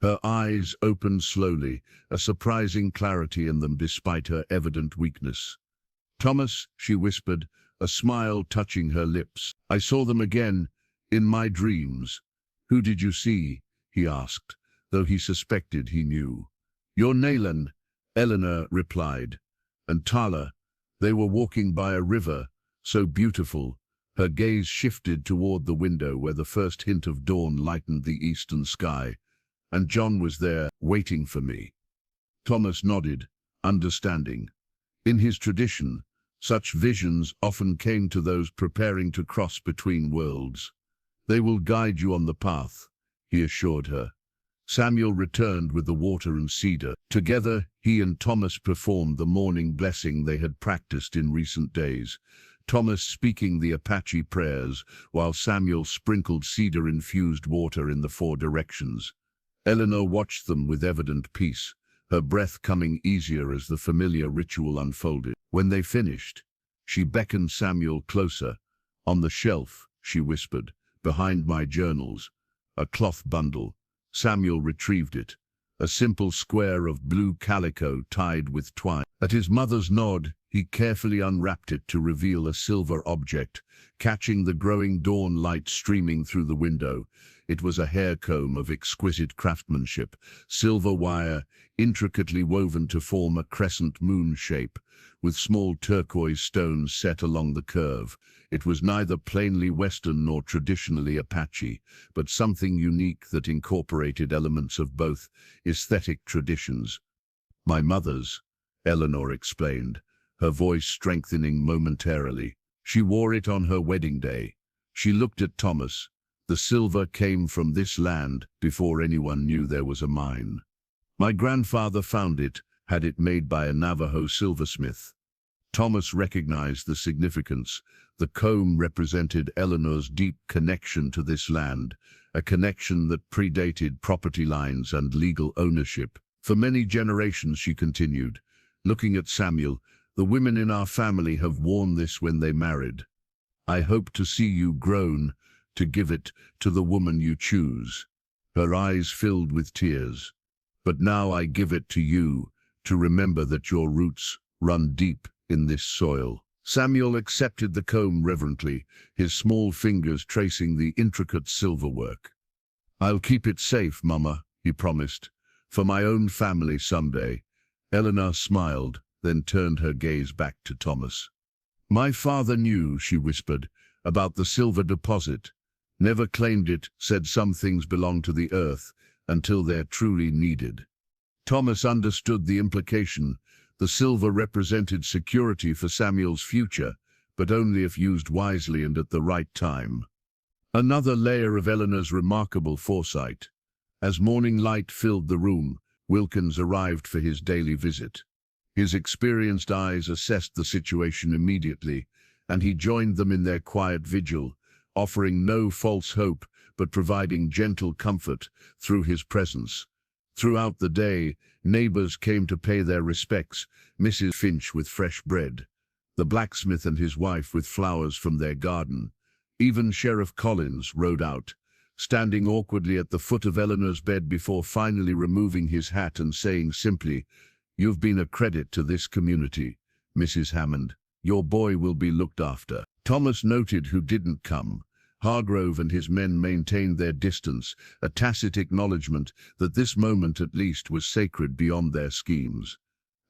Her eyes opened slowly, a surprising clarity in them despite her evident weakness. Thomas, she whispered, a smile touching her lips. I saw them again, in my dreams. Who did you see? He asked, though he suspected he knew. Your Naylan, Eleanor replied, and Tala. They were walking by a river, so beautiful. Her gaze shifted toward the window where the first hint of dawn lightened the eastern sky. And John was there, waiting for me. Thomas nodded, understanding. In his tradition, such visions often came to those preparing to cross between worlds. They will guide you on the path, he assured her. Samuel returned with the water and cedar. Together, he and Thomas performed the morning blessing they had practiced in recent days, Thomas speaking the Apache prayers, while Samuel sprinkled cedar-infused water in the 4 directions. Eleanor watched them with evident peace, her breath coming easier as the familiar ritual unfolded. When they finished, she beckoned Samuel closer. On the shelf, she whispered, behind my journals, a cloth bundle. Samuel retrieved it, a simple square of blue calico tied with twine. At his mother's nod, he carefully unwrapped it to reveal a silver object, catching the growing dawn light streaming through the window. It was a hair comb of exquisite craftsmanship, silver wire, intricately woven to form a crescent moon shape, with small turquoise stones set along the curve. It was neither plainly Western nor traditionally Apache, but something unique that incorporated elements of both aesthetic traditions. My mother's, Eleanor explained, her voice strengthening momentarily. She wore it on her wedding day. She looked at Thomas. The silver came from this land before anyone knew there was a mine. My grandfather found it, had it made by a Navajo silversmith. Thomas recognized the significance. The comb represented Eleanor's deep connection to this land, a connection that predated property lines and legal ownership. For many generations, she continued, looking at Samuel, the women in our family have worn this when they married. I hope to see you grown, to give it to the woman you choose. Her eyes filled with tears. But now I give it to you, to remember that your roots run deep in this soil. Samuel accepted the comb reverently, his small fingers tracing the intricate silver work. I'll keep it safe, Mama, he promised, for my own family someday. Eleanor smiled, then turned her gaze back to Thomas. My father knew, she whispered, about the silver deposit. Never claimed it, said some things belong to the earth until they're truly needed. Thomas understood the implication. The silver represented security for Samuel's future, but only if used wisely and at the right time. Another layer of Eleanor's remarkable foresight. As morning light filled the room, Wilkins arrived for his daily visit. His experienced eyes assessed the situation immediately, and he joined them in their quiet vigil, offering no false hope, but providing gentle comfort through his presence. Throughout the day, neighbors came to pay their respects, Mrs. Finch with fresh bread, the blacksmith and his wife with flowers from their garden. Even Sheriff Collins rode out, standing awkwardly at the foot of Eleanor's bed before finally removing his hat and saying simply, You've been a credit to this community, Mrs. Hammond. Your boy will be looked after. Thomas noted who didn't come. Hargrove and his men maintained their distance, a tacit acknowledgement that this moment at least was sacred beyond their schemes.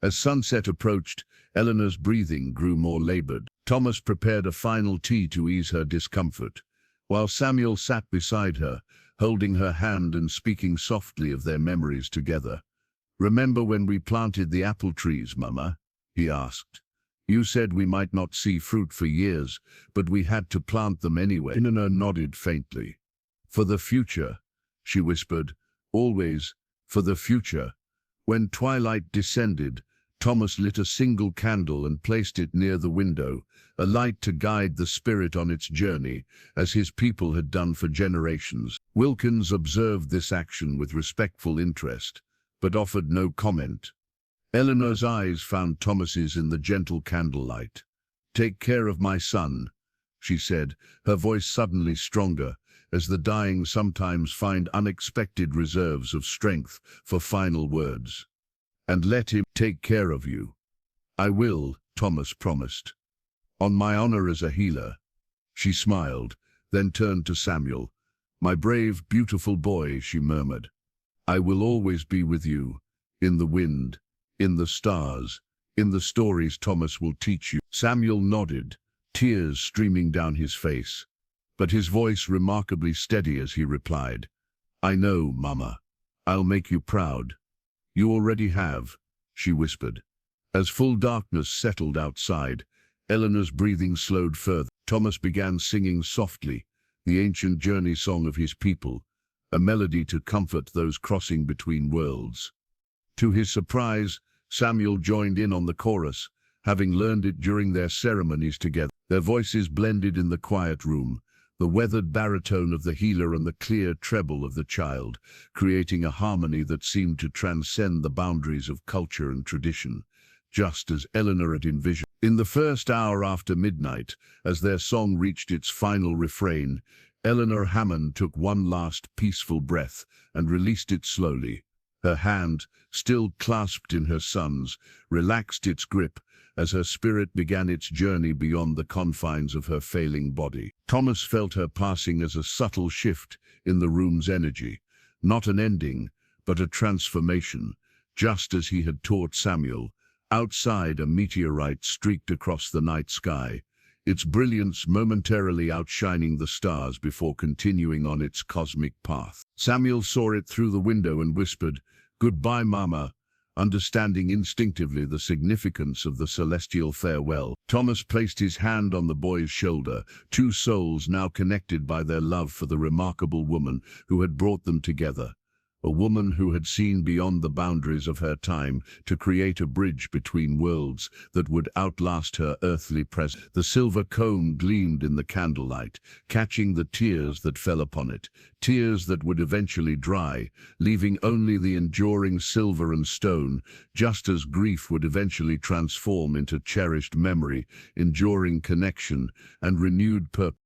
As sunset approached, Eleanor's breathing grew more labored. Thomas prepared a final tea to ease her discomfort, while Samuel sat beside her, holding her hand and speaking softly of their memories together. Remember when we planted the apple trees, Mama? He asked. You said we might not see fruit for years, but we had to plant them anyway. Eleanor nodded faintly. For the future, she whispered, always for the future. When twilight descended, Thomas lit a single candle and placed it near the window, a light to guide the spirit on its journey, as his people had done for generations. Wilkins observed this action with respectful interest, but offered no comment. Eleanor's eyes found Thomas's in the gentle candlelight. Take care of my son, she said, her voice suddenly stronger, as the dying sometimes find unexpected reserves of strength for final words. And let him take care of you. I will, Thomas promised. On my honor as a healer. She smiled, then turned to Samuel. My brave, beautiful boy, she murmured. I will always be with you, in the wind, in the stars, in the stories Thomas will teach you. Samuel nodded, tears streaming down his face, but his voice remarkably steady as he replied, I know, Mama. I'll make you proud. You already have, she whispered. As full darkness settled outside, Eleanor's breathing slowed further. Thomas began singing softly, the ancient journey song of his people, a melody to comfort those crossing between worlds. To his surprise, Samuel joined in on the chorus, having learned it during their ceremonies together. Their voices blended in the quiet room, the weathered baritone of the healer and the clear treble of the child, creating a harmony that seemed to transcend the boundaries of culture and tradition, just as Eleanor had envisioned. In the first hour after midnight, as their song reached its final refrain, Eleanor Hammond took one last peaceful breath and released it slowly. Her hand, still clasped in her son's, relaxed its grip as her spirit began its journey beyond the confines of her failing body. Thomas felt her passing as a subtle shift in the room's energy, not an ending, but a transformation, just as he had taught Samuel. Outside, a meteorite streaked across the night sky, its brilliance momentarily outshining the stars before continuing on its cosmic path. Samuel saw it through the window and whispered, Goodbye, Mama, understanding instinctively the significance of the celestial farewell. Thomas placed his hand on the boy's shoulder, two souls now connected by their love for the remarkable woman who had brought them together. A woman who had seen beyond the boundaries of her time to create a bridge between worlds that would outlast her earthly presence. The silver comb gleamed in the candlelight, catching the tears that fell upon it, tears that would eventually dry, leaving only the enduring silver and stone, just as grief would eventually transform into cherished memory, enduring connection, and renewed purpose.